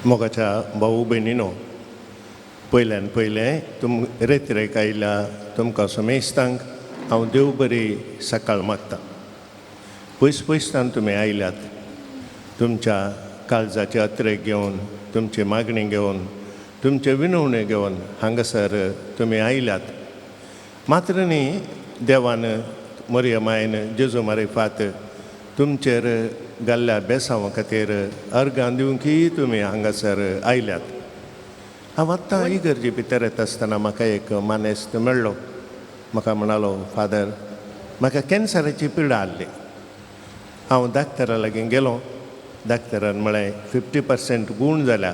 मोगाच्या भाऊ भयणीनो, पयल्यान पयलें रेतिरेक आयल्या तुमकां समेस्तांक हांव देव बरी सकाळ मागतां. पयस पयसतान तुमी आयल्यात, तुमच्या काळजाचे अत्रे घेवन, तुमची मागणी घेवन, तुमचे विनवणे घेवन हांगासर तुमी आयल्यात. मात्र न्ही, देवान मोरया मायन जेजू मारिफात तुमचेर घाल्ल्या बेसांवा खातीर अर्गां दिवंकय तुमी हांगासर आयल्यात. हांव आत्तां इगर्जे भितर येता आसतना म्हाका एक मानेस्त मेळ्ळो. म्हाका म्हणालो, फादर, म्हाका कॅन्सराची पिडा आसली. हांव डाक्टरा लागीं गेलो. डाक्टरान म्हळें 50% गूण जाल्या.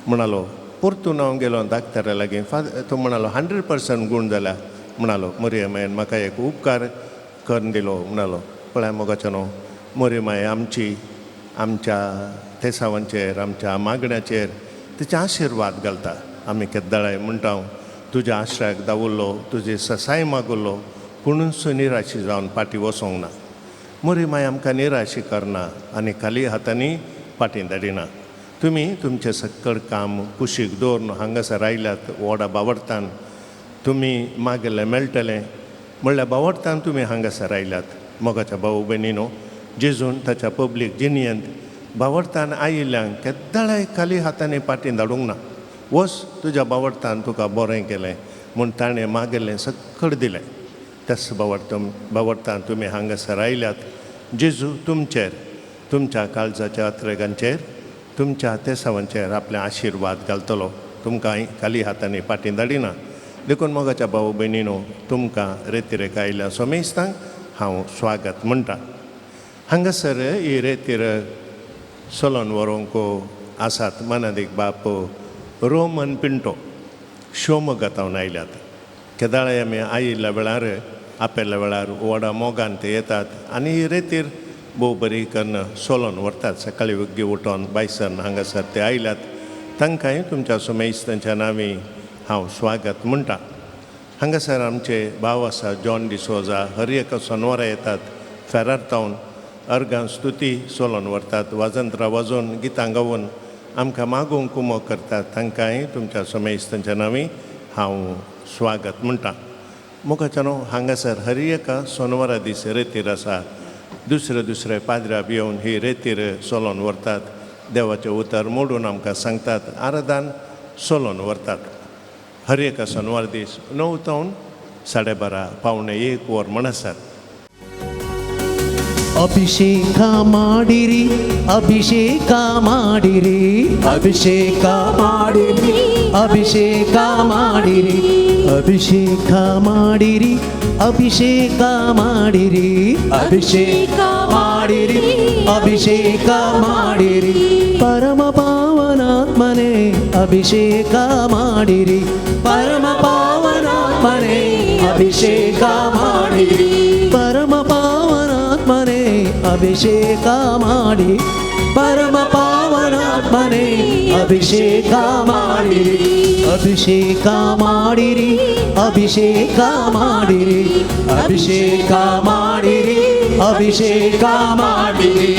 म्हणालो, परतून हांव गेलो डाक्टरा लागीं. तो म्हणालो 100% गूण जाल्या. म्हणालो, मोरया मायन म्हाका एक उपकार करून दिलो. म्हणालो, पळय मोगाचेनो, मोरया माय आमच्या तेसावांचेर, आमच्या मागण्याचेर तिचे आशिर्वाद घालता. आमी केद्दाळे म्हणटा, तुज्या आश्रयाक दावरलो, तुजी ससाय मागुल्लो, पुणूच निराशी जावन फाटीं वचोंक ना. मोरया माय आमकां निराशी करना आनी खाली हातांनी फाटीं धाडिना. तुमी तुमचें सक्कळ काम कुशीक दवरून हांगासर आयल्यात. व्हडा बावडतान तुमी मागेल्लें मेळटलें म्हणल्यार बावडतान तुमी हांगासर आयल्यात. मोगाच्या भाऊ भयणीनो, जेजून ताच्या पब्लीक जिनियेंत बावडतान आयिल्ल्यांक केद्दाळे खाली हातांनी फाटीं धाडूंक ना. वच, तुज्या बावडतान तुका बरें केलें म्हूण ताणें मागेल्लें सक्कळ दिलें. तेच बावडतान तुमी हांगासर आयल्यात. जेजू तुमचेर, तुमच्या काळजाच्या अत्रेगांचेर, तुमच्या तेसावांचेर आपले आशिर्वाद घालतलो. तुमकां खाली हातांनी फाटीं धाडिना. देखून मोगाच्या भाऊ भयणीनो, तुमकां रेतिरेक आयल्या सोमेस्तांक हांव स्वागत म्हणटा. हांगासर ही रेतीर सोलोन व्हरूंक आसात मानादीक बाप रोमन पिंटो शिवमोगातावन आयल्यात. केदाळे आमी आयिल्ल्या वेळार, आपेल्या वेळार व्हडा मोगान ते येतात आनी ही रेतीर भोव बरी करून सोलोन व्हरतात. सकाळीं वग्गी उठोन बायसन हांगासर ते आयल्यात. तांकांय तुमच्या सुमेस्तांच्या नांवी हांव स्वागत म्हणटा. हांगासर आमचे भाव आसा जॉन डिसोजा, हर एका सोनवारा येतात. फेरार अर्गां स्तुती सोलोन व्हरतात. वाजंत्रां वाजोवन, गितां गावून आमकां मागोवंक कुमो करतात. तांकांय तुमच्या समेस्तांच्या नांवी हांव स्वागत म्हणटा. मोगाच्यानो, हांगासर हर एका सोनवारा दीस रेतीर आसा. दुसरे पाद्र्या येवन ही रेतीर सोलोन व्हरतात. देवाचें उतर मोडून आमकां सांगतात. आराधन सोलोन व्हरतात. हर एका सोनवार दीस 9 to 12:30 पावणे 1 वर म्हणसात. ಅಭಿಷೇಕ ಮಾಡಿರಿ, ಅಭಿಷೇಕ ಮಾಡಿರಿ, ಅಭಿಷೇಕ ಮಾಡಿರಿ, ಅಭಿಷೇಕ ಮಾಡಿರಿ, ಅಭಿಷೇಕ ಮಾಡಿರಿ, ಅಭಿಷೇಕ ಮಾಡಿರಿ, ಅಭಿಷೇಕ ಮಾಡಿರಿ, ಅಭಿಷೇಕ ಮಾಡಿರಿ. ಪರಮ ಪಾವನಾತ್ಮನೇ ಅಭಿಷೇಕ ಮಾಡಿರಿ, ಪರಮ ಪಾವನಾತ್ಮನೇ ಅಭಿಷೇಕ ಮಾಡಿರಿ, ಪರಮ ಪಾವನಾತ್ಮನೇ ಅಭಿಷೇಕ ಮಾಡಿ, ಪರಮ ಪಾವನಾತ್ಮನೇ ಅಭಿಷೇಕ ಮಾಡಿರಿ, ಅಭಿಷೇಕ ಮಾಡಿರಿ, ಅಭಿಷೇಕ ಮಾಡಿರಿ, ಅಭಿಷೇಕ ಮಾಡಿರಿ, ಅಭಿಷೇಕ ಮಾಡಿರಿ.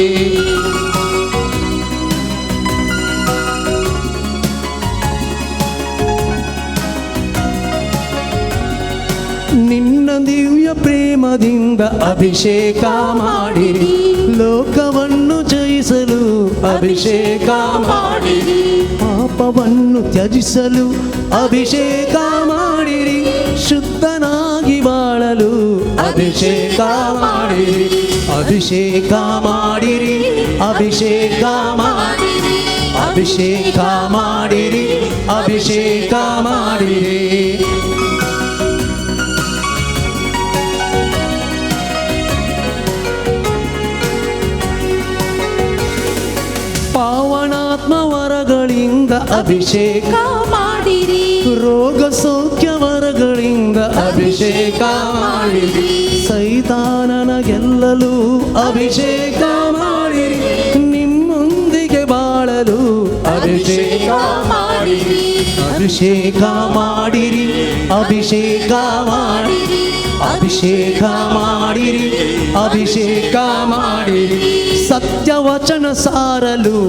ನಿನ್ನ ದಿವ್ಯ ಪ್ರೇಮದಿಂದ ಅಭಿಷೇಕ ಮಾಡಿರಿ, ಲೋಕವನ್ನು ಜಯಿಸಲು ಅಭಿಷೇಕ ಮಾಡಿರಿ, ಪಾಪವನ್ನು ತ್ಯಜಿಸಲು ಅಭಿಷೇಕ ಮಾಡಿರಿ, ಶುದ್ಧನಾಗಿ ಬಾಳಲು ಅಭಿಷೇಕ ಮಾಡಿರಿ, ಅಭಿಷೇಕ ಮಾಡಿರಿ, ಅಭಿಷೇಕ ಮಾಡಿರಿ, ಅಭಿಷೇಕ ಮಾಡಿರಿ, ಅಭಿಷೇಕ ಮಾಡಿರಿ. ಪಾವನಾತ್ಮ ವರಗಳಿಂದ ಅಭಿಷೇಕ ಮಾಡಿರಿ, ರೋಗ ಸೌಖ್ಯ ವರಗಳಿಂದ ಅಭಿಷೇಕ ಮಾಡಿರಿ, ಸೈತಾನನ ಗೆಲ್ಲಲು ಅಭಿಷೇಕ ಮಾಡಿರಿ, ನಿಮ್ಮೊಂದಿಗೆ ಬಾಳಲು ಅಭಿಷೇಕ ಮಾಡಿರಿ, ಅಭಿಷೇಕ ಮಾಡಿರಿ, ಅಭಿಷೇಕ ಮಾಡಿರಿ, ಅಭಿಷೇಕ ಮಾಡಿರಿ ಅಭಿಷೇಕ ಮಾಡಿರಿ ಸತ್ಯವಚನ ಸಾರಲು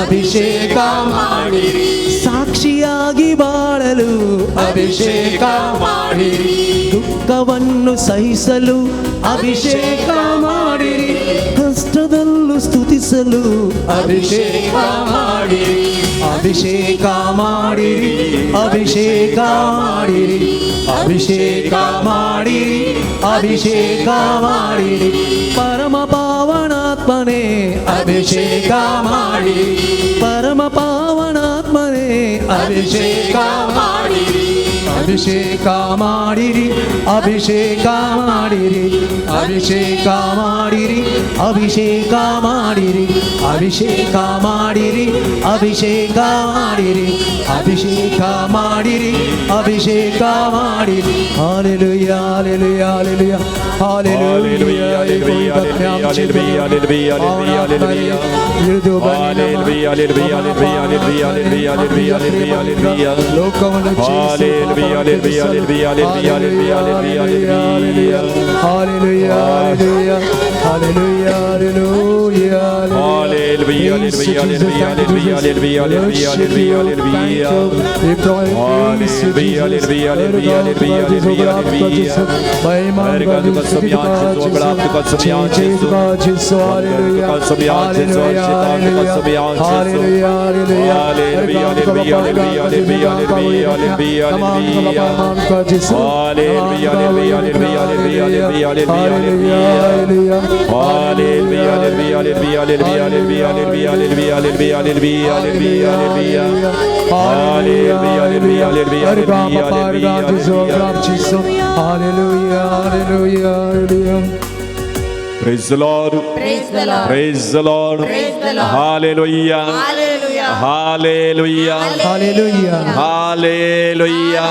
ಅಭಿಷೇಕ ಮಾಡಿರಿ ಸಾಕ್ಷಿಯಾಗಿ ಬಾಳಲು ಅಭಿಷೇಕ ಮಾಡಿರಿ ದುಃಖವನ್ನು ಸಹಿಸಲು ಅಭಿಷೇಕ ಮಾಡಿರಿ ಕಷ್ಟದಲ್ಲೂ ಸ್ತುತಿಸಲು ಅಭಿಷೇಕ ಮಾಡಿರಿ ಅಭಿಷೇಕ ಮಾಡಿರಿ ಅಭಿಷೇಕ ಮಾಡಿರಿ ಅಭಿಷೇಕ ಮಾಡಿರಿ ಅಭಿಷೇಕ ಮಾಡಿರಿ ಪರಮ ಪಾವನಾತ್ಮನೇ ಅಭಿಷೇಕ ಮಾಡಿರಿ ಪರಮ ಪಾವನಾತ್ಮನೇ ಅಭಿಷೇಕ ಮಾಡಿರಿ ಅಭಿಷೇಕ ಮಾಡಿರಿ ಅಭಿಷೇಕ ಮಾಡಿರಿ ಅಭಿಷೇಕ ಮಾಡಿರಿ ಅಭಿಷೇಕ ಮಾಡಿರಿ ಅಭಿಷೇಕ ಮಾಡಿರಿ ಅಭಿಷೇಕ ಮಾಡಿರಿ ಅಭಿಷೇಕ ಮಾಡಿರಿ ಅಭಿಷೇಕ ಮಾಡಿರಿ ಹಾಲೆಲೂಯಾ ಹಾಲೆಲೂಯಾ ಹಾಲೆಲೂಯಾ ಹಾಲೆಲೂಯಾ ಲೋಕವನ್ನು Praise the Lord. Praise the Lord. Praise the Lord. Praise the Lord. Hallelujah. Hallelujah. Hallelujah. Hallelujah. Hallelujah.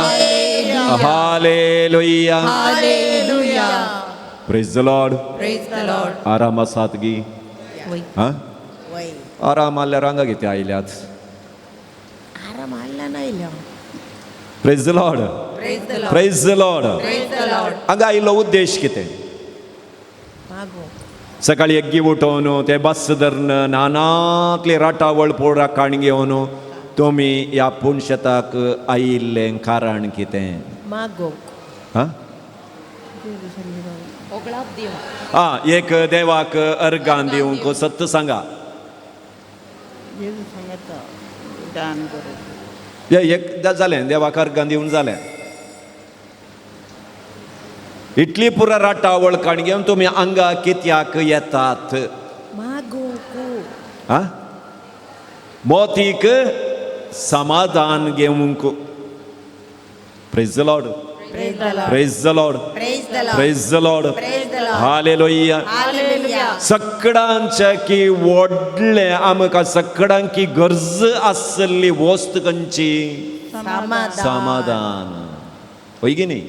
Hallelujah. Hallelujah. Praise the Lord. Praise the Lord. आराम सादगी वय हा वय आराम आल्या रांगा घेते आयल्यात. आराम आला नाही low. Praise the Lord. Praise the Lord. Praise the Lord. Praise the Lord. हांगा आयिल्लो उद्देश कितें? मागो सकाळी एग्गी उठोवन ते बस धरून नानातले राटावळ पोळा काण घेवन तुमी ह्या पुणशताक आयिल्लें कारण कितें? मागो हा ओगळाप दिव हा एक देवाक अर्गां दिवंक सत्य सांगा. देव सांगता दान करू हे एकदा जालें देवाक अर्गां दिवन जालें. इतली पुरा राटावळ काण घेवन तुमी हांगा कित्याक येतात? मागो को हा मोतीक समाधान घेवंक. Praise the Lord. Praise the Lord. Praise the Lord. Praise the Lord. Praise the Lord. Praise the Lord. Hallelujah. Hallelujah. सगळ्यांच्या की व्हडले आमकां सगळ्यांकी गरज आसली वस्त खंयची? समाधान. होय की न्ही?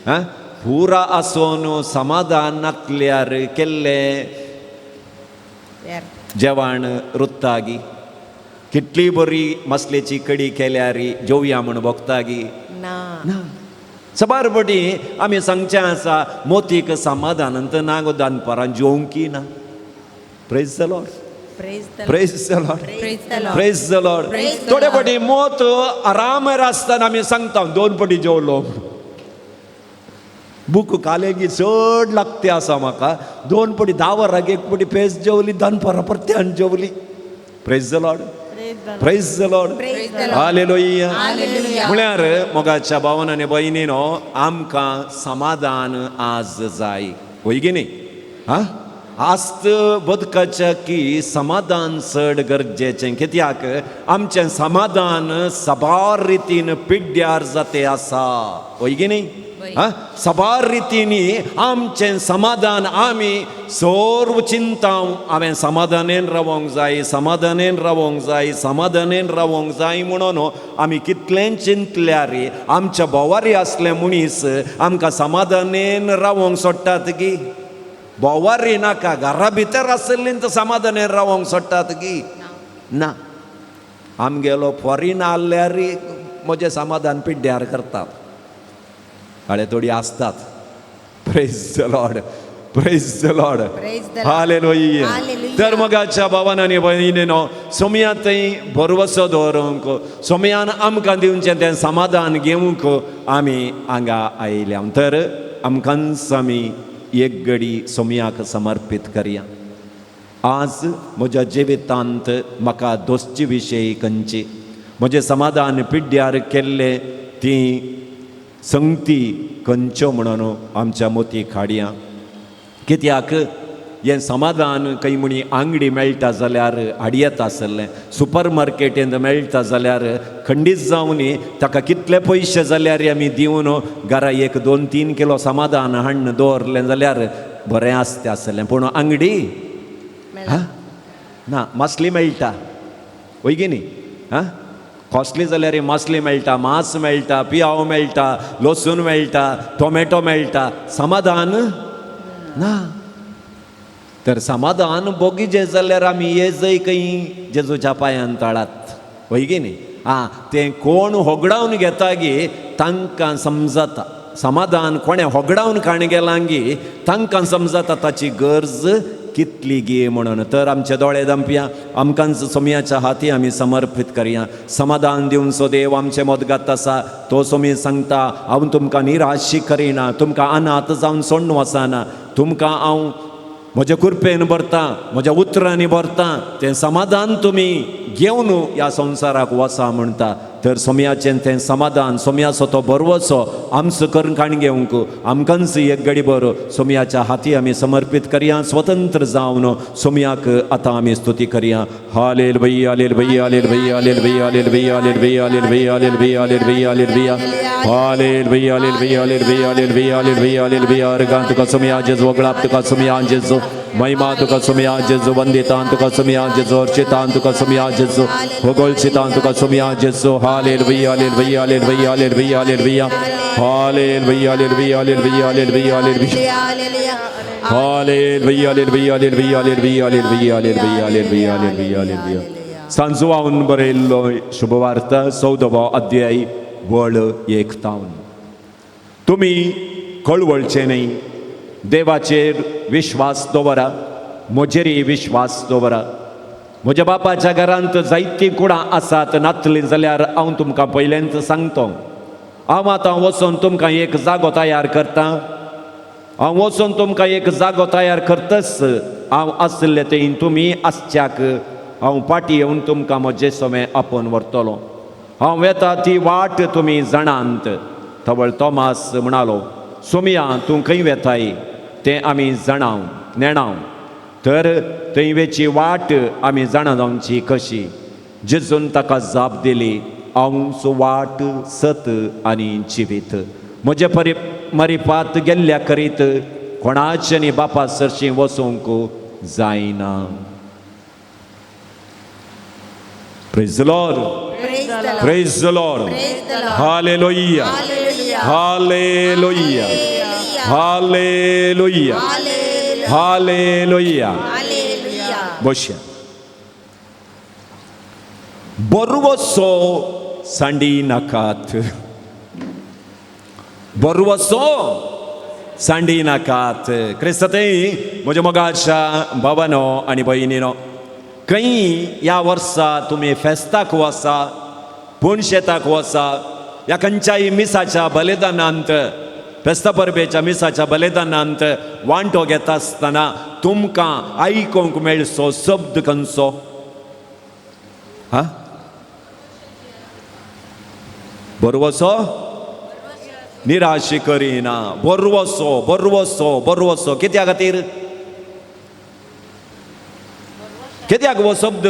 हा पुरा आसोन समाधान नासल्यार केल्लें जेवण रुत्तागी. कितली बरी मसलेची कडी केल्यार जेवया म्हण भोगतागी ना सबार बटी आमी सांगचें आसा मोतीक समाधान नागो दानपरां जेवंकी ना. Praise the Lord. Praise the Lord. Praise the Lord. Praise the Lord. Praise the Lord. Praise the थोडे Lord. पटी मोत आरामार आसतना आमी सांगता 2 पटी जेवलो. बूक कालेगी चड लागते आसा म्हाका 2 पटी 10 वरांक 1 पटी पेज जेवली दानपरां परत्यान जेवली. Praise the Lord. Praise the Lord. Praise the Lord. Hallelujah. Hallelujah. म्हळ्यार मोगाच्या भावान आनी भयणीनो आमकां समाधान आज जाय. होय की न्ही? हा आस्त बदकाच्या की समाधान चड गरजेचें. कित्याक आमचें समाधान सबार रितीन पिड्ड्यार जाते आसा. होय की न्ही? हा सबार रितीनी आमचें समाधान आमी सर्व चिंता हांवें समाधानेन रावोंक जाय समाधानेन रावोंक जाय समाधानेन रावोंक जाय म्हणून आमी कितलें चिंतल्यार आमच्या बोवारी आसले मनीस आमकां समाधानेन रावोंक सोडटात गी. बोवारी नाका घरा भितर आसलें समाधानेन रावोंक सोडटात गी ना. आमगेलो फॉरीन आसल्यार म्हजें समाधान पिड्ड्यार करतात. थोडी आसतात. Praise the Lord, praise the Lord, Praise the Lord. Hallelujah. Hallelujah. तर मगाच्या भावान आनी भयणीनो सोमयातय भरवसो दवरूंक, सोमयान आमकां दिवचें तें समाधान घेवंक आमी हांगा आयल्या. तर आमकांच आमी एक घडी सोमयाक समर्पीत करया. आज म्हज्या जिवितांत म्हाका दोस्ती विशयी खंयची म्हजें समाधान पिड्ड्यार केल्ले ती संगती खंयच्यो म्हणून आमच्या मोतीक हाडया. कित्याक हें समाधान खंय म्हणी आंगडी मेळटा जाल्यार हाडयेत आसलें, सुपर मार्केटींत मेळटा जाल्यार खंडीत जावन ताका कितले पयशे जाल्यार आमी दिवन घरा 1-2-3 किलो समाधान हाडून दवरलें जाल्यार बरें आसतें आसलें. पूण आंगडी हां ना, मासली मेळटा वय न्ही. हां कॉस्टली जाल्यार मासली मेळटा, मांस मेळटा, पियाव मेळटा, लसूण मेळटा, टोमॅटो मेळटा, समाधान ना. तर समाधान बोगीचें जाल्यार आमी हे जंय खंय जेजूच्या पांयान ताळात वय न्ही. आं तें कोण होगडावन घेता गे तांकां समजता. समाधान कोणें होगडावन खाण गेलां गे तांकां समजता ताची गरज कितली गे म्हणून. तर आमचे दोळे दामपया, आमकांच सोमयाच्या हाती आमी समर्पीत करया. समाधान दिवचो देव आमचे मदगात आसा. तो सोमी सांगता हांव तुमकां निराशी करिना, तुमकां अनाथ जावन सोडून वचना, तुमकां हांव म्हज्या कृपेन भरता, म्हज्या उतरांनी भरता. तें समाधान तुमी घेवन ह्या संवसाराक वसा म्हणटा. तर सोमयाचें तें समाधान, सोमयाचो तो बरवसो आमचो करून खाण घेवंक आमकांच एक घडीभर सोमयाच्या हाती आमी समर्पीत करया. स्वतंत्र जावन सोमयाक आतां आमी स्तुती करया. Hallelujah, hallelujah, hallelujah, hallelujah, hallelujah, hallelujah, hallelujah, hallelujah, hallelujah, hallelujah, hallelujah, hallelujah, hallelujah, hallelujah, hallelujah, hallelujah. अर्गां तुका सोमया जेजू, वगळाप तुका सोमया जेजू, महिमा तुका सोमया जेजू, वंदितां तुका सोमया जेजू, अर्चितां तुका सोमया जेजू, होगोळचितां तुका सोमया जेजू. Hallelujah, hallelujah, hallelujah, hallelujah, hallelujah, hallelujah, hallelujah, hallelujah, hallelujah, hallelujah, hallelujah, hallelujah, hallelujah, hallelujah, hallelujah, hallelujah, hallelujah, hallelujah, hallelujah. सांजुवावन बरयल्लो शुभवार्ता 14वो अध्याय वळ 1. तुमी कळवळचे न्ही, देवाचेर विश्वास दवरा, म्हजेरय विश्वास दवरा. म्हज्या बापाच्या घरांत जायतीं कुडां आसात, नातलीं जाल्यार हांव तुमकां पयलेंच सांगतो. हांव आतां वचून तुमकां एक जागो तयार करता. हांव वचून तुमकां एक जागो तयार करतस हांव आसले थंय तुमी आसच्याक हांव फाटीं येवन तुमकां म्हजें सोमें आपोवन व्हरतलो. हांव वेता ती वाट तुमी जाणांत. थवळ तोमास म्हणालो, सोमया तूं खंय वेताय तें आमी जाणाव नेणाव. तर थंय वेची वाट आमी जाणा जावची कशी. जेजून ताका जाप दिली, हांवच वाट, सत आनी जिवीत. म्हजे मरिपात गेल्ल्या करीत कोणाचे न्ही बापा सरशी वचूंक जायना. Praise the Lord, Praise the Lord. Praise the Lord, Praise the Lord. Hallelujah, Hallelujah. Hallelujah, hallelujah, Hallelujah. Hallelujah. Hallelujah. बसया. बरवसो सांडी नाकात, बरवसो सांडी नाकात. क्रिस्ततेय म्हज्या मोगाच्या भावानो आनी भयणीनो, खंय ह्या वर्सा तुमी फेस्ताक वसा, पुणशेताक वसा, ह्या खंयच्याय मिसाच्या बलिदानांत, फेस्ता परबेच्या मिसाच्या बलिदानांत वांटो घेता आसतना तुमकां आयकोंक मेळचो शब्द खंयचो? हा बरवसो निराशी करिना. बरवसो, बरवसो, बरवसो. कित्या खातीर? कित्याक हो शब्द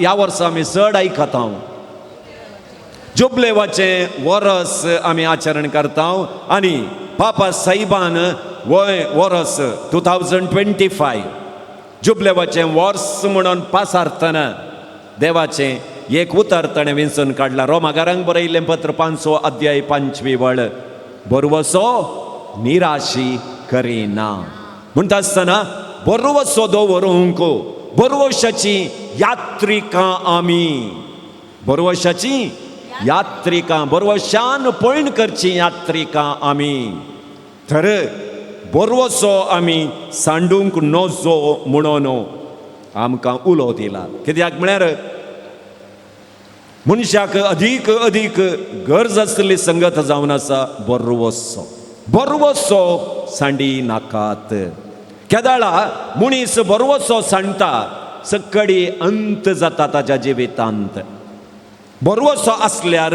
ह्या वर्सा आमी चड आयकता? जुबलेवाचें वरस आमी आचरण करता आनी पापा साहिबान वय वर्स 2025 जुबलेवाचें वर्स म्हणून पासारतना देवाचें एक उतर ताणें विंचून काडलां. रोमाकारांक बरयल्लें पत्र 5 अध्याय 5 वळ. बरवसो निराशी करिना म्हणटा आसतना बरवसो दवरूंक बरवशाची यात्रिकां आमी, बरवशाची यात्रिकां, बरवशान पळण करची यात्रिकां आमी. तर बरोसो आमी सांडूंक नजो म्हणून आमकां उलो दिला. कित्याक म्हळ्यार मनशाक अदीक अदीक गरज आसली संगत जावन आसा बरोसो. बरोसो सांडी नाकात. केदाळा मनीस बरोसो सांडटा सकडी अंत जाता ताच्या जिवितांत. बरोसो आसल्यार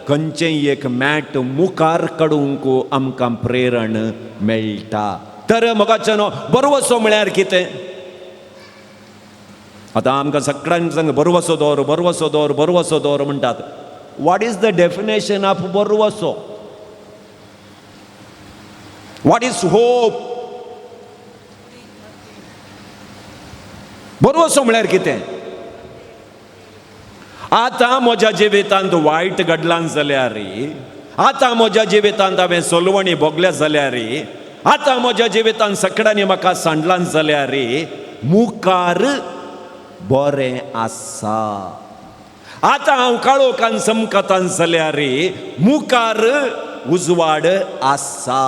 खंयचेय एक मॅट मुखार काडूंक आमकां प्रेरण मेळटा. तर मोगाचेनो बरोसो म्हळ्यार कितें? आतां आमकां सगळ्यांक सांग बरोसो दवर बरोसो दवर बरोसो दवर म्हणटात. What is the definition of बरोसो? What is hope? बरोसो म्हळ्यार कितें? आतां म्हज्या जिवितांत वायट घडलां जाल्यार, आतां म्हज्या जिवितांत हांवें सोलवणी भोगल्या जाल्यार, आतां म्हज्या जिवितांत सगळ्यांनी म्हाका सांडलां जाल्यार मुखार बरें आसा. आतां हांव काळोखान समकतां जाल्यार मुखार उजवाड आसा.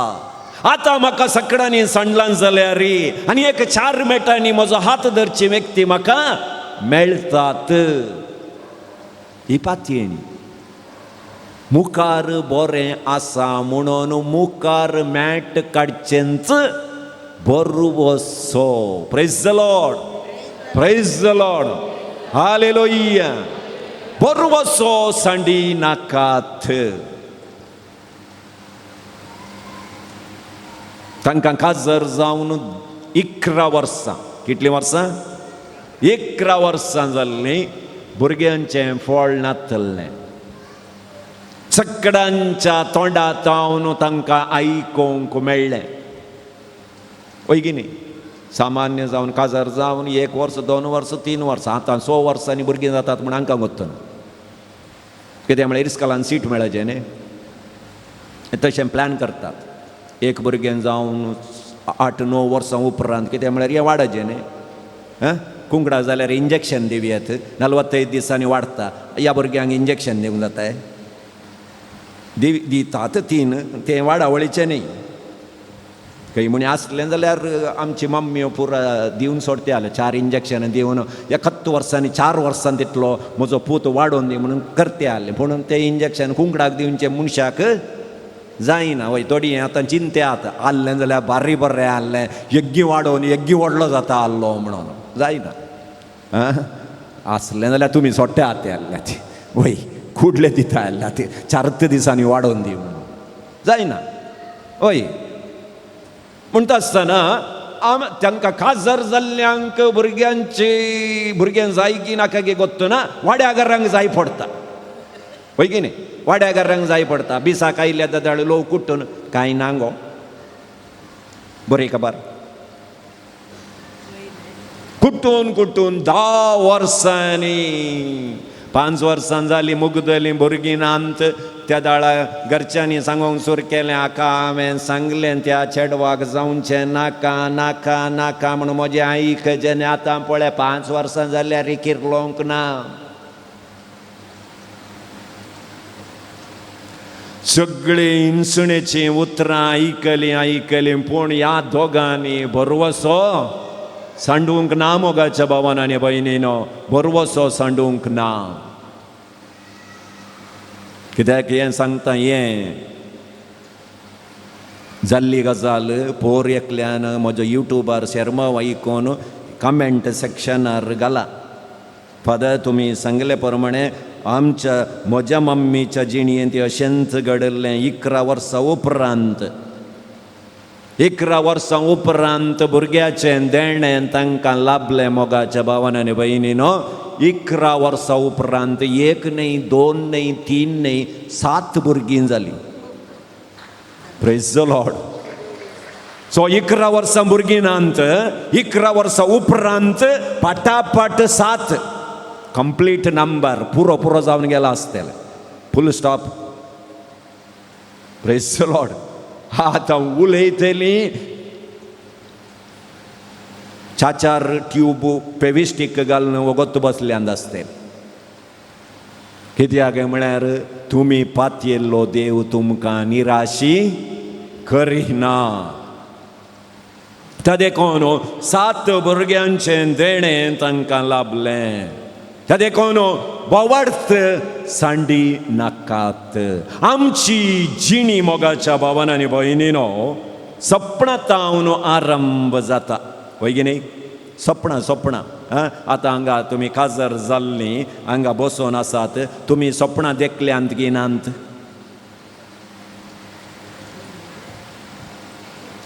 आतां म्हाका सगळ्यांनी सांडलां जाल्यार आनी एक 4 मिनटांनी म्हजो हात धरची व्यक्ती म्हाका मेळटात. ही पातयेणी मुखार बरें आसा म्हणून मुखार मॅट काडचेंच बरोसो. Praise the Lord, praise the Lord, hallelujah. बरोसो सांडी नाकात. तांकां काजर जावन 11 वर्सां, कितलीं वर्सां? 11 वर्सां जाल्लीं. भुरग्यांचें फळ नातल्लें. सगळ्यांच्या तोंडांतावन तांकां आयकोंक मेळ्ळें. ओयगिनी सामान्य जावन काजार जावन 1 वर्स 2 वर्स 3 वर्सां, आतां 6 वर्सांनी भुरगीं जातात म्हण हांकां गोत्तो ना. कित्याक म्हळ्यार इस्कॉलान सीट मेळचें न्ही, तशें प्लॅन करतात. एक भुरगें जावन 8-9 वर्सां उपरांत कित्याक म्हळ्यार हें वाडचें न्ही. कुंकडां जाल्यार इंजेक्शन दिवयात, 45 दिसांनी वाडटा. ह्या भुरग्यांक इंजेक्शन दिवंक जाताय? दितात 3, तें वाडावळीचें न्ही. खंय म्हणी आसलें जाल्यार आमची मम्मी पुरा दिवन सोडते जाल्यार 4 इंजेक्शन दिवन 71 वर्सांनी 4 वर्सां तितलो म्हजो पूत वाडोवन दी म्हणून करते जालें. पूण तें इंजेक्शन कुंकडाक दिवचें मनशाक जायना. वय थोडी हें आतां चिंते आतां आसलें जाल्यार बारी बरें आसलें, यग्गी वाडोवन यग्गी व्हडलो जाता आसलो म्हणून जायना. आसलें जाल्यार तुमी सोडटे आते आसल्या ती वय कुडले दिता आसल्या ती 4 दिसांनी वाडोवन दी म्हणून जायना. वय म्हणटा आसतना तांकां काजर जाल्ल्यांक भुरग्यां जाय की नाका की गोत्तो ना, वाड्या घरांक जाय पडटा. वय की न्ही, वाड्या घरांक जाय पडटा. बिसाक आयल्या दादाळ लोक कुट्टून कांय ना गो. बरें खबर कुट्टून कुट्टून 10 वर्सांनी 5 वर्सां जालीं मुगदलीं भुरगीं नांत. त्या दाळा घरच्यांनी सांगूंक सुरू केलें, आका हांवें सांगलें त्या चेडवाक जावचें नाका नाका नाका म्हणून म्हजें आईकचें न्ही. आतां पळय 5 वर्सां जाल्यार किरलोंक ना. सगळीं हिंसणेचीं उतरां आयकलीं पूण ह्या दोगांनी बरोसो सांडूंक ना. मोगाच्या भावान आनी भयणीनो, बरोसो सांडूंक ना. कित्याक हें सांगता, हें जाल्ली गजाल पोर एकल्यान म्हजो युट्यूबार शर्मा वायकून कमेंट सेक्शनार घाला. फादर तुमी सांगले प्रमाणे म्हज्या मम्मीच्या जिणयेंत अशेंच घडलें. 11 वर्सां उपरांत 11 वर्सां उपरांत भुरग्याचें देणें तांकां लाभलें. मोगाच्या भावान आनी भयणीनो, 11 वर्सां उपरांत 1 न्ही 2 न्ही 3 न्ही 7 भुरगीं जालीं. Praise the Lord. सो 11 वर्सां भुरगीं नांत, 11 वर्सां उपरांत पाटापाट 7 कंप्लीट नंबर पुरो जावन गेला आसतलें. फुल स्टॉप. Praise the Lord. आतां उलयतलीं चाचार ट्यूब पेविस्टीक घालून वगत बसल्यांत आसतले. कित्याक म्हळ्यार तुमी पातयेल्लो देव तुमकां निराशी करिना. त्या देखून 7 भुरग्यांचें देणें तांकां लाभलें. त्या देखून बोवार्थ सांडी नाकात. आमची जिणी मोगाच्या भावान आनी भयणीनो सपनांतावन आरंभ जाता. वय की न्ही? सपनां आतां हांगा तुमी काजर जाल्लीं हांगा बसून आसात. तुमी सपनां देखल्यांत की नात?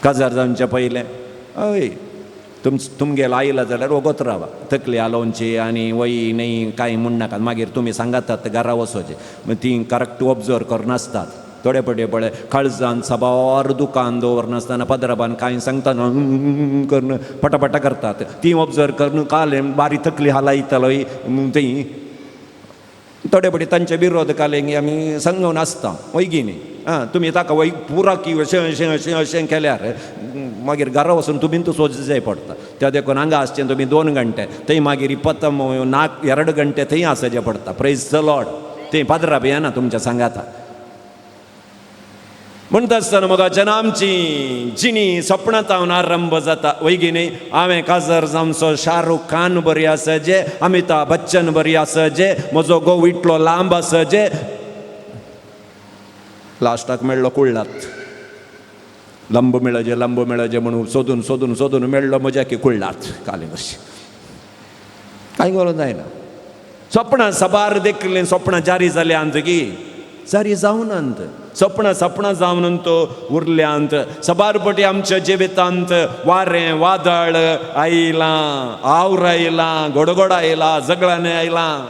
काजार जावचे पयलें हय तुमगेलो आयला जाल्यार वगत रावा. तकली हालोवची आनी वय न्ही कांय म्हण नाकात. मागीर तुमी सांगातात घरा वचोचें. ती करेक्ट ऑब्जर्व करनासतात. थोडे पटे पळय काळजान सबार दुकान दवरनासतना पदराबान कांय सांगतना करून पटापटा करतात. ती ऑब्जर्व करून कालें बारी तकली हालायतलो ती थोडे पटे तांचे विरोध कालेंगी आमी सांगून आसता. वय की न्ही? तुमी ताका वय पुरा की अशें केल्यार मागीर घरा वचून तुमी सोज जाय पडटा. त्या देखून हांगा आसचें तुमी 2 घंटे थंय मागीर पत्तम 2 घंटे थंय आसचें पडटा. Praise the Lord. थंय पाद्रा बी येना तुमच्या सांगाता. म्हणटा आसतना मोगाच्यान आमची जिणी सपनांतावन आरंभ जाता. वय की न्ही? हांवें काजर जावचो शाहरुख खान बरी आसचे, अमिताभ बच्चन बरी आसचे, म्हजो घोव इतलो लांब आसचे, लास्टाक मेळ्ळो कुळ्ळात. लंब मेळजे म्हणून सोदून मेळ्ळो म्हज्या की कुळ्ळात. काले वर्शी कांय गरज जायना. सपनां सबार देखलें सपनां जारी जाल्यांत की जारी जावनांत. सपनां जावनंत उरल्यांत. सबार पटी आमच्या जिवितांत वारें वादळ आयलां, आवर आयलां, गडगड आयला, झगडांनी आयलां.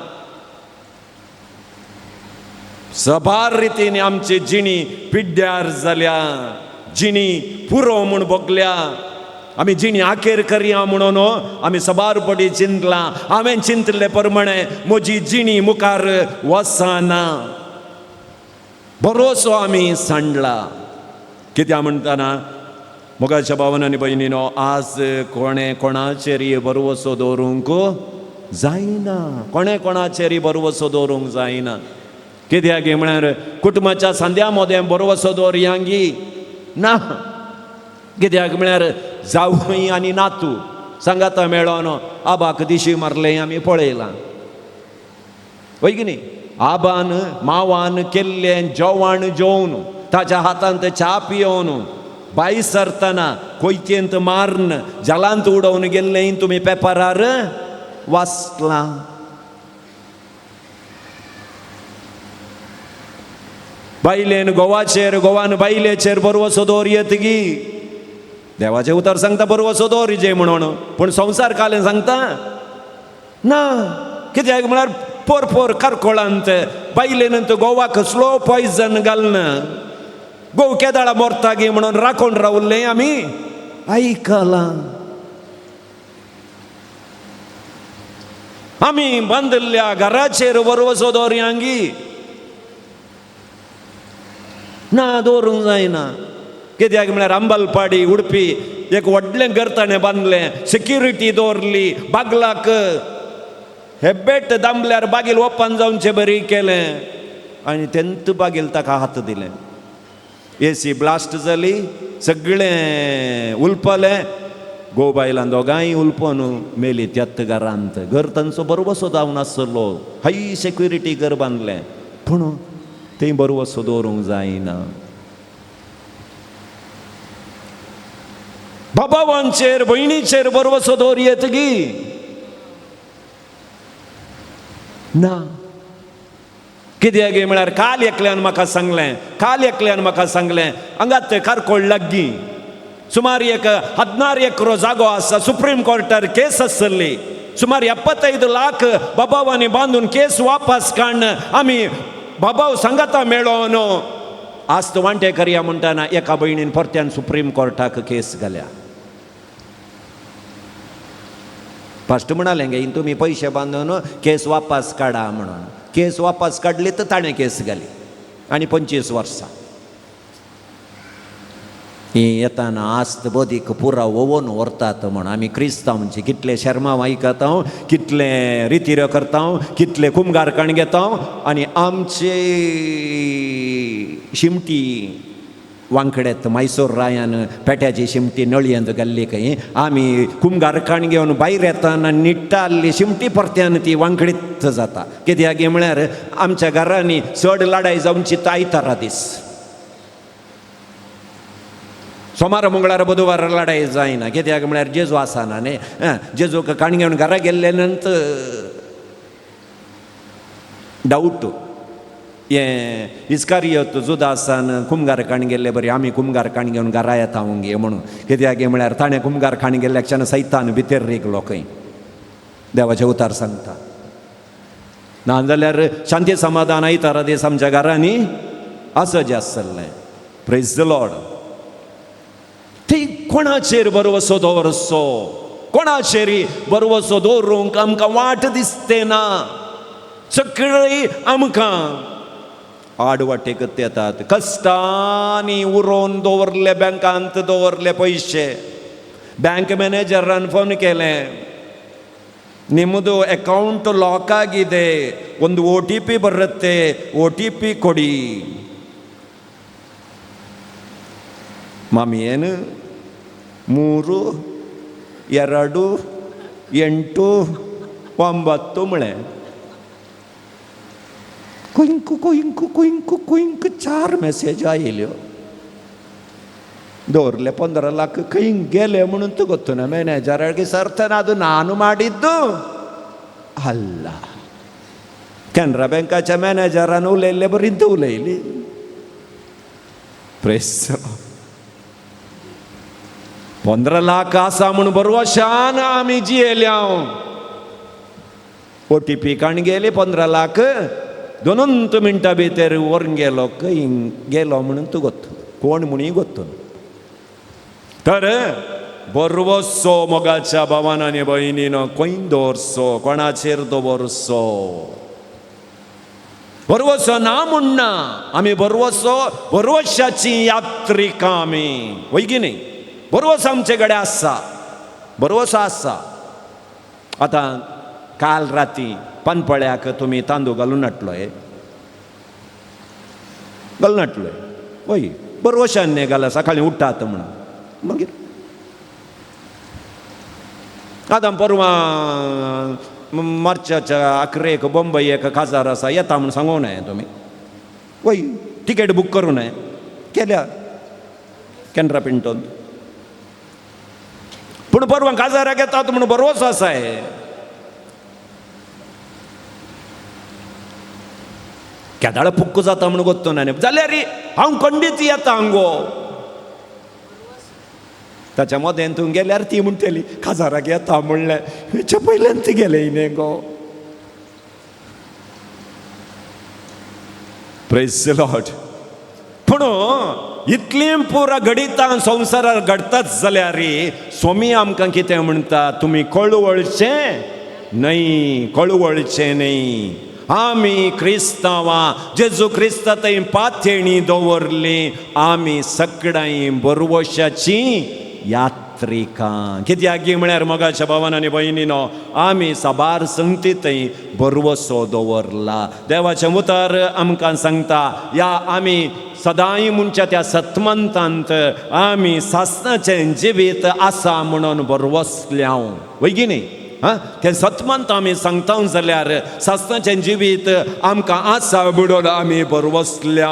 सबार रितीन आमची जिणी पिड्ड्यार जाल्या. जिणी पुरो म्हूण भोगल्या. आमी जिणी आखेर करया म्हणून आमी सबार पटी चिंतलां. हांवें चिंतले प्रमाणे म्हजी जिणी मुखार वचना. भरोसो आमी सांडला. कित्याक म्हणटाना मोगाच्या भावान आनी भयणीनो आज कोणें कोणाचेर भरवसो दवरूंक जायना. कोणाचेर भरवसो दवरूंक जायना. कित्याक म्हळ्यार कुटुंबाच्या सांद्या मोदें भरवसो दवरयांगी ना. कित्याक म्हळ्यार जावई आनी नातू सांगाता मेळोन आबाक दिशी मारलें आमी पळयलां. वय की न्ही? आबान मावान केल्लें जेवण जेवन ताच्या हातांत च्या पियोवन बाई सरतना कोयतेंत मारन जलांत उडोवन गेल्लें तुमी पेपरार वाचलां. बायलेन घोवान बायलेचेर बरवसो दवरयतगी देवाचें उतर सांगता बरवसो दवरजे म्हणून. पूण संवसार कालें सांगता ना. कित्याक म्हळ्यार पोर कारकोळांत बायलेनंत गोवाक स्लो पॉयझन घालन गोव केदाळा मोरता गे म्हणून राखून रावल्लें आमी आयकलां. आमी बांदल्ल्या घराचेर वरवसो दवरयांगी ना, दवरूंक जायना. कित्याक म्हळ्यार अंबलपाडी उडपी एक व्हडलें घर ताणें बांदलें. सिक्युरिटी दवरली. बागलाक हेबेट दामल्यार बागील ओपन जावचें बरी केलें आनी तेंत बागील ताका हात दिलें. एसी ब्लास्ट जाली. सगळें उलपलें. घोव बायलां दोगांय उलपोन मेली त्यात घरांत. घर तांचो बरोवसो जावन आसलो. हाय सिक्युरिटी घर बांदलें पूण थंय बरोवसो दवरूंक जायना. बाबावांचेर भयणीचेर बरोवसो दवरयतगी ना. कित्याक म्हळ्यार काल एकल्यान म्हाका सांगलें हांगात कारकोळ लागीं सुमार एक 14 एकर जागो आसा. सुप्रीम कोर्टार केस आसली. सुमार 75 लाख बाबावांनी बांदून केस वापस काडन आमी बाबाव सांगाता मेळोन आस्त वांटे करया म्हणटाना एका भयणीन परत्यान सुप्रीम कोर्टाक केस घाल्या. फस्ट म्हणालें गे तुमी पयशे बांदून केस वापस काडा म्हणून. केस वापस काडली तर ताणें केस घाली आनी 25 वर्सां. ही येताना आस्त बदीक पुरा वोवन व्हरतात म्हण. आमी क्रिस्तांवांची कितले शर्माव आयकता, कितले रितीऱ्यो करता, कितले कुमगारकण घेता आनी आमचे शिमटी वांकड्यात मैसूर रायान पेट्याची शिमटी नळयेंत घाल्ली खंय आमी कुमगारकाण घेवन भायर येताना निट्टा आल्ली शिमटी परत्यान ती वांकडीत जाता कित्याक म्हळ्यार आमच्या घरांनी चड लढाई जावची आयतारा दीस सोमार मंगळार बुधवार लढाई जायना कित्याक म्हळ्यार जेजू आसना न्ही जेजूक काण घेवन घरा गेल्ले नंतर डाऊट हें इस्कारियोत जुदासान कुमगार खाण गेल्ले बरी आमी कुमगार खाण घेवन घरा येता गे म्हणून कित्याक म्हळ्यार ताणें कुमगार खाण गेल्ल्याच्यान सैतान भितर रिगलो खंय देवाचे उतार सांगता नाजाल्यार शांती समाधान आयतारा दीस आमच्या घरांनी असं आसतलें प्रेज द लॉर्ड ती कोणाचेर भरवसो दवरचो कोणाचेरी भरवसो दवरूंक आमकां वाट दिसते ना सगळीं आमकां आडवाटेक येतात कश्टांनी उरोवन दवरले बँकांत दवरले पयशे बँक मॅनेजरान फोन केलें ನಿಮ್ಮದು ಅಕೌಂಟ್ ಲಾಕ್ ಆಗಿದೆ ಒಂದು OTP ಬರುತ್ತೆ OTP ಕೊಡಿ ಮಾಮಿ ಏನು 3 2 8 9 ಮಳೆ कुइंक 4 मेसेज आयल्यो दवरले 15 लाख खंय गेले म्हणून तू ಗೊತ್ತು ना मॅनेजराक ಸರ್ತಾನ ಅದು ನಾನು ಮಾಡಿದ್ದು ಅಲ್ಲ ಕೆನರಾ बँकाच्या मॅनेजरान उलयल्ले बरींत उलयली प्रेस 15 लाख आसा म्हणून बरोवशान आमी जियेल्या OTP काण गेले 15 लाख 2 मिनटां भितर व्हरून गेलो खंय गेलो म्हणून तू ಗೊತ್ತು कोण म्हणून ಗೊತ್ತು तर बरवसो मोगाच्या भावान आनी भयणीनो खंय दवरचो कोणाचेर दवरचो बरवसो ना म्हणना आमी बरवशाची यात्रिका आमी वय की न्ही बरवसो आमचे कडेन आसा बरवसो आसा आतां काल राती पानपळ्याक तुमी तांदूळ घालून हाडलोय घालून हाडलोय वय बरवशान न्ही घाला सकाळीं उठ्ठात म्हणून मागीर आतां परवां मार्चाच्या 11 बॉम्बेक काजार आसा येता म्हणून सांगूं नये तुमी वय तिकेट बूक करूं नये केल्या कॅनरा पिंटोन पूण परवां काजाराक येतात म्हणून बरोवसो आसा हे केदाळ पुक्क जाता म्हणून ಗೊತ್ತು ना जाल्यार हांव खंडीत येता हांगो ताच्या मदें तूं गेल्यार ती म्हणटली काजाराक येता म्हणलें हेच्या पयल्यान ती गेले न्ही गो प्रेज द लॉर्ड पूण इतलीं पुरा घडितां संवसारार घडटात जाल्यार स्वामी आमकां कितें म्हणटा तुमी कळवळचें न्हय आमी क्रिस्तांवां जेजू क्रिस्ता थंय पाथेणी दवरली आमी सगळीं बरवशाची यात्रिका कित्याक म्हळ्यार मोगाच्या भावान आनी भयणीनो आमी साबार संगती थंय बरवसो दवरला देवाचें उतर आमकां सांगता या आमी सदांय म्हणच्या त्या सत्मंतांत आमी सासणाचें जिवीत आसा म्हणून बरवसल्या वय की न्ही तें सत्मंत आमी सांगता जाल्यार सासणाचें जिवीत आमकां आसा म्हणून आमी बरवसल्या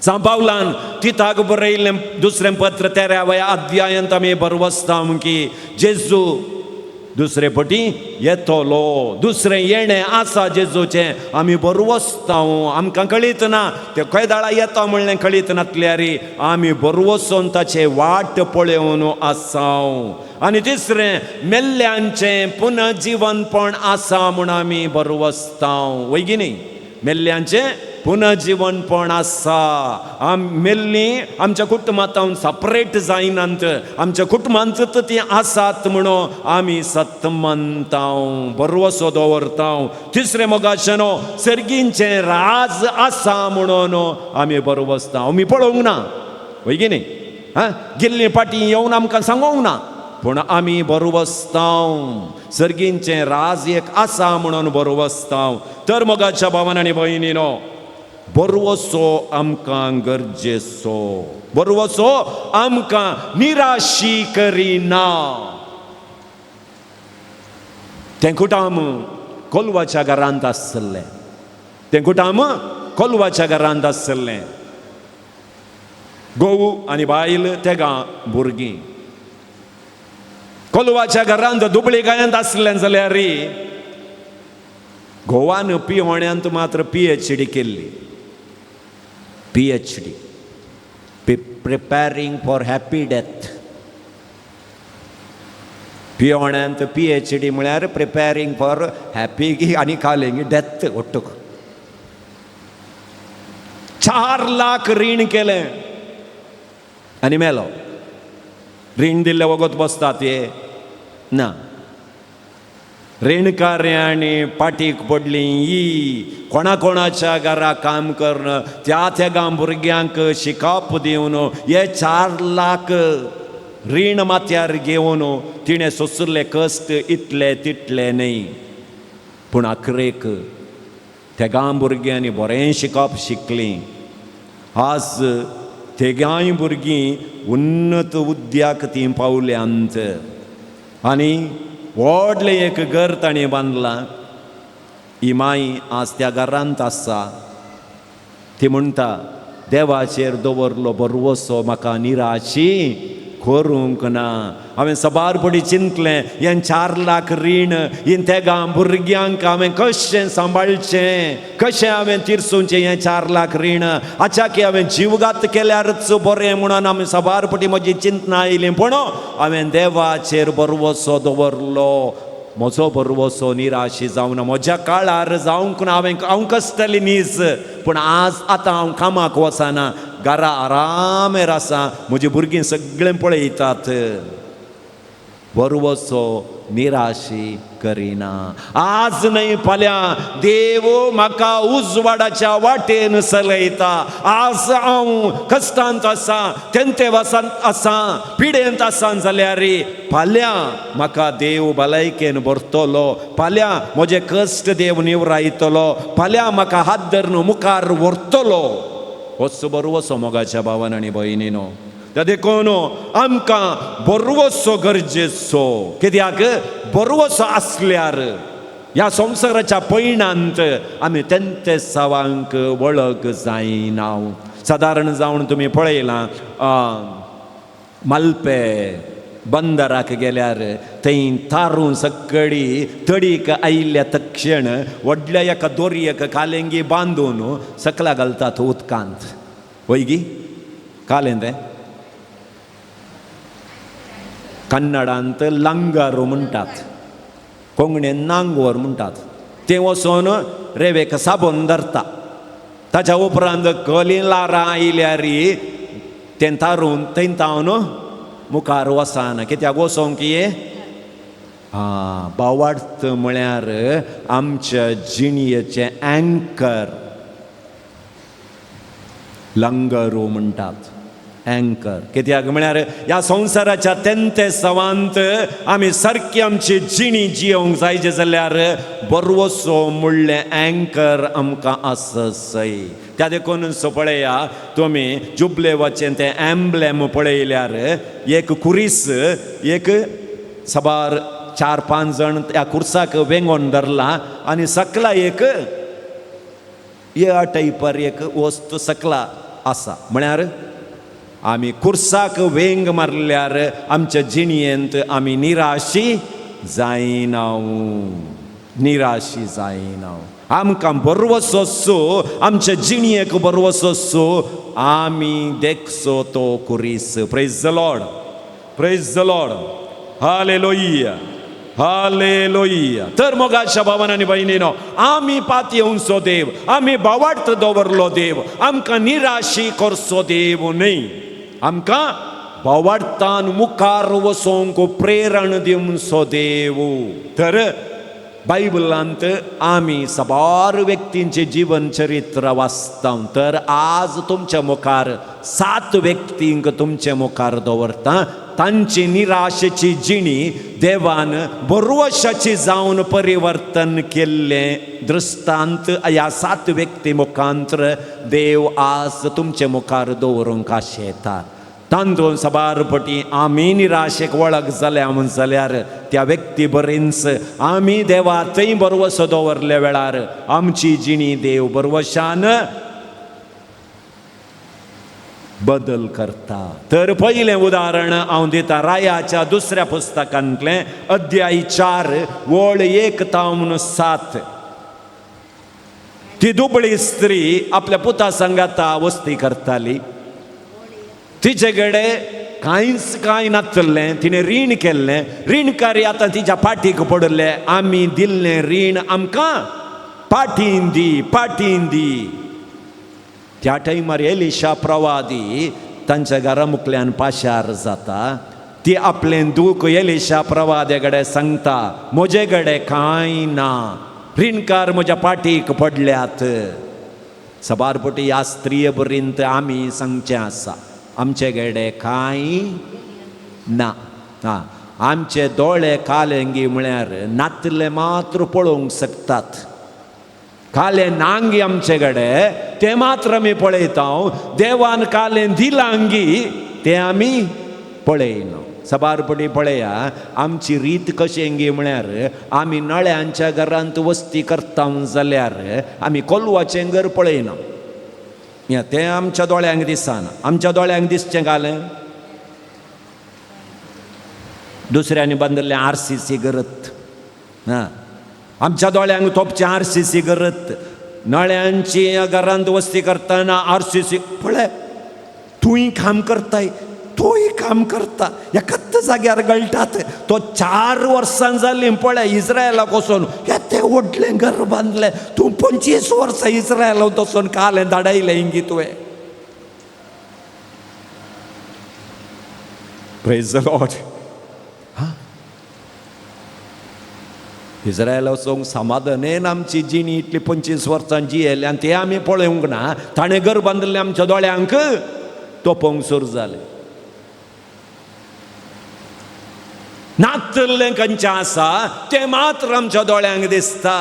सांपावलान तिताक बरयल्लें दुसरें पत्र 13व्या अध्यायांत आमी बरवसता की जेजू दुसरे पटी येतलो दुसरें येणें आसा जेजूचें आमी बरवसता आमकां कळीत ना तें खंय दाळा येता म्हणलें कळीत नासल्यार आमी बरवसून ताचे वाट पळोवन आसा आनी तिसरें मेल्ल्यांचें पुनर्जीवनपण आसा म्हूण आमी बरवसता वय की न्ही मेल्ल्यांचें पुनर्जीवनपण आसा मेल्लीं आमच्या कुटुंबांत सपरेट जायनात आमच्या कुटुंबांत ती आसात म्हणून आमी सत्मंत बरवसो दवरता तिसरें मोगाचेनो सर्गींचें राज आसा म्हणून आमी बरवसता आमी पळोवंक ना वय की न्ही गेल्ली फाटीं येवन आमकां सांगोंक ना पूण आमी बरवसता सर्गींचें राज एक आसा म्हणून बरवसता तर मोगाच्या भावान आनी भयणीनो बरवसो आमकां गरजेचो, बरवसो आमकां निराशी करिना. तें कुटाम कोलवाच्या घरांत आसलें, तें कुटाम कोलवाच्या घरांत आसलें. घोव आनी बायल तेगा भुरगीं. कोलवाच्या घरांत दुबळी गायांत आसलें जाल्यार रे घोवान पियोण्यांत मात्र PhD केल्ली. PhD, preparing for happy death. पियोण्यांत PhD म्हळ्यार प्रिपेरिंग फॉर हॅपी आनी कालिंग डेथ ओट्टूक. 4 लाख रीण केलें आनी मेलो. रीण दिल्ले वगत बसतात हे ना. रीणकार्यांनी पाटीक पडलीं ही कोणाच्या घरा काम करून त्या भुरग्यांक शिकाप दिवन हे 4 लाख रीण माथ्यार घेवन तिणें सोंसले कश्ट इतले तितले न्ही. पूण आखरेक त्या भुरग्यांनी बरें शिकप शिकलीं. आज तेगांय भुरगीं उन्नत हुद्द्याक तीं पावल्यांत आनी व्हडलें एक घर ताणें बांदलां. ही माई आज त्या घरांत आसा. ती म्हणटा देवाचेर दवरलो बरवसो म्हाका निराशी करूंक ना. हांवें सबारपडी चिंतलें हें 4 लाख रीण हीं तेगा भुरग्यांक हांवें कशें सांबाळचें, कशें हांवें तिरसूचें हें 4 लाख रीण. की हांवें जीवघात केल्यारच बरें म्हणून हांवें सबारपटी म्हजी चिंतना आयली. पूण हांवें देवाचेर बरवसो दवरलो. म्हजो बरवसो निराशी जावना. म्हज्या काळार जावंक ना. हांव कसतली न्हीज. पूण आतां हांव कामाक वचना. घरा आरामेर आसा. म्हजी भुरगीं सगळें पळयतात. बरवसो निराशी करिना. आज न्हय फाल्यां देव म्हाका उजवाडाच्या वाटेन चलयता. आज हांव कश्टांत आसा, तेंतेवासांत आसा, पिडेंत आसा जाल्यार फाल्यां म्हाका देव भलायकेन भरतलो. फाल्यां म्हजे कश्ट देव निवरायतलो. फाल्यां म्हाका हात धरून मुखार व्हरतलो. होच बरवसो मोगाच्या भावान आनी भयणीनो. त्या देखून आमकां बरवसो गरजेचो. कित्याक बरवसो आसल्यार ह्या संवसाराच्या पैणांत आमी तेंते सावांक वळख जायना. सादारण जावन तुमी पळयलां मालपे बंदराक गेल्यार थंय तारून सकळी तडीक आयिल्ल्या तक्षण व्हडल्या एका दोरयेक कालेंगी बांदून सकला घालतात उदकांत. वयगी कालें तें कन्नडांत लांगारू म्हणटात, कोंकणीन नांगोर म्हणटात. तें वचोन रेवेक साबून धरता. ताच्या उपरांत कलिलारां आयल्यार तें तारून थंय तावन मुखार वचना. कित्याक वचोंक ये बावार्थ म्हळ्यार आमच्या जिणयेचें एंकर. लांगारू म्हणटात एंकर. कित्याक म्हळ्यार ह्या संवसाराच्या तेंते सवांत आमी सारकी आमची जिणी जियोंक जायचे जाल्यार बरवसो म्हणलें एंकर आमकां आसय. त्या देखून पळया तुमी जुबले वचें तें एम्ब्लेम पळयल्यार एक कुरीस एक सबार 4-5 जण त्या कुर्साक वेंगोन धरला आनी सकला एक ह्या टायपार एक वस्तू सकला आसा. म्हळ्यार आमी कुर्साक वेंग मारल्यार आमच्या जिणयेंत आमी निराशी जायना. निराशी जायना. आमकां बरवसो सो आमच्या जिणयेक बरवसो सो आमी देखसो तो कुरीस. Praise the Lord, praise the Lord. Hallelujah, hallelujah. तर मोगाच्या भावान आनी भयणीनो आमी पातयेवचो देव, आमी बावार्थ दवरलो देव, आमकां निराशी करचो देव न्ही. आमकां बावार्थान मुखार वचोंक प्रेरण दिवचो देव. तर बायबलांत आमी सबार व्यक्तींचे जीवन चरित्र वाचता. तर आज तुमच्या मुखार 7 व्यक्तींक तुमचे मुखार दवरता. तांची निराशेची जिणी देवान बरवशाची जावन परिवर्तन केल्ले दृष्टांत ह्या 7 व्यक्ती मुखांतर देव आज तुमचे मुखार दवरूंक आशेता. तांदूळ सबारपटी आमी निराशेक वळख जाल्या म्हण जाल्यार त्या व्यक्ती बरेंच आमी देवा थंय बरवसो दवरले वेळार आमची जिणी देव बरवशान बदल करता. तर पयलें उदाहरण हांव दिता रायाच्या 2ऱ्या पुस्तकांतलें अध्याय 4 वळ 1 तावन 7. ती दुबळी स्त्री आपल्या पुता संगाता वस्ती करताली. तिचे कडेन कांयच कांय नासलें. तिणें रीण केल्लें. रीणकारी आतां तिच्या फाटीक पडले. आमी दिल्लें रीण आमकां पाठीन दी. त्या टायमार एलिशा प्रवादी तांच्या घरा मुखल्यान पाशार जाता. ती आपलें दूख एलिशा प्रवादे कडेन सांगता. म्हजे कडेन कांय ना. रीणकार म्हज्या पाठीक पडल्यात. सबारपटी ह्या स्त्रिये बरींत आमी सांगचें आसा आमचे कडेन कांय ना. आमचे दोळे कालेंगी म्हळ्यार नातले मात्र पळोवंक शकतात. काले नांगी आमचे कडेन ते मात्र आमी पळयता. देवान कालें दिलांगी ते आमी पळयना. सबारपटी पळया आमची रीत कशेंगी म्हळ्यार आमी नळ्यांच्या घरांत वस्ती करता जाल्यार आमी कोलवाचें घर पळयना. ते आमच्या दोळ्यांक दिसना. आमच्या दोळ्यांक दिसचें घालें दुसऱ्यांनी बांदिल्लें RCC घरत. आमच्या दोळ्यांक तोपचें RCC घरत. नळ्यांची घरांत वस्ती करतना RCC पळय तूंय काम करताय तोय काम करता. एकाच जाग्यार गळटात. तो 4 वर्सां जालीं पळय इस्रायलाक वचून ते व्हडलें घर बांदलें. तूं 25 वर्सां इस्रायलांत वचून कालें धाडयलें हिंगी तुवें. Praise the Lord. इस्रायल वचूंक समाधानेन आमची जिणी इतली 25 वर्सां जियेली आनी ते आमी पळोवंक ना. ताणें घर बांदलें आमच्या दोळ्यांक तोपोवंक सुरू जालें. नातलें खंयचें आसा तें मात्र आमच्या दोळ्यांक दिसता.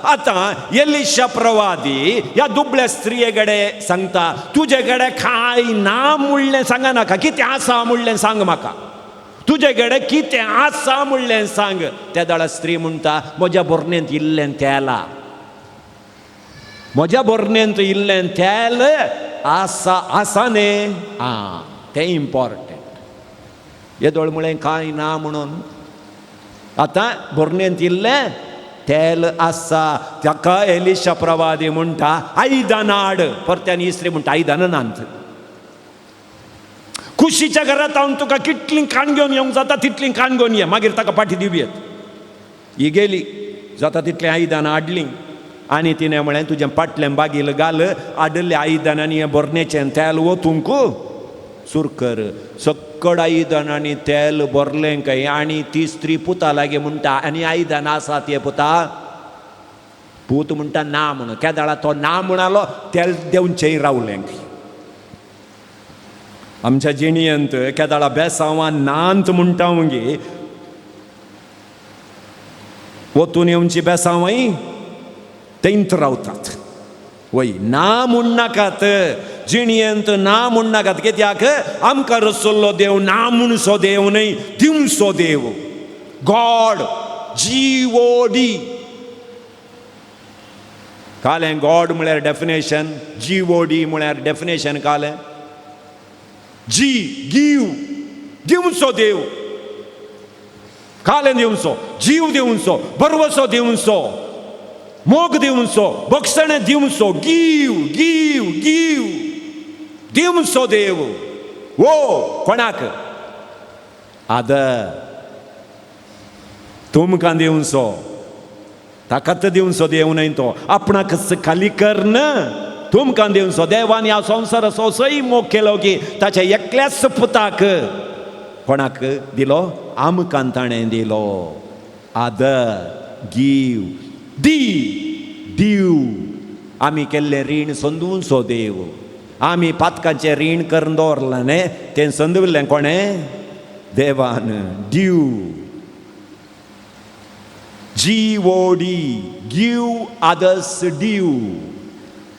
आतां एलिशा प्रवादी ह्या दुबळ्या स्त्रिये कडेन सांगता तुजे कडेन कांय ना म्हणलें सांगा नाका. कितें आसा म्हणलें सांग म्हाका. तुजे कडेन कितें आसा म्हणलें सांग. त्या दाळा स्त्री म्हणटा म्हज्या बोरनेंत इल्लें तेला. म्हज्या बोरनेंत इल्लें तेल आसा न्ही. तें इम्पॉर्टंट. येदोळ म्हळें कांय ना म्हणून. आतां बोरनेंत इल्लें तेल आसा. ताका एलिशा प्रवादी म्हणटा आयदनां हाड. परत्यान ही स्त्री म्हणटा आयदनां नात. कुशीच्या घरांत हांव तुका कितलीं काण घेवन येवंक जाता तितलीं काण घेवन ये. मागीर ताका पाठी दिवयेत. ही गेली जाता तितलीं आयदनां हाडलीं आनी तिणें म्हळें तुजें फाटलें बागील घाल. हाडलें आयदनांनी हें बोरनेचें तेल वतूंक सुरू कर. सकड आयदनांनी तेल भरलें खंय. आनी ती स्त्री पुता लागी म्हणटा आनी आयदनां आसात हे पुता. पूत म्हणटा ना म्हणून. केदाळा तो ना म्हणालो तेल देंवचेंय रावलें. आमच्या जिणयंत केदाळा बेसांवान नांत म्हणटा मगे वतून येवची बेसांवय तेंत रावतात. वय ना म्हणनाकात. जिणयंत ना म्हणनाकात. कित्याक आमकां रसल्लो देव ना म्हणसो देव न्हय दिवसो देव. God GOD. कालें गॉड म्हळ्यार डेफिनेशन. GOD म्हळ्यार डेफिनेशन कालें. गीव दिवचो देव. कालें दिवचो. जीव दिवचो. बरवसो दिवचो. मोग दिवचो. बक्षणें दिवचो. गीव गीव गीव दिवचो देव. वो कोणाक आदर तुमकां दिवचो. ताकाच दिवचो देव न्हय तो. आपणाक खाली कर न तुमकां दिवचो. देवान ह्या संवसाराचो असोय मोग केलो की ताच्या एकल्याच पुताक कोणाक दिलो आमकां ताणें दिलो. आदर गीव दीव. आमी केल्लें रीण संदूचो देव. आमी पातकाचें रीण करून दवरलां न्ही. तें संदविल्लें कोणें देवान due GOD give others due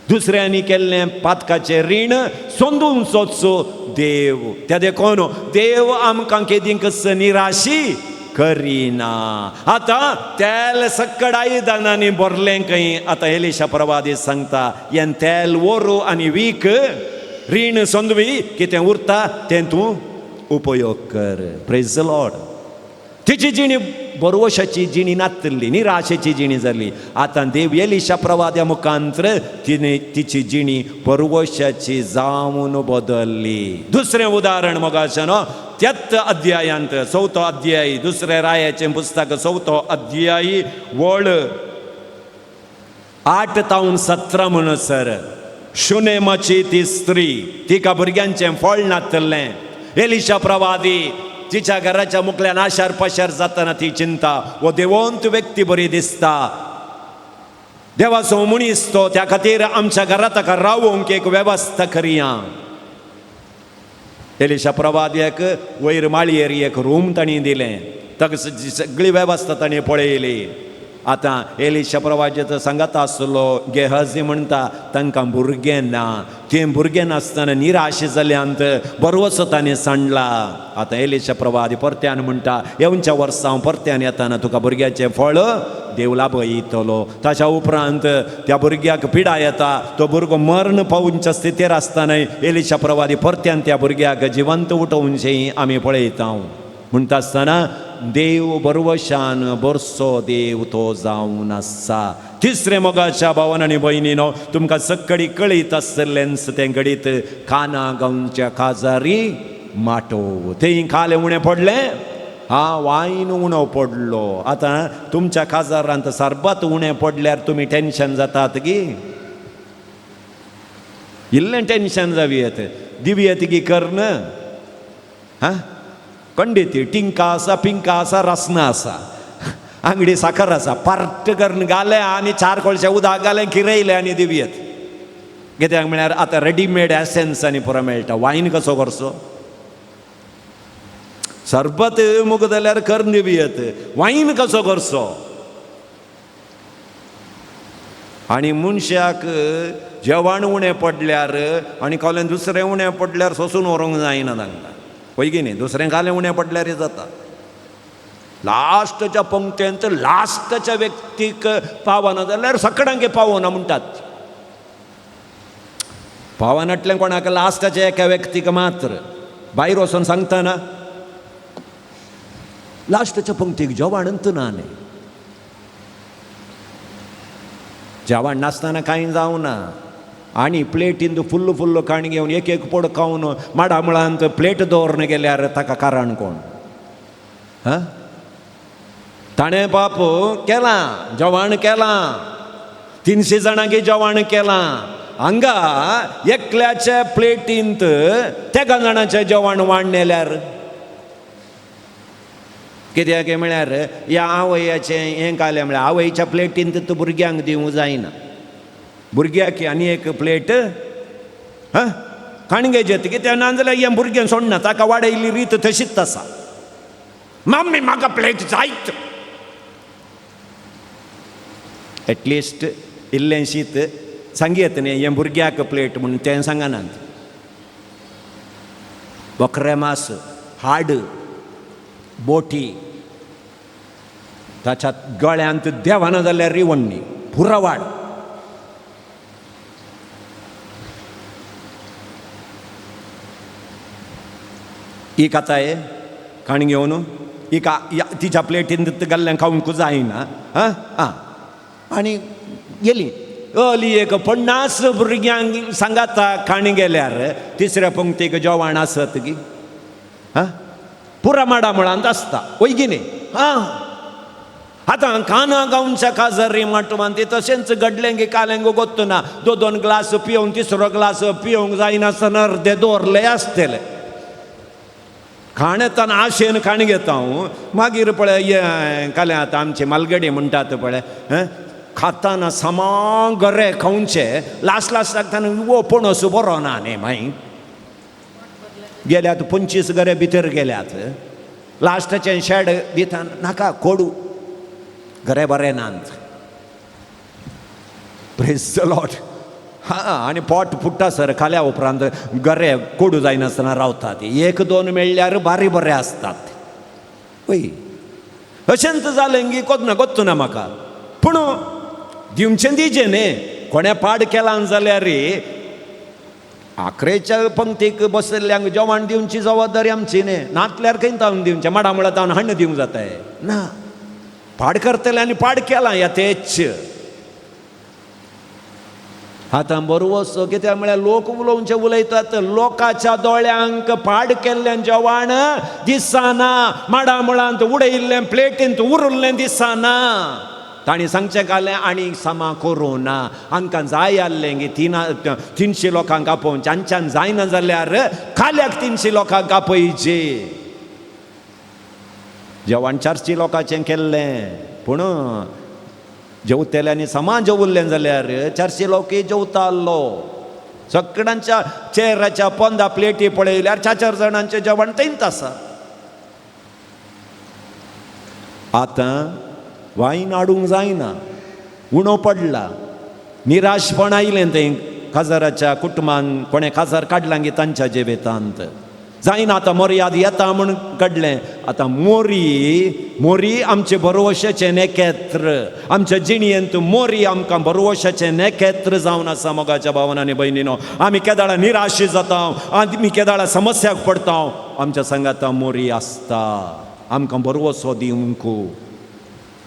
दुसऱ्यांनी केल्लें पातकाचें रीण सोंदून सोदचो देव त्या देखून देव आमकां केदींक निराशी करिना आतां तेल सक्कड आयदनांनी भरलें खंय आतां एलिशा प्रवादी सांगता हें तेल व्हरू आनी वीक रीण सोंदवी कितें उरता तें तूं उपयोग कर प्रेज द लॉर्ड तिची जिणी बरवशाची जिणी नातली निराशेची जिणी जाली आतां देव एलिशा प्रवाद्या मुखांतर तिची जिणी बरवशाची जावन बदलली दुसरें उदाहरण मोगाचें न्हू त्याच अध्यायांत 4थो अध्याय दुसऱ्या रायाचें पुस्तक 4थो अध्याय वळ 8 तावन 17 म्हणसर शुनेमाची ती स्त्री तिका भुरग्यांचें फळ नातलें एलिशा प्रवादी तिच्या घराच्या मुखल्यान आशार पाशार जाताना ती चिंता वो देवंत व्यक्ती बरी दिसता देवाचो मनीस तो त्या खातीर आमच्या घरांत ताका रावूंक एक वेवस्था करिया एलिशा प्रवाद्याक वयर माळयेर एक रूम तांणी दिलें ताका सगळी वेवस्था ताणें पळयली आतां एलिशा प्रवाद्याचो सांगात आसलो गेहजी म्हणटा तांकां भुरगें ना तें भुरगें नासतना निराश जाल्यांत बरोसो ताणें सांडला आतां एलिशा प्रवादी परत्यान म्हणटा येवच्या वर्सां हांव परत्यान येताना तुका भुरग्याचें फळ देव लाभयतलो ताच्या उपरांत त्या भुरग्याक पिडा येता तो भुरगो मरण पावच्या स्थितीर आसतना एलिशा प्रवादी परत्यान त्या भुरग्याक जिवंत उठोवचें आमी पळयता म्हणटा आसतना देव बरवशान बरसो देव तो जावन आसा तिसरें मोगाच्या भावान आनी भयणीनो तुमकां सक्कडी कळीत आसलेंच तें घडीत काना गांवच्या काजारी माटोव थंय खालें उणें पडलें वायन उणो पडलो आतां तुमच्या काजारांत सरबत उणें पडल्यार तुमी टेन्शन जातात गी इल्लें टेन्शन जावयेत दिवयेत गी कर्ण खंडीत टिंका आसा पिंका आसा रसना आसा आंगडी साखर आसा पार्ट करून घालें आनी 4 कळशे उदक घालें किरयलें आनी दिवयेत कित्याक म्हळ्यार आतां रेडीमेड एसेन्स आनी पुरो मेळटा वायन कसो करचो सरबत मुग जाल्यार करून दिवयेत वायन कसो करचो आनी मनशाक जेवण उणें पडल्यार आनी कोलें दुसरें उणें पडल्यार सोंसून व्हरूंक जायना तांकां पळय की न्ही दुसरें कालें उणें पडल्यार जाता लास्टच्या पंक्तेंत लास्टच्या व्यक्तीक पावना जाल्यार सगळ्यांक पावना म्हणटात पावनातलें कोणाक लास्टच्या एका व्यक्तीक मात्र भायर वचून सांगतना लास्टच्या पंक्तीक जेवणच ना न्ही जेवण नासतना कांय जावना आनी प्लेटींत फुल्ल फुल्ल काण घेवन एक पड खावन माडा मुळांत प्लेट दवरन गेल्यार ताका कारण कोण ताणें बाप केलां जेवण केलां 300 जाणांक जेवण केलां हांगा एकल्याच्या प्लेटींत तेगा जाणांचें जेवण वाडनेल्यार कित्याक म्हळ्यार ह्या आवयाचें हें कालें म्हळ्यार आवयच्या प्लेटींत तूं भुरग्यांक दिवंक जायना भुरग्याक आनी एक प्लेट काणगेचे कित्याक ना जाल्यार हें भुरगें सोडना ताका वाडयल्ली रीत तशीच आसा मम्मी म्हाका प्लेट जायत एटलिस्ट इल्लें शीत सांगयत न्ही हें भुरग्याक प्लेट म्हणून तें सांगनात बकरे मास हाड बोटी ताच्या गळ्यांत देवाना जाल्यार रिवण्णी पुरा वाड ही कथाय काण घेवन ही तिच्या प्लेटींत घाल्लें खावंक जायना आनी गेली अली एक 50 भुरग्यांक सांगाता काणी गेल्यार तिसऱ्या पंक्तीक जेवण आसत गी पुरा माडा मुळांत आसता वय न्ही आतां काना गांवच्या काजारी माटवान ते तशेंच घडलें गे कालें गो गोत्त ना 2 ग्लास पिवंक तिसरो ग्लास पिवंक जायनासतना अर्दे दवरले आसतले खाण येताना आशेन खाण घेता हांव मागीर पळय कालें आतां आमचे मालगडी म्हणटात पळय खाताना समा गरे खावचे लास्ट लागताना वो पणस बरो ना न्ही मागीर गेल्यात 25 गरे भितर गेल्यात लास्टाचें शेड दिता नाका कोडू घरे बरें नांत प्रेज द लॉर्ड. आनी पोट फुट्टा सर खाल्या उपरांत गरे कोडू जायनासतना रावतात. एक दोन मेळ्ळ्यार बारी बरे आसतात वय. अशेंत जालें की कोत ना गोत्तू ना म्हाका पूण दिवचें दिजें न्ही. कोणें पाड केलां जाल्यार आखरेच्या पंक्तीक बसयल्ल्यांक जेवण दिवची जबाबदारी आमची न्ही. नातल्यार खंय तावन दिवचें माडा मुळा तावन हण्ण दिवंक जाताय ना. पाड करतल्यांनी पाड केलां येतेच. आतां बरो असो कित्याक म्हळ्यार लोक उलोवचे उलयतात. लोकांच्या दोळ्यांक पाड केल्लें जेवण दिसना. माडा मुळांत उडयिल्लें प्लेटींत उरल्लें दिसना. ताणी सांगचें कालें आनी सामा करूं ना. हांकां जाय आसलें की 300 लोकांक आपोवचें. हांच्यान जायना जाल्यार खाल्याक 300 लोकांक आपयचे. जेवण 400 लोकांचें केल्लें पूण जेवतेल्यांनी समान जेवल्लें जाल्यार 400 लोकय जेवतालो. सगळ्यांच्या चेराच्या 15 प्लेटी पळयल्यार 4 जाणांचें जेवण थंयच आसा. आतां वायन हाडूंक जायना. उणो पडला. निराशपण आयलें तें काजाराच्या कुटुंबान. कोणें काजार काडलां की तांच्या जिवितांत जायना. आतां मर्याद येता म्हूण काडलें. आतां मोरी आमचे बरोवशाचें नेकेत्र. आमच्या जिणयेंत मोरी आमकां बरोवशाचें नेकेत्र जावन आसा. मोगाच्या भावान आनी भयणीनो, आमी केदाळा निराशी जाता. आमी केदाळा समस्याक पडटा. आमच्या सांगाता मोरी आसता आमकां बरोवसो दिवंक.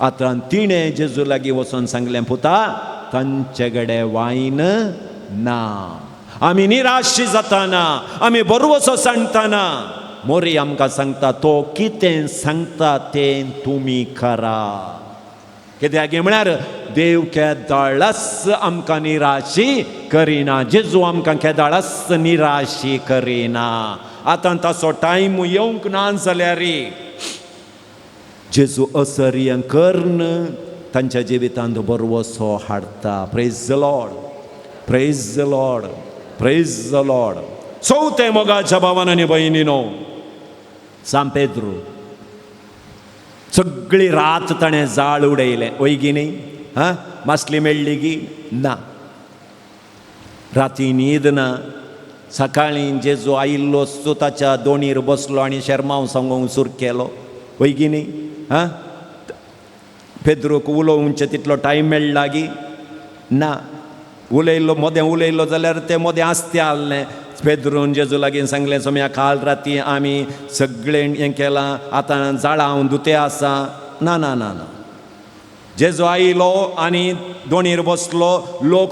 आतां तिणें जेजू लागीं वचोन सांगलें पुता तांचे कडेन वायन ना. आमी निराशी जाताना आमी बरोवसो सांगतना मोरी आमकां सांगता तो कितें सांगता तें तुमी करा. कित्याक म्हळ्यार देव केदाळस आमकां निराशी करिना. जेजू आमकां केदाळस निराशी करिना. आतां ताचो टायम येवंक ना जाल्यार जेजू असर्य कर्ण तांच्या जिवितांत बरोवसो हाडटा. Praise the Lord, praise the Lord, praise the lord. चवथें मोगाच्या भावान आनी भयणीनो, सान पेद्रू सगळी रात ताणें जाळ उडयलें. वयगी न्ही मासली मेळ्ळी की ना. राती न्हीद ना. सकाळीं जेजू आयिल्लो ताच्या दोणीर बसलो आनी शर्माव सांगूंक सुरू केलो. वयगी न्ही पेद्रूक उलोवंचे तितलो टायम मेळ्ळा की ना. उलयल्लो मोदें उलयल्लो जाल्यार तें मोदें आसतें आसलें. पेद्रून जेजू लागीं सांगलें सोम्या काल राती आमी सगळें हें केलां. आतां जाळां हांव दुतें आसा. ना ना ना ना. जेजू आयलो आनी दोणीर बसलो. लोक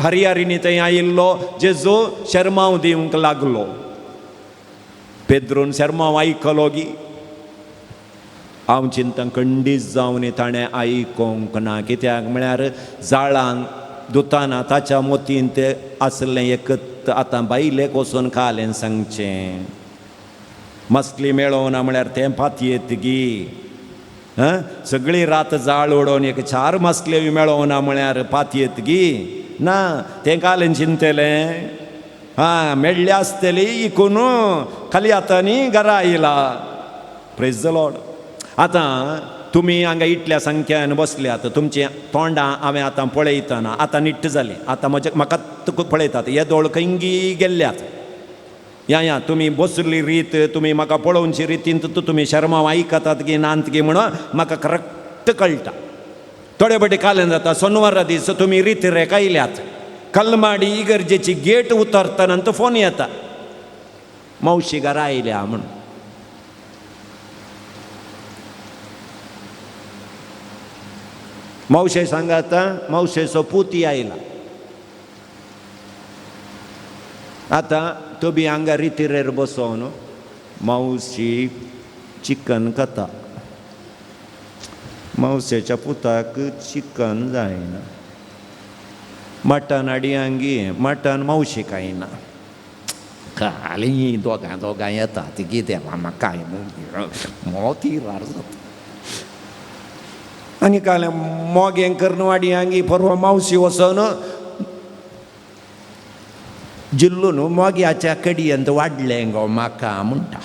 हरियारीनी थंय आयिल्लो. जेजू शर्माव दिवंक लागलो. पेद्रून शर्माव आयकलो की हांव चिंता खंडीत जावन ताणें आयकोंक ना. कित्याक म्हळ्यार जाळान दुताना ताच्या मोतीन तें आसलें एकत. आतां बायलेक वचून कालें सांगचें. मसली मेळोवना म्हळ्यार तें पातयेत गी. सगळी रात जाळ उडोवन 4 मसले मेळोवना म्हळ्यार पातयेत गी ना. तें कालें चिंतलें मेळ्ळी आसतली इकून खाली आतांनी घरा आयला. Praise the Lord. आतां तुमी हांगा इतल्या संख्यान बसल्यात. तुमची तोंडां हांवें आतां पळयतना आतां निट्ट जालीं. आतां म्हाका पळयतात हे दोळ खंयी गेल्ल्यात. या तुमी बसली रीत तुमी म्हाका पळोवची रितीन तुमी शर्माव आयकतात की नांत गी म्हणून म्हाका करेक्ट कळटा. थोडे फावटी कालें जाता सोनवारा दीस तुमी रितीरेक आयल्यात. कलमाडी इगर्जेची गेट उतरतना फोन येता मावशी घरा आयल्या म्हणून. मावशे सांगाता मावशेचो पुती आयला. आतां तो बी हांगा रितीरेर बसोन मावशी चिकन खाता. मावशेच्या पुताक चिकन जायना. मटण हाडियांगी मटण मावशी खायना. खाली दोगां येतात कितें म्हाका मोती रार जाता. आनी कालें मोगें कर्नवाडी हांगी परवा मावशी वचोन जिल्लून मोग्याच्या कडयेंत वाडलें गो म्हाका म्हणटा.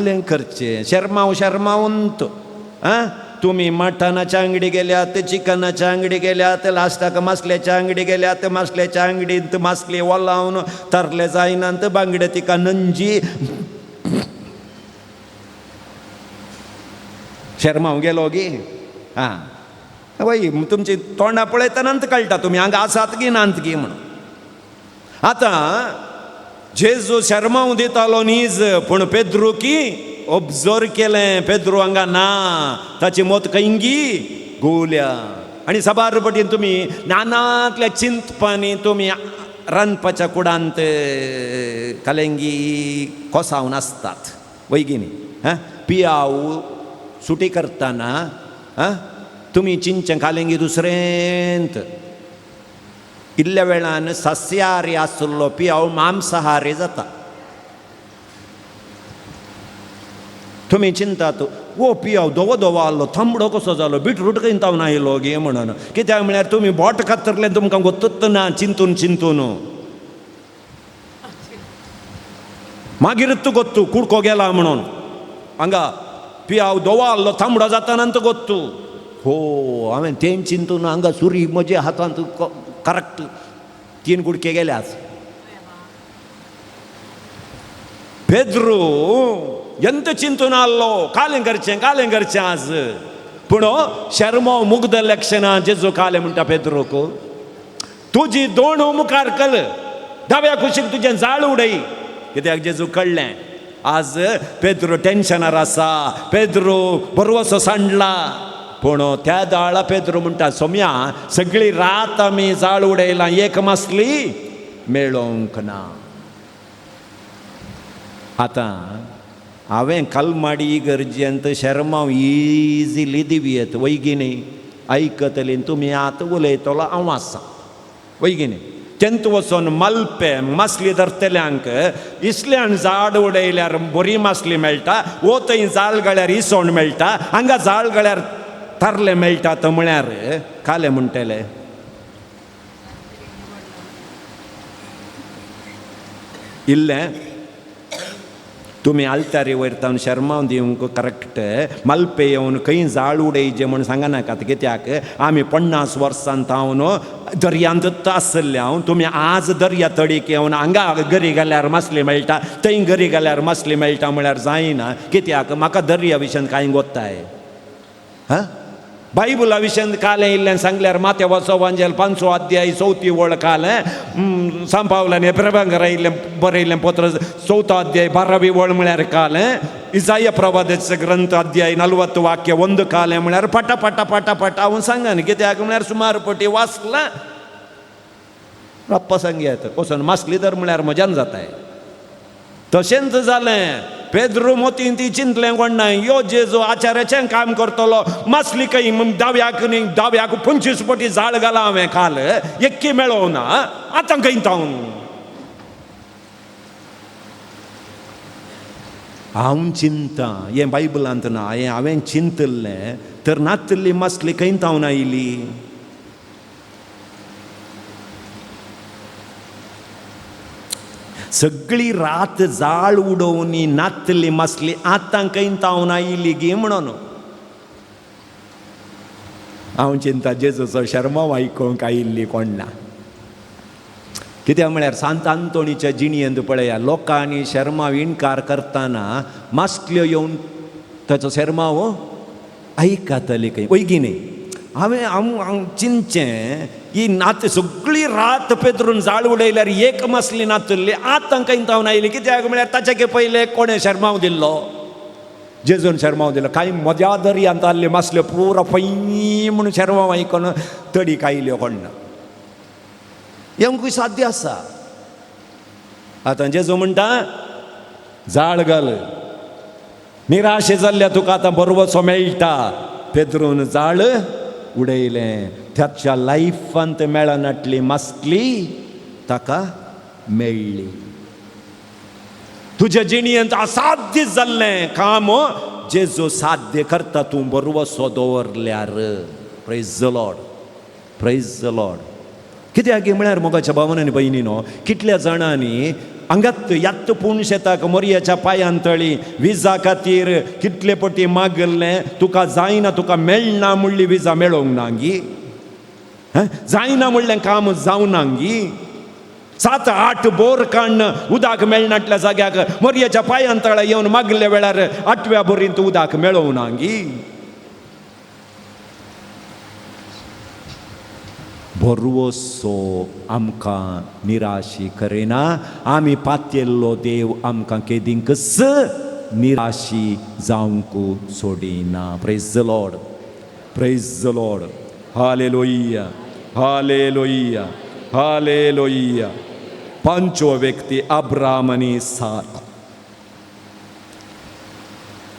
कसलें करचें शर्मावंत आं तुम्ही मटणाच्या अंगडी गेल्यात चिकनाच्या अंगडी गेल्यात लास्टाक मासल्याच्या अंगडी गेल्यात मासल्याच्या अंगडींत मासले वलावन तरले जायनात बांगडे तिका नंजी शर्माव गेलो गे हां वय तुमची तोंडां पळयतानाच कळटा तुमी हांगा आसात की नात गी म्हणून. आतां जेजू शर्माव दितालो न्हीज पूण पेद्रू की ऑब्जर्व केलें पेद्रू हांगा ना ताची मोत खंयगी गोवल्या. आनी साबार पटीन तुमी नानातल्या चिंतपांनी तुमी रांदपाच्या कुडांत कालेंगी कोसावन आसतात वैगिनी हां पियाव सुटी करतना हां तुमी चिंतचें कालेंगी दुसरेंत. इल्ल्या वेळान सस्याहारी आसलो पियाव मांसाहारी जाता. तुमी चिंतात वो पियाव दोवो दोवो आसलो थांबडो कसो जालो बीटरूट खंय ना येयलो गे म्हणून. कित्याक म्हळ्यार तुमी बोट कातरलें तुमकां गोतूच ना चिंतून चिंतून मागीरच गोत्तू कुडको गेला म्हणून. हांगा पियाव दोवो आसलो थांबडो जातानांत गोत्तू हो हांवें तें चिंतून हांगा सुरी म्हज्या हातांत करेक्ट 3 कुडके गेल्याच. पेद्रू ಎಂತ ಚಿಂತನ ಅಲ್ಲೋ ಕಾಲೆಂ ಗರ್ಚೆ आज पूण शर्मो मुग्ध लक्षणा जेजो काले म्हणटा पेद्रोक तुजी दोन मुखार कल दाव्या कुशीक तुजें जाळ उडय. कित्याक जेजू कळ्ळें आज पेद्रो टेन्शनार आसा पेद्रो बरवसो सांडला. पूण त्या दाळा पेद्रो म्हणटा सोम्या सगळी रात आमी जाळ उडयलां एक मासली मेळोंक ना. आतां हांवें कलमाडी गरजेंत शर्माव इजिली दिवयेत वैगिनी आयकतली तुमी आतां उलयतलो हांव आसा वैगिनी. तेंत वचोन मलपे मासली धरतल्यांक इसल्यान झाड उडयल्यार बरी मासली मेळटा वो थंय जाळ गळ्यार इसवण मेळटा हांगा जाळ गळ्यार तरले मेळटा तो म्हळ्यार काले म्हणटले इल्लें तुमी आल्तारी वयरतावन शर्माव दिवंक करेक्ट मलपे येवन खंय जाळ उडयचे म्हूण सांगनाकात. कित्याक आमी 50 वर्सांत हांव न्हू दर्यांत आसले हांव तुमी आज दर्या तडीक येवन हांगा गरी गेल्यार मासली मेळटा थंय गरी गेल्यार मासली मेळटा म्हळ्यार जायना. कित्याक म्हाका दर्या विशयान कांय गोत्ताय हां बायबला विशयान कालें इल्लें सांगल्यार माथ्या वचोवांजेल 5 अध्याय 4 वळ कालें सांपावल्यान प्रभांगरा इल्लें बरयल्लें पत्र 4 अध्याय 12 वळ म्हळ्यार कालें इसाया प्रवादाचो ग्रंथ अध्याय 40 वाक्य 1 कालें म्हळ्यार पटा पटा पटा पटा हांव सांगन. कित्याक म्हळ्यार सुमार पटी वाचलां रप्पा सांगयात वचोन मासली धर म्हळ्यार मजान जाताय. तशेंच जालें पेद्रू मोतीन ती चिंतलें कोण ना यो जेजो आचार्याचें काम करतलो मासली खंय दाव्याक न्ही दाव्याक 25 पटी जाळ घाला हांवें काल एक्की मेळोव ना आतां खंय तावन हांव चिंता हें बायबलांत ना हें हांवें चिंतल्लें तर नातली मासली खंय तावन आयली. सगळी रात जाळ उडोवनी नातली मासली आतां खंय तावन आयली गे म्हणून हांव चिंता जेजूचो शर्माव आयकोंक आयिल्ली कोण ना. कित्याक म्हळ्यार सांत आंतोणीच्या जिणयेंत पळया लोकांनी शर्माव इन्कार करतना मासल्यो येवन ताचो शर्माव आयकतली खंय वैगिनी. हांव चिंतचें ही नात सगळी रात पेद्रून जाळ उडयल्यार एक मासली नातुल्ली आतां खंय तावन आयली. कित्याक म्हळ्यार ताचे पयले कोणें शर्माव दिल्लो जेजून शर्माव दिलो. कांय मजा दर्यांत आसल्यो मासल्यो पुरो फै म्हणून शर्माव आयकोन तडीक आयल्यो कोण ना. येवंकूय साध्य आसा. आतां जेजू म्हणटा जाळ घाल निराशे जाल्ल्या तुका आतां बरोवसो मेळटा. पेद्रून जाळ उडयलें त्याच्या लायफांत मेळनाटली मासली ताका मेळ्ळी. तुज्या जिणयेंत असाध्य जाल्लें काम जेजू साध्य करता तूं बरोवसो दवरल्यार. Praise the Lord praise the Lord. कित्याक म्हळ्यार मोगाच्या भावनांनी भयणीनो कितल्या जाणांनी हांगात यात्त पूण शेताक मोरयाच्या पांयांतळी विजा खातीर कितले पटी मागल्ले, तुका जायना, तुका मेळना म्हणली विजा मेळोंक नांगी, जायना म्हणलें काम जावनांगी, 7-8 बोर काडन उदक मेळनाटल्या जाग्याक मोरयाच्या पांयांतळा येवन मागल्या वेळार 8व्या बोरींत उदक मेळोवनांगी. बरवसो आमकां निराशी करिना. आमी पातयल्लो देव आमकां केदींकच निराशी जावंक सोडिना. Praise the Lord, praise the Lord. Hallelujah, hallelujah, hallelujah. 5व व्यक्ती अब्राम आनी सारा.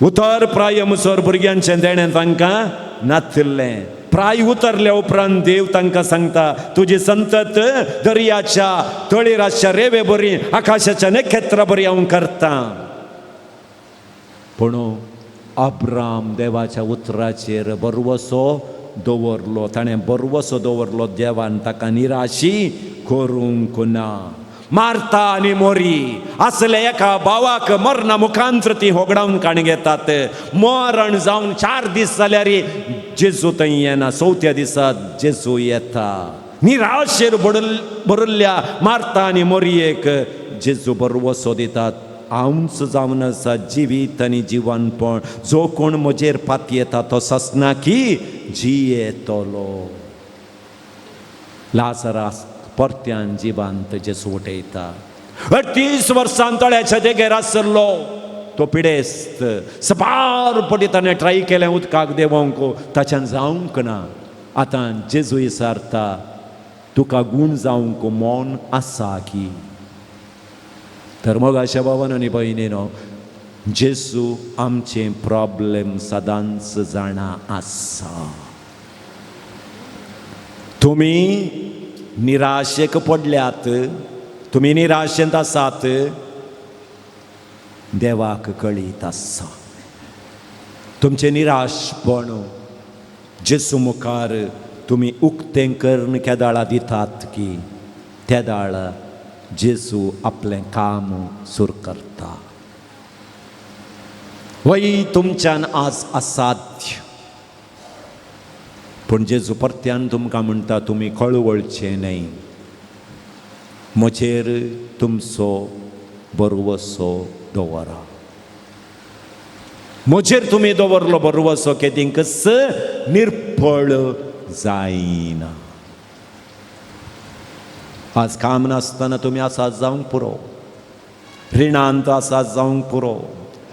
उतर प्राय मुसोर भुरग्यांचें देणें तांकां नातलें. प्राय उतरल्या उपरांत देव तांकां सांगता, तुजी संतत दर्याच्या तळीर आसच्या रेवे बरी, आकाशाच्या नखेत्रां बरी हांव करता. पूण अब्राम देवाच्या उतराचेर बरवसो दवरलो. ताणें बरवसो दवरलो. देवान ताका निराशी करूंक ना. मार्ता आनी मोरी असले एका भावाक मरणा मुखांतर ती होगडावन काण घेतात. मरण जावन 4 दीस जाल्यार जेजू थंय येना. 4थ्या दिसा जेजू येता. निराशेर भरिल्ल्या मार्ता आनी मोरयेक जेजू बरवसो दितात. हांवच जावन आसा जिवीत आनी जिवनपण. जो कोण म्हजेर पातयेता तो ससना की जियेतलो. लाजरास परत्यान जिवांत जेजू उठयता. 38 वर्सां तळ्याच्या देगेर आसलो तो पिडेस्त. सपारपटी ताणें ट्राय केलें उदकाक देवोंक, ताच्यान जावंक ना. आतां जेजू विचारता, तुका गूण जावंक मोन आसा की? तर मग अशा भावान आनी भयणीनो, जेजू आमचे प्रॉब्लेम सदांच जाणा आसा. तुम्ही निराशेक पडल्यात, तुम्ही निराशेंत आसात, देवाक कळीत आसा. तुमचे निराशपण जेजू मुखार तुम्ही उक्तें करून केदाळा दितात की तेदाळ जेजू आपलें काम सुरू करता. वय तुमच्यान आज असाध्य, पूण जेजू परत्यान तुमकां म्हणटा, तुमी कळवळचें न्हय. म्हजेर तुमचो बरवसो दवरा. म्हजेर तुमी दवरलो बरवसो केदींकच निर्फळ जायना. आज काम नासतना तुमी आसात जावंक पुरो. रिणांत आसात जावंक पुरो.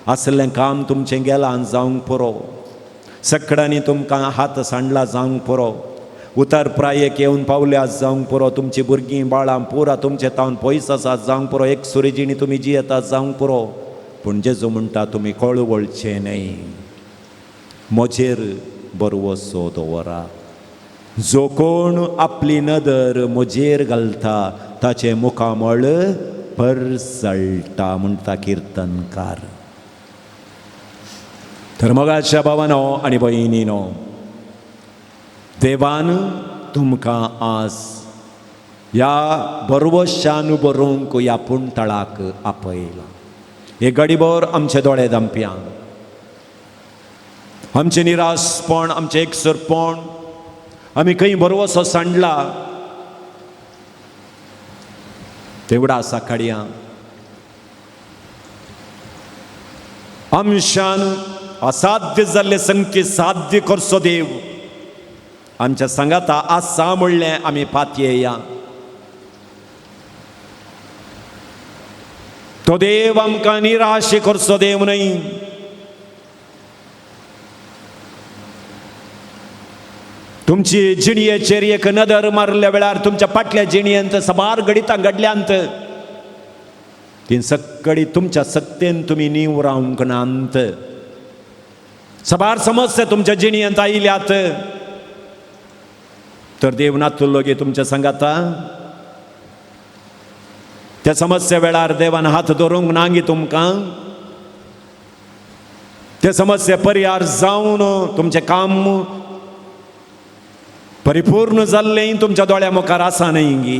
असलें काम तुमचें गेलां जावंक पुरो. सकडनी तुमकां हात सांडला जावंक पुरो. उतर प्रायेक येवन पावल्या जावंक पुरो. तुमची भुरगीं बाळां पुरा तुमचे तावन पयस आसात जावंक पुरो. एक सुरेजिणी तुमी जियेतात जावंक पुरो. पूण जेजू म्हणटा, तुमी कळवळचें न्हय. म्हजेर बरवसो दवरा. जो कोण आपली नदर म्हजेर घालता ताचे मुखामळ परसळटा म्हणटा किर्तनकार. तर मोगाच्या भावानो आनी भयणीनो, देवान तुमकां आज ह्या बरवशान बरोवंक ह्या पुणतळाक आपयला. हे घडीभर आमचे दोळे धांप्यांक, आमचे निराशपण, आमचे एकसरपण, आमी खंय बरवसो सांडला तेवढा साकाळया आमशान असाध्य जाल्ले संख्ये साध्य करचो देव आमच्या सांगाता आसा म्हणलें आमी पातयेया. तो देव आमकां निराश करचो देव न्हय. तुमची जिणयेचेर एक नदर मारल्या वेळार तुमच्या फाटल्या जिणयेंत सबार घडिता घडल्यांत ती सक्कळी तुमच्या सक्तेन तुमी नीव रावंक नांत. सबार समस्या तुमच्या जिणयेंत आयल्यात तर देव नातुल्लो गे तुमच्या सांगाता. त्या समस्या वेळार देवान हात धरूंक नांगी तुमकां. त्या समस्या परिहार जावन तुमचें काम परिपूर्ण जाल्लें तुमच्या दोळ्या मुखार आसा न्हय गी.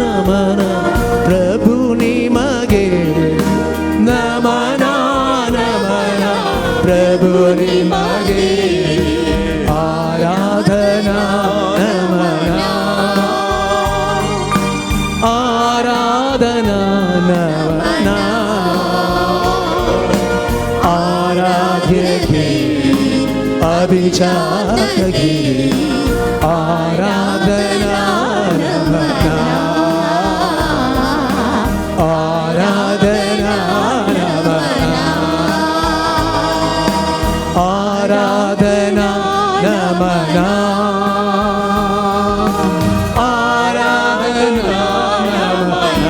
ನಮನ ಪ್ರಭು ನಿಮಗೆ ನಮನ ನಮನ ಪ್ರಭು ನಿಮಗೆ ಆರಾಧನಾ ನಮನ ಆರಾಧನಾ ನಮನ ಆರಾಧ್ಯಕ್ಕೆ ಅಭಿಚಾರಕ್ಕೆ ಆರಾಧನಾ ನಮನ ಆರಾಧನಾ ನಮನ ಆರಾಧನಾ ನಮನ ಆರಾಧನಾ ನಮನ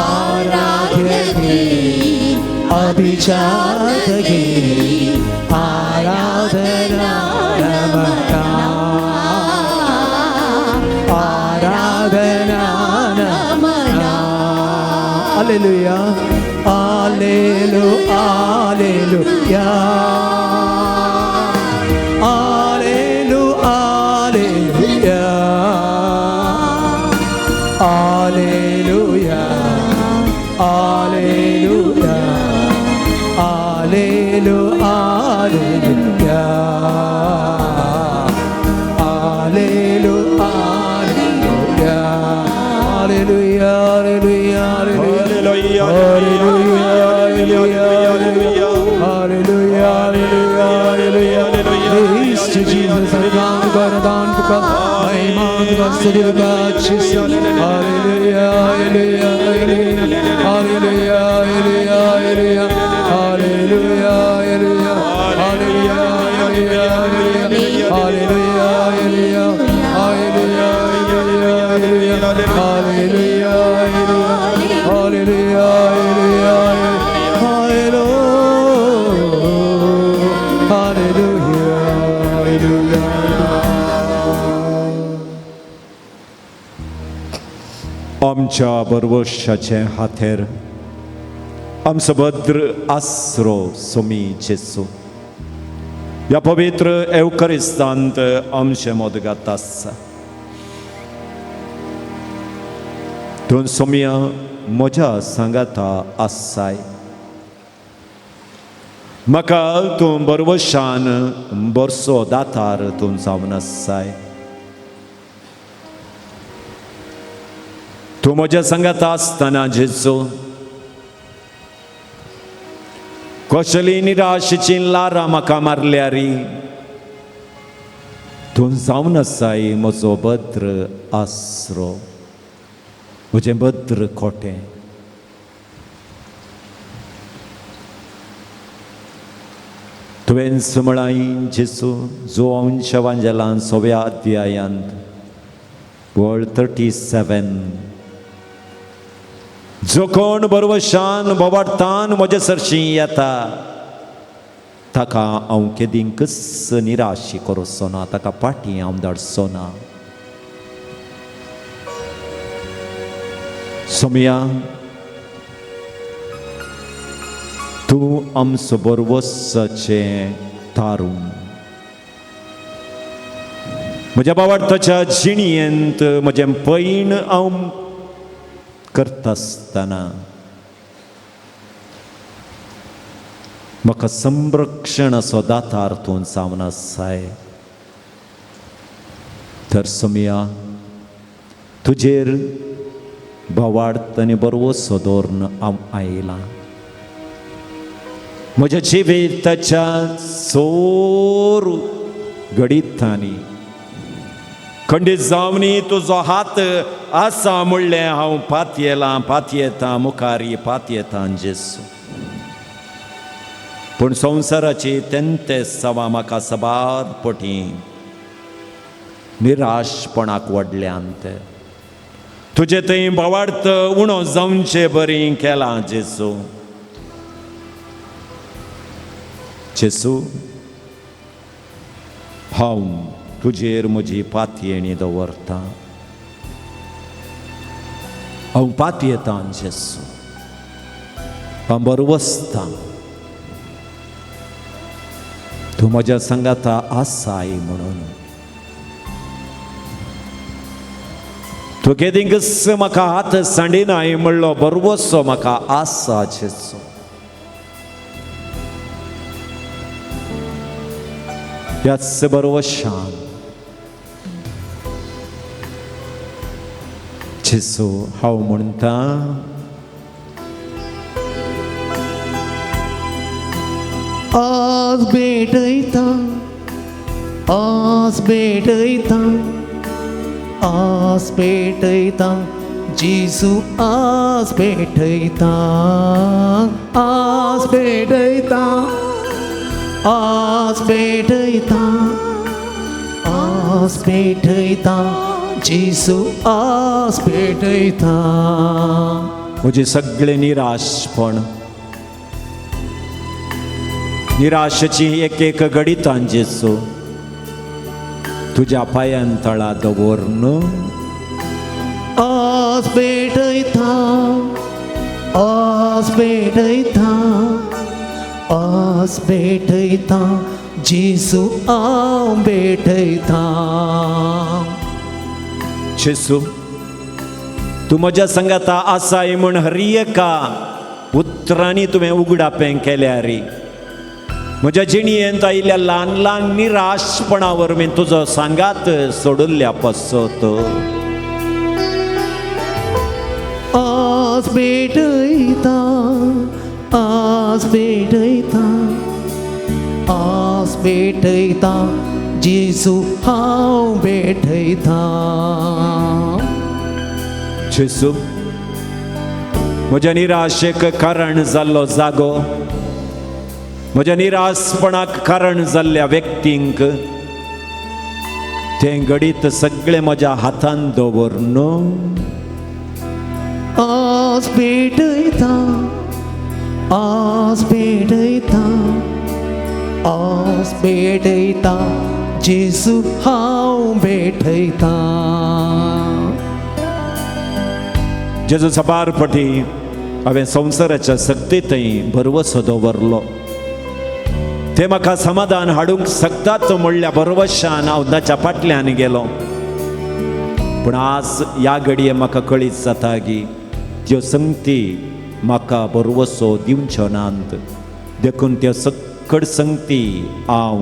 ಆರಾಧ್ಯಕ್ಕೆ ಅಭಿಚಾರಕ್ಕೆ ಆರಾಧನಾ ನಮನ ಆರಾಧನಾ ನಮನ Alleluia Alleluia Alleluia Alleluia Alleluia Alleluia Alleluia Alleluia Alleluia Alleluia Praise to Jesus, Hallelujah, God, Dan, Puka, Iman, God, Sadi, God, Jesus, Hallelujah, Hallelujah, Hallelujah, Hallelujah, Hallelujah, Hallelujah, Hallelujah, Hallelujah, Hallelujah, Hallelujah, Hallelujah, Hallelujah, आमच्या बरवशाचे हातेर आमचो भद्र आसरो सोमी जेसू ह्या पवित्र एवकरिस्तांत आमचे मोदगात आसा तूं सोमिया म्हज्या सांगाता आसाय म्हाका तूं बरवशान बरसो दातार तूं जावन आसाय तूं म्हज्या सांगाता आसतना जेजू कसली निराशेची लारां म्हाका मारल्यारी तूं जावन आसाय म्हजो भद्र आसरो म्हजें भद्र खोटें तुवें म्हळाय जेजू जो अंश वांजेलां 6व्या अध्यायांत वर्ड 37 जो कोण बरवशान बोवाडतान म्हजे सरशी येता ताका हांव केदींकच निराशी करचो ना ताका पाटी हांव धाडचो ना सोमया तूं आमचो बरवसाचें तारून म्हज्या बावार्थाच्या जिणयेंत म्हजें पैण हांव करता आसतना म्हाका संरक्षणाचो दातार तूं जावन आसाय तर सोमया तुजेर भावार्थ आनी बरवसो दवरून हांव आयलां म्हज्या जिविताच्या सोर घडितांनी खंडीत जावनी तुजो हात आसा म्हणलें हांव पातयेलां पातयेतां मुखारी पातयेतां जेजू पूण संवसाराची तेंते सवा म्हाका सबार पटी निराशपणाक वडल्यांत तुजे थंय भावार्थ उणो जावचे बरी केलां जेजू जेजू हांव तुजेर म्हजी पातयेणी दवरता हांव पातयेतां जेजू हांव बरवसतां तूं म्हज्या सांगाता आसाय म्हणून तू केदींगस म्हाका हात सांडिनाय म्हणलो बरोवसो म्हाका आसा जेजू. ह्याच बरोवशान जेजू हांव म्हणटा आज भेटयता, आज भेटयता, आज भेटयता, जेजू आज भेटयता, आज भेटयता, आज भेटयता, आज भेटयता, जेजू आज भेटयता. म्हजे सगळे निराशपण, निराशेची एक एक गडितां जेजू तुझ्या पायां तळा दवरन आज भेटयता, आज भेटयता, आज भेटयता, जेजू हांव भेटयता. जेजू तू म्हज्या संगाता आसाय म्हण हर एका उतरांनी तुवें उगडापें केल्या रे. म्हज्या जिणयेंत आयिल्ल्या ल्हान ल्हान निराशपणा वरवीं तुजो सांगात सोडुल्ल्या पसत. आज भेटयता, आज भेटयता, आज भेटयता, जेजू हांव भेटयता. जेजू म्हज्या निराशेक कारण जाल्लो जागो, म्हज्या निराशपणाक कारण जाल्ल्या व्यक्तींक तें घडीत सगळें म्हज्या हातांत दवरन आज भेटयता, आज भेटयता, आज भेटयता, जेजू हांव भेटयता. जेजू सबारपटी हांवें संवसाराच्या सक्तीतय भरवसो दवरलो. ते म्हाका समाधान हाडूंक शकतात म्हणल्या भरवशान हांव ताच्या फाटल्यान गेलो. पूण आज ह्या घडये म्हाका कळीत जाता की त्यो संगती म्हाका भरवसो दिवच्यो नात. देखून त्यो सकड संगती हांव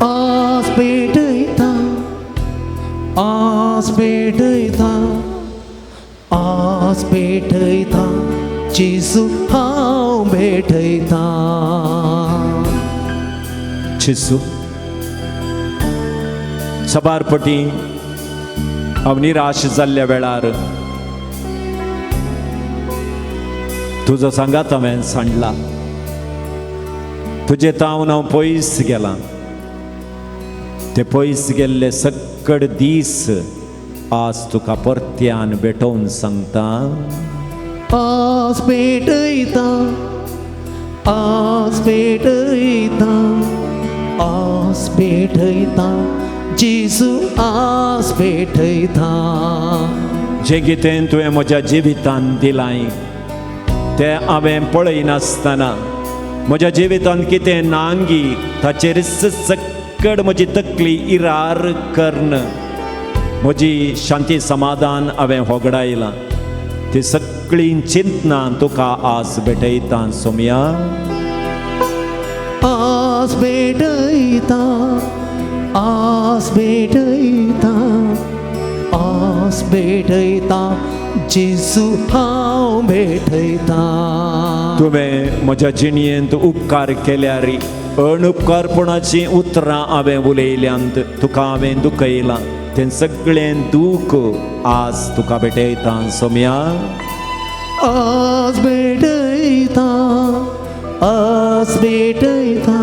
आज भेटयता, आज भेटयता, आज भेटयता, जेजू हांव भेटयता. जेजू सबारपटी हांव निराश जाल्ल्या वेळार तुजो सांगात हांवें सांडला. तुजे तावन हांव पयस गेलां. ते पयस गेल्ले सकड दीस आज तुका परत्यान भेटोवन सांगता. आज भेटयता, आज भेटयता, आज भेटयता, जेजू आज भेटयता. जे कितें तुवें म्हज्या जिवितांत दिलाय तें हांवें पळयनासतना म्हज्या जिवितांत कितें नांगी ताचेर सकड म्हजी तकली इरार करन म्हजी शांती समाधान हांवें होगडायलां. ती सगळी चिंतना तुका आज भेटयता सोम्या. आज भेटयता, आज भेटयता, आज भेटयता, जेजू हांव भेटयता. तुवें म्हज्या जिणयेंत उपकार केल्यार अणुपकारपणाची उतरां हांवें उलयल्यांत तुका हांवें दुखयलां. तें सगळें दूख आज तुका भेटयता सोम्या. आज भेटयता, आज भेटयता,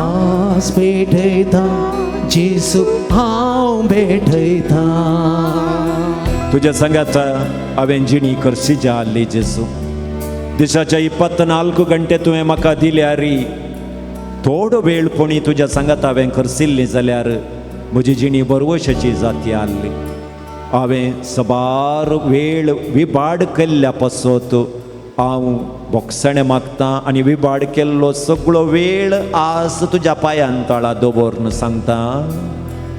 आज भेटयता, जेजू हांव भेटयता. तुज्या सांगात हांवें जिणी करची जाल्ली जेजू. दिसाच्या 24 घंटे तुवें म्हाका दिल्यार थोडो वेळ कोणी तुज्या सांगात हांवें करशिल्ली जाल्यार म्हजी जिणी बरवशाची जाती आसली. हांवें सबार वेळ विबाड केल्ल्या पसत हांव बोगसणें मागतां आनी विबाड केल्लो सगळो वेळ आज तुज्या पांयां तळा दवरन सांगता.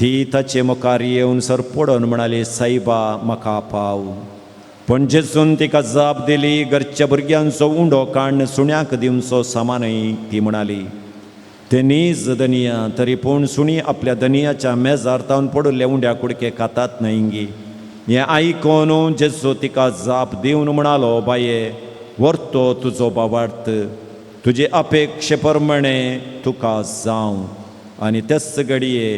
ती ताचे मुखार येवन सरपडून म्हणाली, साईबा म्हाका पाव. पण जेसून तिका जाप दिली, घरच्या भुरग्यांचो उंडो काडून सुण्याक दिवचो सामानय ती म्हणाली. ते नीज दनिया तरी पूण सुणी आपल्या दनियाच्या मेजार तावन पडले उंड्या कुडके खातात न्हय. हें आयकोन जेसो तिका जाप दिवन म्हणालो, बाये व्हरतो तुजो बाबार्थ, तुजे अपेक्षे प्रमाणे तुका जावं. आनी तेच घडये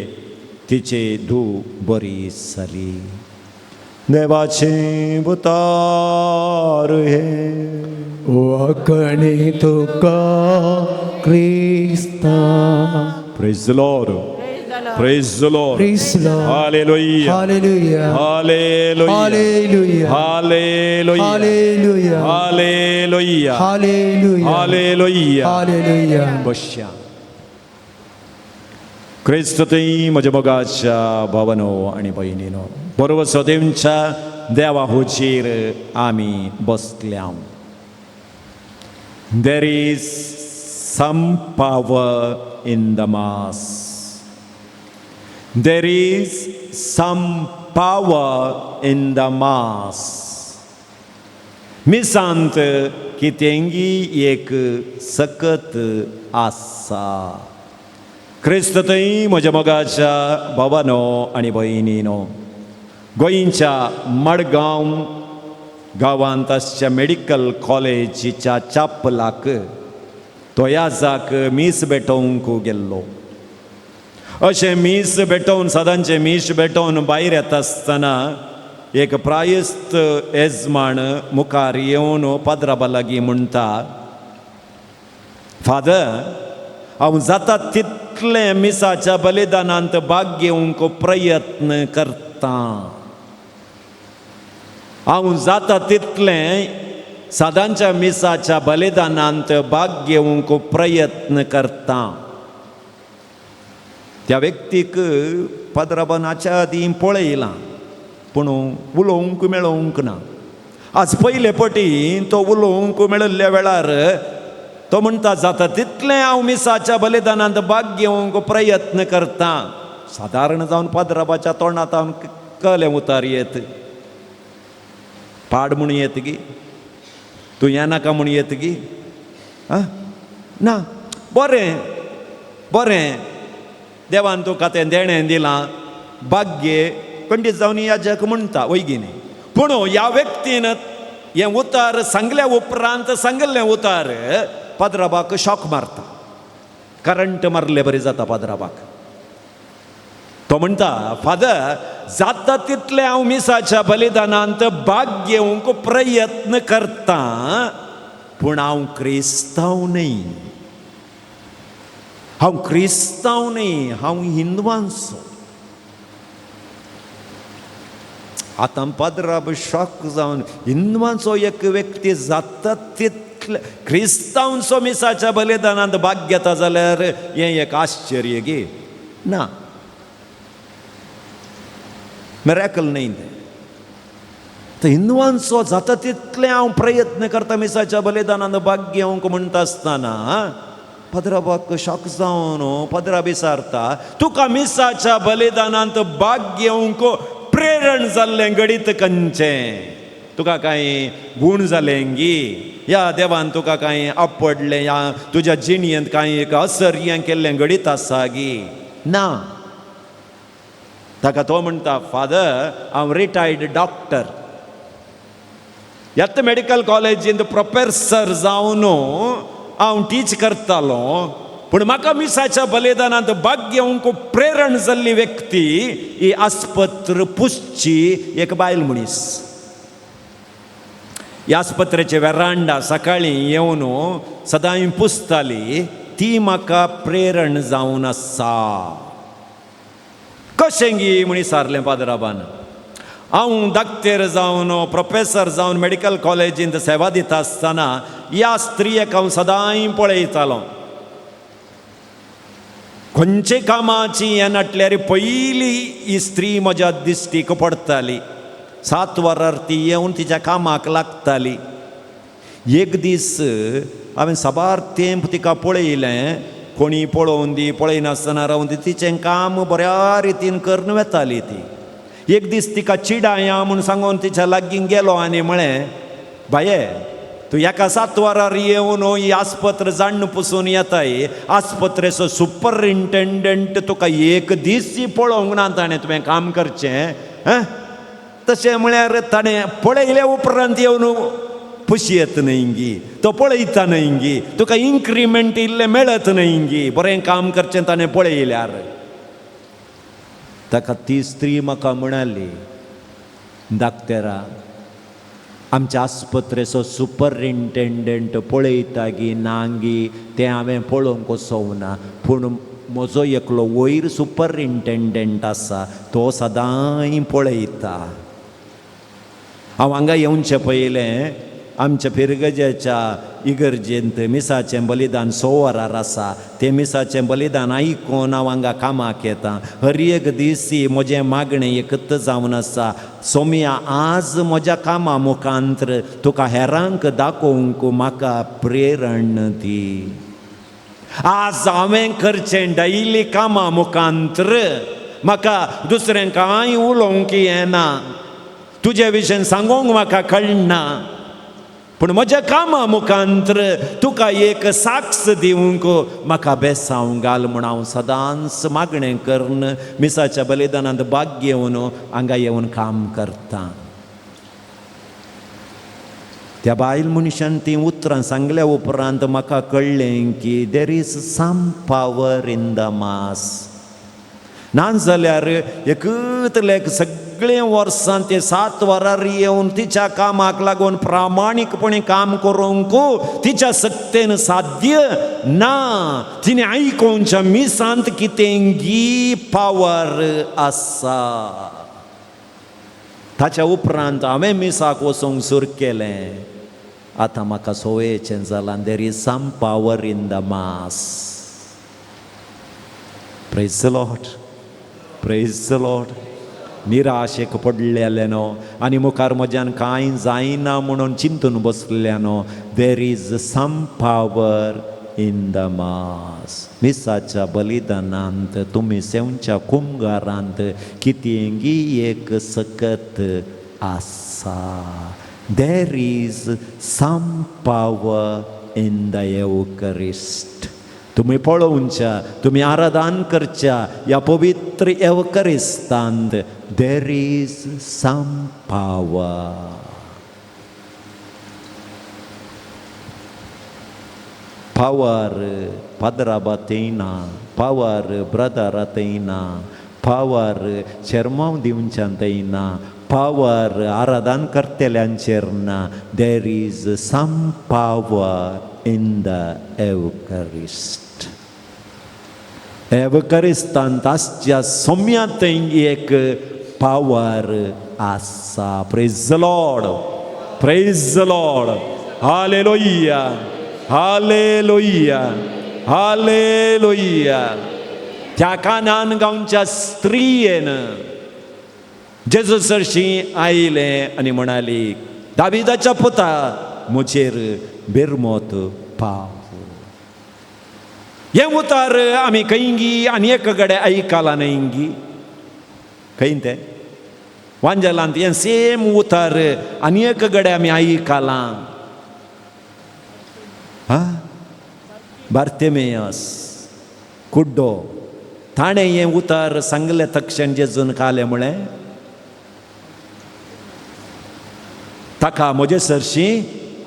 तिचे धूव बरी जाली. देवाचे बुतार हे वखणी तुका Crysta. Praise the Lord. Praise the Lord. Praise the Lord. Hallelujah. Hallelujah. Hallelujah. Hallelujah. Hallelujah. Hallelujah. Hallelujah. Hallelujah. Hallelujah. Hallelujah. बश्या क्रिस्तुती म्हज्या मोगाच्या भावनो आनी भयणीनो, बरोबर सदैवच्या देवा हुजीर आमी बसल्या. There is some power in the mass. There is some power in the mass. मिसांत कितेंगी एक सकत आसा. क्रिस्तुती म्हज्या मोगाच्या भावानो आनी भयणीनो, गोंयच्या मडगांव गांवांत आसच्या मेडिकल कॉलेजीच्या चापलाक तोयाजाक मीस भेटोवंक गेल्लो. अशें मीस भेटोवन, सदांचे मीस भेटोवन भायर येता आसतना एक प्रायस्त येजमाण मुखार येवन पाद्राबा लागीं म्हणटा, फादर, हांव जाता तितलें मिसाच्या बलिदानांत भाग घेवंक प्रयत्न करतां. हांव जाता तितलें सदांच्या मिसाच्या बलिदानांत भाग घेवंक प्रयत्न करतां. त्या व्यक्तीक पाद्राबानाच्या आदीं पळयलां, पूण उलोवंक मेळोवंक ना. आज पयले पटी तो उलोवंक मेळिल्ल्या वेळार तो म्हणटा, जाता तितलें हांव मिसाच्या बलिदानांत भाग घेवंक प्रयत्न करतां. सादारण जावन पाद्राबाच्या तोंडांत हांव कळ्ळें उतार येत, पाड म्हूण येत गी, तूं हें नाका म्हूण येत गी. ना, बरें बरें, देवान तुका तें देणें दिलां, भाग्ये पंडीत जावन याजक म्हणटा वैगिनी. पूण ह्या व्यक्तीन हें उतार सांगल्या उपरांत सांगल्लें उतार पाद्राबाक शॉक मारता. करंट मारले बरें जाता पाद्राबाक. तो म्हणटा, फादर, जाता तितलें हांव मिसाच्या बलिदानांत भाग घेवंक प्रयत्न करतां, पूण हांव क्रिस्तांव न्हय. हांव क्रिस्तांव न्हय, हांव हिंदवांचो. आतां पाद्राब शॉक जावन, हिंदवांचो एक व्यक्ती जाता तितले क्रिस्तांवचो मिसाच्या बलिदानांत भाग घेता जाल्यार हें एक आश्चर्य गे. ना, मिरेकल न्हय तें. हिंदवांचो जाता तितलें हांव प्रयत्न करता मिसाच्या बलिदानांत भाग घेवंक म्हणटा आसतना पाद्राबाक शॉक जावन पाद्राब विचारता, तुका मिसाच्या बलिदानांत भाग घेवंक प्रेरण जाल्लें घडीत खंयचें? तुका कांय गूण जालें गी, या देवान तुका कांय आपडलें, या तुज्या जिणयेंत कांय एक असर हें केल्लें घडीत आसा गी? ना. ताका तो म्हणटा, फादर, हांव रिटायर्ड डॉक्टर. ह्यात मेडिकल कॉलेजींत प्रोफेसर जावन हांव टीच करतालो, पूण म्हाका मिसाच्या बलिदानांत भाग घेवंक प्रेरण जाल्ली व्यक्ती ही आस्पत्र पुसची एक बायल मनीस. ह्या आस्पत्रेचे वेरांडा सकाळीं येवन सदां पुसताली, ती म्हाका प्रेरण जावन आसा. कशें गी म्हणी सारलें पाद्राबान. हांव दाक्तेर जावन प्रोफेसर जावन मेडिकल कॉलेजींत सेवा दिता आसतना ह्या स्त्रियेक हांव सदां पळयतालो. खंयचे कामाची हें नाटल्यार पयली ही स्त्री म्हज्या दिश्टीक पडटाली. 7 वरांर ती येवन तिच्या कामाक लागताली. एक दीस हांवें साबार तेंप तिका पळयलें, कोणी पळोवन दी पळयनासतना रावून दी तिचें काम बऱ्या रितीन करून वेताली ती. एक दीस तिका चिडाया म्हूण सांगून तिच्या लागीं गेलो आनी म्हळें, बाये तूं एका 7 वरार येवन ही आस्पत्र जाण्ण पुसून येताय, आस्पत्रेचो सुपरिंटेंडंट तुका एक दीस पळोवंक ना ताणें तुवें काम करचें. तशें म्हळ्यार ताणें पळयले उपरांत येवन पुशी येत न्ही, तो पळयता न्ही, तुका इन्क्रिमेंट इल्लें मेळत न्ही, बरें काम करचें ताणें पळयल्यार. ताका ती स्त्री म्हाका म्हणाली, डाक्टरा आमच्या आस्पत्रेचो सुपरिंटेंडंट पळयता गी ना गी तें हांवें पळोवंक वचोंक, पूण म्हजो एकलो वयर सुपरिंटेंडंट आसा तो सदां पळयता. हांव हांगा येवचें पयलें आमच्या पिरगजेच्या इगर्जेंत मिसाचें बलिदान 6 वरार आसा. तें मिसाचें बलिदान आयकून हांव हांगा कामाक येता. हर एक दिसी म्हजें मागणें एकच जावन आसा, सोम्या आज म्हज्या कामा मुखांत्र तुका हेरांक दाखोवंक म्हाका प्रेरण दी. आज हांवें करचें डेली कामा मुखांत्र म्हाका दुसरें कांय उलोवंक येना, तुजे विशयेन सांगूंक म्हाका कळना, पूण म्हज्या कामा मुखांत्र तुका एक साक्ष दिवंक म्हाका बेसांव घाल म्हूण हांव सदांच मागणें करून मिसाच्या बलिदानांत भाग घेवन हांगा येवन काम करतां. त्या बायल मनशान ती उतरां सांगल्या उपरांत म्हाका कळ्ळें की there is some power in the mass. ना जाल्यार एकतलें सगळें वर्सां ते 7 वरार येवन तिच्या कामाक लागून प्रामाणीकपणी काम करूंक तिच्या सक्तेन साध्य ना. तिणें आयकोवच्या मिसांत कितेंगी पावर आसा. ताच्या उपरांत हांवें मिसाक वचोंक सुरू केलें. आतां म्हाका सवयेचें जालां. There is some power in the mass. Praise the Lord, praise the lord. निराशेक पडलेल्यानो आनी मुखार म्हज्यान कांय जायना म्हणून चिंतून बसलेल्यानो there is some power in the mass. मिसाच्या बलिदानांत तुमी सेवच्या कुंभारांत कितेंगी एक सकत आसा. There is some power in the eucharist. तुम्ही पळोवच्या, तुम्ही आराधन करच्या या पवित्र एवकरिस्तांत there is some power. Power पाद्राबातेना, पावर ब्रदरातेना, पावर चर्माव दिवच्यांतैना, पावर आराधन करतेल्यांचेर ना. There is some power in the Eucharist. एवकरिस्तांत आसच्या सोम्यांत एक पावर आसा. Praise the Lord, praise the Lord. Hallelujah, hallelujah, hallelujah. त्या कानान गांवच्या स्त्रियेन जेजू सरशी आयले आनी म्हणाली, दाविदाच्या पुता मुझेर बेरमोत पाव. हे उतार आमी खंयगी आनी एक कडेन आयकलां न्ही. खंय तें वांजेलांत हें सेम उतार आनी एक कडेन आमी आयकलां. बार्तेमेयस कुड्डो ताणें हें उतार सांगलें तक्षण जेजून कालें म्हळें ताका म्हजे सरशी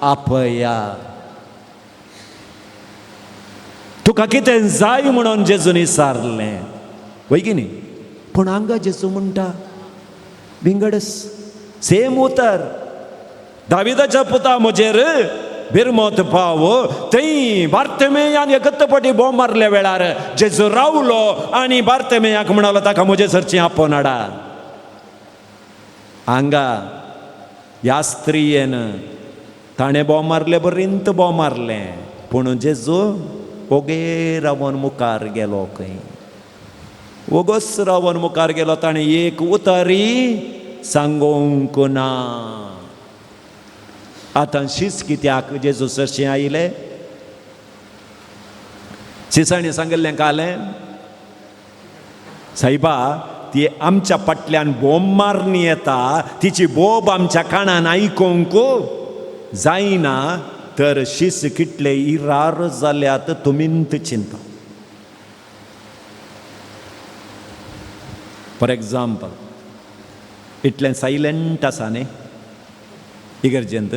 आपया. तुका कितें जाय म्हणून जेजून विचारलें वय की न्ही. पूण हांगा जेजू म्हणटा विंगडस सेम उतर दाविदाच्या पुता म्हजेर बिरमोत पाव. थंय बार्तेमेयान एकत्तपटी बोंब मारल्या वेळार जेजू रावलो आनी बार्तेमेयाक म्हणालो ताका म्हजे सरची आपोवन हाडा. हांगा ह्या स्त्रियेन ताणें बोंब मारलें बरींत बोंब मारलें, पूण जेजू ओगे रावन मुखार गेलो. खंय ओगोस रावन मुखार गेलो. ताणें एक उतारी सांगोंक ना. आतां शीस कित्याक जेजू सरशी आयले. शिसाणी सांगल्लें कालें सायबा ती आमच्या पटल्यान बोंब मारणी येता तिची बोब आमच्या कानान आयकोंक जायना तर शिस कितले इरार जाल्यात तुमींत चिंता. फॉर एग्जाम्पल इतलें सायलेंट आसा न्ही इगर्जेंत.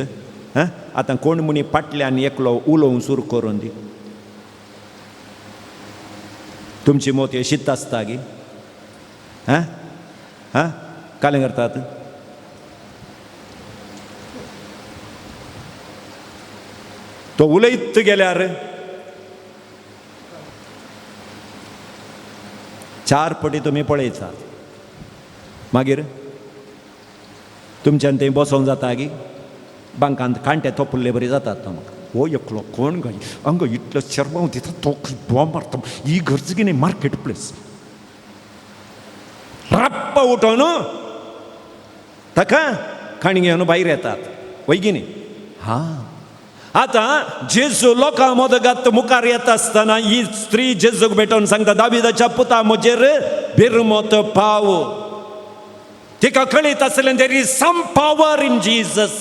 आतां कोण मुनी फाटल्यान एकलो उलोवंक सुरू करून दी, तुमची मोत अशीच आसता गी. कालें करतात. तो उलयत गेल्यार 4 पटी तुमी पळयतात, मागीर तुमच्यान थंय बसोंक जाता गी बांकांत कांटे तोपल्ले बरी जातात. तो म्हाका हो एकलो कोण गाय हांगा इतलो शर्माव दिता तो बॉम्ब मारता ही गरज की नाही मार्केट प्लेस. राप्पा उठोन ताका खाणी घेवन भायर येतात वयगिनी. आतां जेजू लोकां मोदगात मुखार येता आसतना ही स्त्री जेजूक भेटोवन सांगता दाविदाच्या पुता म्हजेर भिरमोत पाव. तिका कळीत आसलें there is some power in Jesus.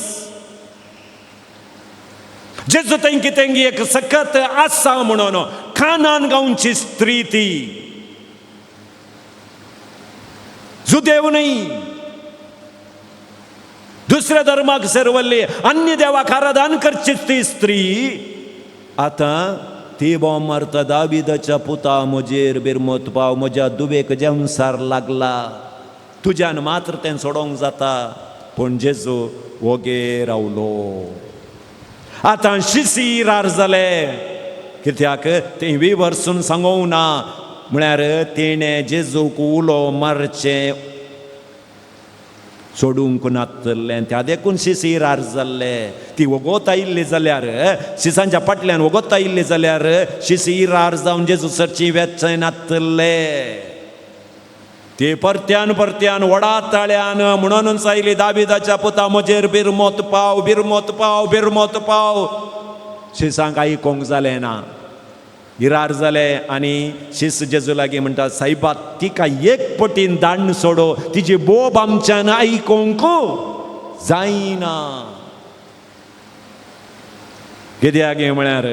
जेजू तेंकी तेंगी एक सकत आसा म्हणून कानान गांवची स्त्री ती जुदेव न्ही, दुसऱ्या धर्माक सरवल्ली अन्य देवाक आराधन करचीच ती स्त्री. आतां ती बॉम्ब मारता दाविदाच्या पुता म्हजेर भिरमोत पाव. म्हज्या दुबेक जेवसार लागला, तुज्यान मात्र तें सोडोंक जाता. पूण जेजू वोगे रावलो. आतां शिसीरार जाले कित्याक तें विवर्सून सांगोंक ना म्हळ्यार तेणें जेजूक उलो मारचें सोडूंक नासलें. त्या देखून शिसीरार जाल्ले. ती वगोत आयिल्ली जाल्यार शिसांच्या फाटल्यान वगोत आयिल्ली जाल्यार शिसीरार जावन जेजू सरची वेचचें नासले. ती परत्यान परत्यान वडा ताळ्यान म्हणूनच आयली दाविदाच्या पुता म्हजेर भिरमोत पाव भिरमोत पाव भिरमोत पाव. शिसांक आयकोंक जालें ना, इरार जाले आनी शिस जेजू लागीं म्हणटा सायबा तिका एक पटीन दांड सोडो, तिची बोब आमच्यान आयकोंक जायना. कित्याक म्हळ्यार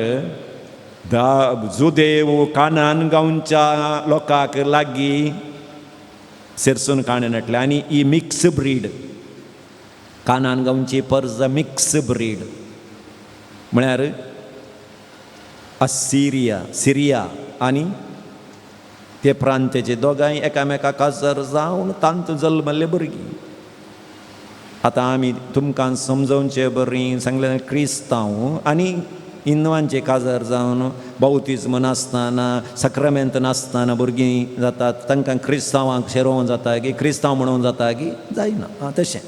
जुदेव कानान गांवच्या लोकांक लागीं सिरसून काणें नटले आनी ही मिक्स ब्रीड. कानान गांवची पर्ज मिक्स ब्रीड म्हळ्यार सिरिया आनी ते प्रांताचे दोगांय एकामेकाक काजर जावन तांत जल्मल्ले भुरगीं. आतां आमी तुमकां समजोवचें बरीं सांगलें क्रिस्तांव आनी हिंदुवांचे काजर जावन बावतिज्म नासतना सक्रामेंत नासतना भुरगीं जातात. तांकां क्रिस्तांवांक शेरोवंक जाता की क्रिस्तांव म्हणूंक जाता की जायना. तशें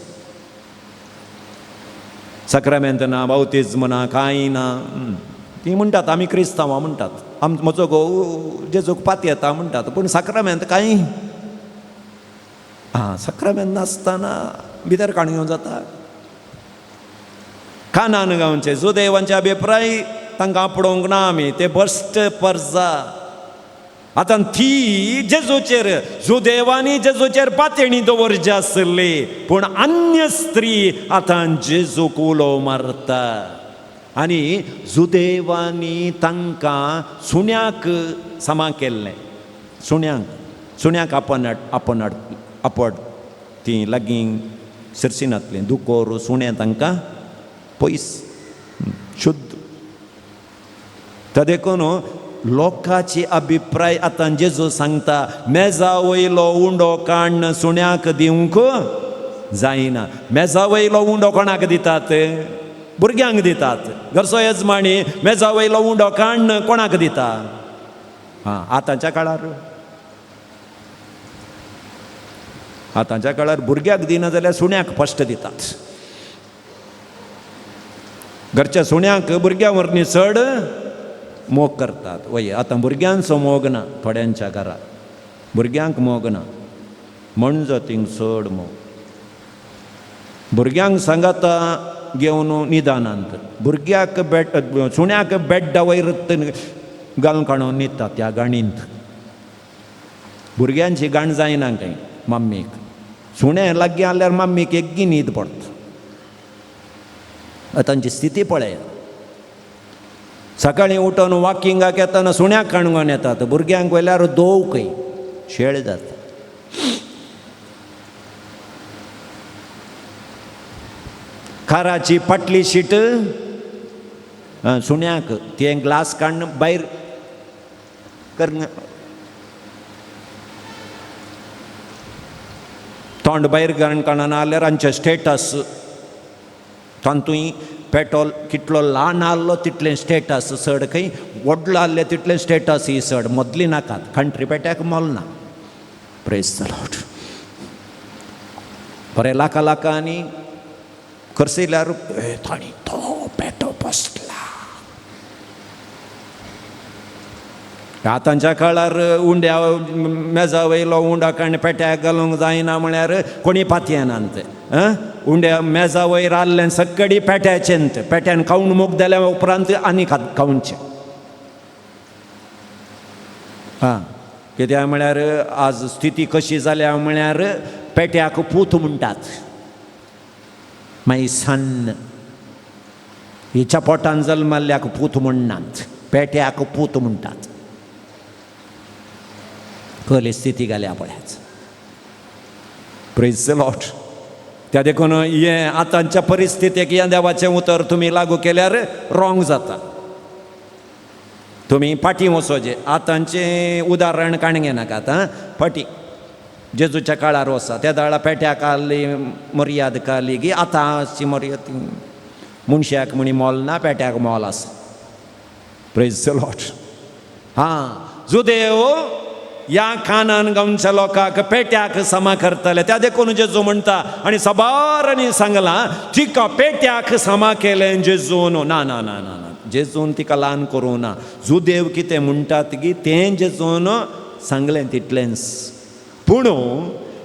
सक्रामेंत ना बावतिज्म ना कांय ना. ती म्हणटात आमी क्रिस्तांवां म्हणटात, म्हजो घोव जेजूक पात येता म्हणटात. पूण सक्रामेंत कांय सक्रामेंत नासतना भितर काण घेवंक जाता. कानान गांवचे जुदेवांचे अभिप्राय तांकां आपणोवंक ना आमी, ते बश्ट पर्जा. आतां ती जेजूचेर जुदेवांनी जेजूचेर पातेणी दवरची आसली पूण अन्य स्त्री आतां जेजूक उलो मारता. आनी जुदेवांनी तांकां सुण्याक समा केल्लें. सुण्याक आपड ती लागीं सिरसिनांतलीं दुकोर सुणें तांकां पयस शुद्ध. त्या देखून लोकांची अभिप्राय आतां जेजू सांगता मेजा वयलो उंडो काडून सुण्याक दिवंक जायना. मेजा वयलो उंडो कोणाक दितात? भुरग्यांक दितात. घरचो येजमाणी मेजा वयलो उंडो काडून कोणाक दिता? आतांच्या काळार भुरग्याक दिना जाल्यार सुण्याक फस्ट दितात. घरच्या सुण्याक भुरग्यां वरणी चड मोग करतात. वय आतां भुरग्यांचो मोग ना थोड्यांच्या घरात. भुरग्यांक मोग ना म्हणजे थिंग चड मोग. भुरग्यांक सांगाता घेवन निदानांत भुरग्याक सुण्याक बेड्डा वयर घालून काडून न्हिदता त्या गाणींत. भुरग्यांची गाण जायना खंय मम्मीक. सुणें लागीं आल्यार मम्मीक एग्गी न्हीद पडटा. तांची स्थिती पळय. सकाळीं उठून वॉकिंगाक येतना सुण्याक काणगोन येतात, भुरग्यांक वयल्यार दोवकय शेळ जाता. खाराची पाटली शीट सुण्याक ते ग्लास काडून भायर कर, तोंड भायर काडून आल्यार आमचे स्टेटस. तांतूय पेट्रोल कितलो ल्हान आहलो तितलें स्टेटस चड, खंय व्हडलो आहले तितलें स्टेटस ही चड. मदली नाकात, कंट्री पेट्याक मोल ना. Praise the Lord. बरें लाका लाकांनी करसयल्यार ताणी तो पेटो बसला. आतांच्या काळार उंड्या मेजा वयलो उंडा काडून पेट्याक घालूंक जायना म्हळ्यार कोणी पातयेनात. उंड्या मेजा वयर आसलें सगळी पेट्याचेंत. पेट्यान खावन मोग जाल्या उपरांत आनी खावचे. कित्याक म्हळ्यार आज स्थिती कशी जाल्या म्हळ्यार पेट्याक पूत म्हणटात. मागीर सन्न हिच्या पोटान जल्माल्ल्याक पूत म्हणनात, पेट्याक पूत म्हणटात. कसली स्थिती घाल्या पळयाच. Praise the Lord. त्या देखून हे आतांच्या परिस्थितीक ह्या देवाचें उतर तुमी लागू केल्यार रॉंग जाता. तुमी फाटीं वचोचें. आतांचें उदाहरण काणगे नाकात. फाटीं जेजूच्या काळार वचा, त्या दाळा पेट्याक आहली मर्याद काली की आतांची मर्याद मनशाक म्हणी मोल ना, पेट्याक मोल आसा. Praise the Lord. जुदेव ह्या कानान गांवच्या लोकांक पेट्याक समा करतले. त्या देखून जेजू म्हणटा आनी सबारांनी सांगलां तिका पेट्याक समा केलें जेजून. ना ना ना ना ना, जेजून तिका ल्हान करूं ना. जुदेव कितें म्हणटात की तें जेजून सांगलें तितलेंच. पूण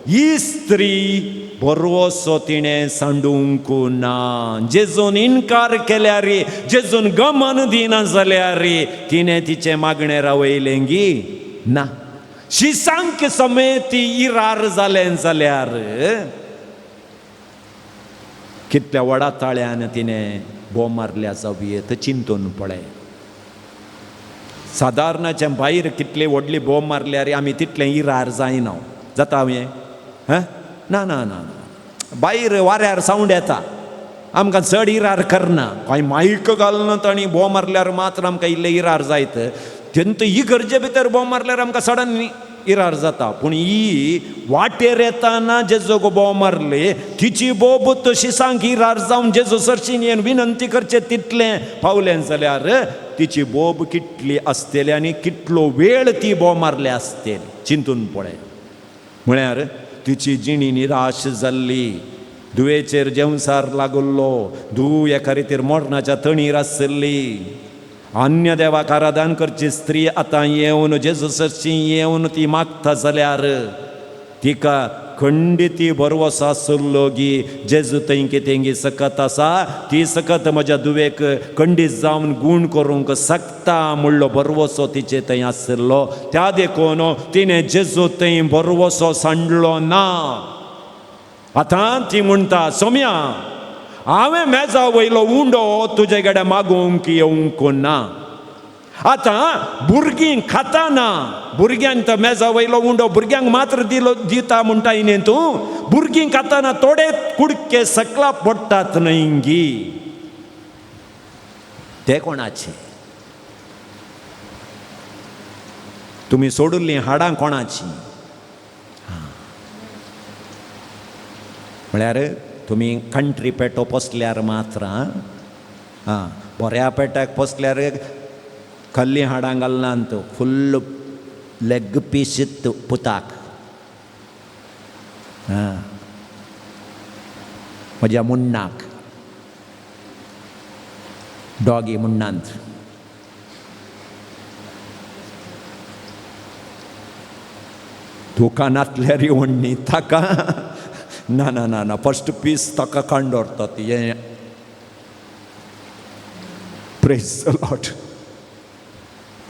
ही स्त्री बरोसो तिणें सांडूंक ना. जेजून इन्कार केल्यार, जेजून गमन दिना जाल्यार तिणें तिचें मागणें रावयलें गी ना. शिसांक समेत इरार जालें जाल्यार कितल्या व्हडा ताळ्यान तिणें बोम मारल्या जावयेत चिंतून पळय. सादारणाच्या भायर कितली व्हडली बोम मारल्यार आमी तितलें इरार जायना. जाता हें? ना ना ना. भायर वाऱ्यार सावंड येता, आमकां चड इरार करना. कांय मायक घालना ताणी बोम मारल्यार मात्र आमकां इल्लें इरार जायत. तेन्ना ही गरजे भितर बोम मारल्यार आमकां सडन इरार जाता. पूण ही वाटेर येताना जेजूक बोम मारली, तिची बोब शिसांक इरार जावन जेजू सरशीन येवन विनंती करचे तितलें पावलें जाल्यार तिची बोब कितली आसतली आनी कितलो वेळ ती बोम मारले आसतली. चिंतून पळय. म्हळ्यार तिची जिणी निराश जाल्ली. दुयेचेर जेवसार लागुल्लो, धूव एका रितीर मरणाच्या तणीर आसली. अन्य देवाक आराधन करची स्त्री आतां येवन जेजू सरशी येवन ती मागता जाल्यार तिका खंडीत बरवसो आसलो गी जेजू थंय कितें सकत आसा, ती सकत म्हज्या दुवेक खंडीत जावन गूण करूंक शकता म्हणलो बरवसो तिचे थंय आसलो. त्या देखून तिणें जेजू थंय बरवसो सांडलो ना. आतां ती म्हणटा सोम्या, हांवें मेजा वयलो उंडो तुजे कडेन मागूंक येवंक ना. आतां भुरगीं खाताना भुरग्यांक तो मेजा वयलो उंडो भुरग्यांक मात्र दिता म्हणटा न्ही तूं. भुरगीं खाताना थोडे कुडके सकला पडटात न्हय गी. ते कोणाचे? तुमी सोडुल्लीं हाडां कोणाची? म्हळ्यार तुमी कंट्री पेटो पोसल्यार मात्र बऱ्या पेट्याक पोसल्यार खल्ली हाडां घालनात, फुल्ल लेग पीस पुताक. म्हज्या मुन्नाक डॉगी मुन्नांत. दुकानांतल्यार येवन न्ही ताका ना ना ना ना, फर्स्ट पीस ताका कांडोरतात. हे प्रेज द लॉर्ड.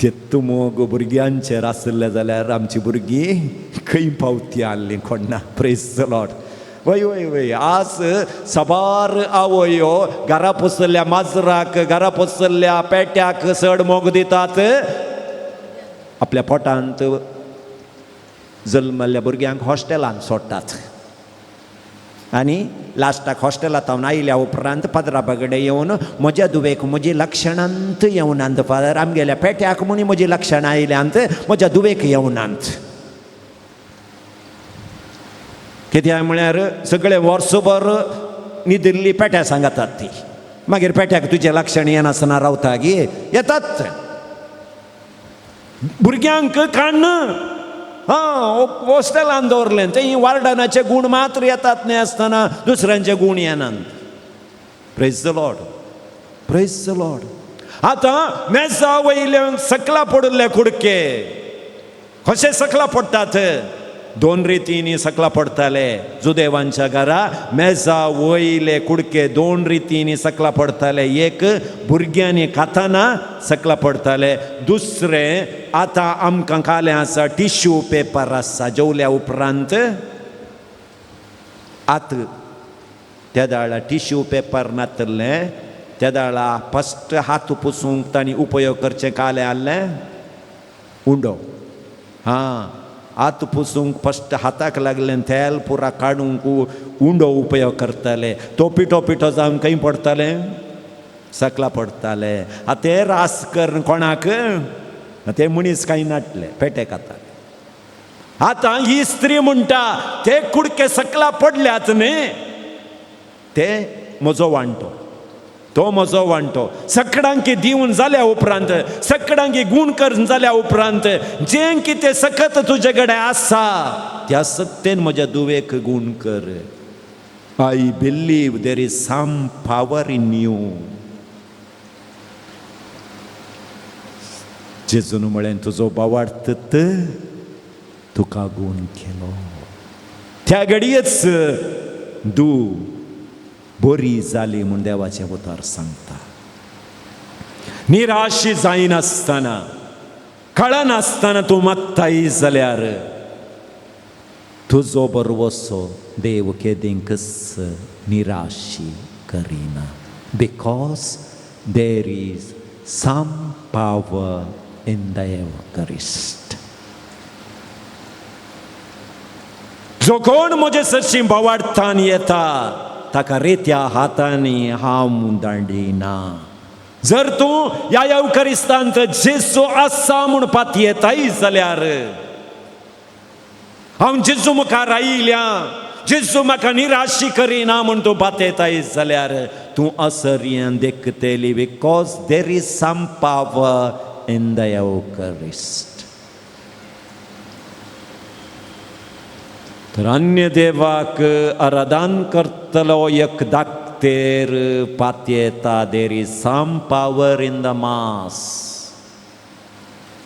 ते तुमोग भुरग्यांचेर आसले जाल्यार आमची भुरगीं खंय पावती आसलीं कोणा. Praise the Lord. वय वय वय आज सबार आवयो घरा पसरल्या माजराक घरा पसरल्या पेट्याक चड मोग दितात. आपल्या पोटांत जल्मल्ल्या भुरग्यांक हॉस्टेलांत सोडटात आनी लास्टाक हॉस्टेलांत आयल्या उपरांत पदरा बगडे येवन म्हज्या दुवेक म्हजी लक्षणांत येवनांत. फादर आमगेल्या पेट्याक म्हणी म्हजी लक्षणां आयल्यांत म्हज्या दुवेक येवनांत. कित्याक म्हळ्यार सगळे वर्सभर न्हिदिल्ली पेट्या सांगतात ती. मागीर पेट्याक तुजें लक्षण येनासतना रावता गे येतात. भुरग्यांक काडना हॉस्टेलान दवरलें थंय वार्डनाचे गूण मात्र येतात न्ही आसतना दुसऱ्यांचे गूण येनात. Praise the Lord. Praise the Lord. आतां मेजा वयले सकला पडले कुडके कशे सकला पडटात. 2 रितींनी सकला पडताले. जुदेवांच्या घरा मेजा वयले कुडके 2 रितींनी सकला पडताले. एक भुरग्यांनी खाताना सकला पडताले. दुसरें आतां आमकां कालें आसा टिश्यू पेपर आसा जेवल्या उपरांत. आत त्या दाळा टिश्यू पेपर नातले त्या दाळा फस्ट हात पुसूंक तांणी उपयोग करचें कालें आहलें उंडो. हात पुसूंक फस्ट हाताक लागलें तेल पुरा काडूंक उंडो उपयोग करताले. तो पिठो पिठो जावन खंय पडतालें सकला पडताले. ते रास कर कोणाक ते मनीस कांय नाटले पेटे खाताले. आतां ही स्त्री म्हणटा ते कुडके सकला पडल्यात न्ही ते म्हजो वांटो तो म्हजो वांटो. सकडांकी दिवन जाल्या उपरांत सकडांकी गूण करून जाल्या उपरांत जें कितें सकत तुजे कडेन आसा त्या सक्तेन म्हज्या दुवेक गूण कर. I believe there is some power in you. जेजून म्हळें तुजो भावार्थ तुका गूण केलो. त्या घडयेच दू बरी जाली म्हूण देवाचे उतर सांगता. निराशी जायनासतना कळनासतना तूं मागताय जाल्यार तुजो बरवसो देव केदींकच निराशी करिना. Because there is some power in the Eucharist. जो कोण म्हजे सरशी भावार्थान येता ताका रेत्या हातांनी हांव दांडिना. जर तूं ह्या एव्हकारिस्तांत जेजू आसा म्हूण पातयेताय जाल्यार हांव जेजू मुखार आयिल्ल्या जेजू म्हाका निराशी करिना म्हूण तूं पातयताय जाल्यार तूं असर्येन देखतेली. Because there is some power in the Eucharist. तर अन्य देवाक आराधन करतलो एक धाकटेर पातयेता. There is some power in the mass.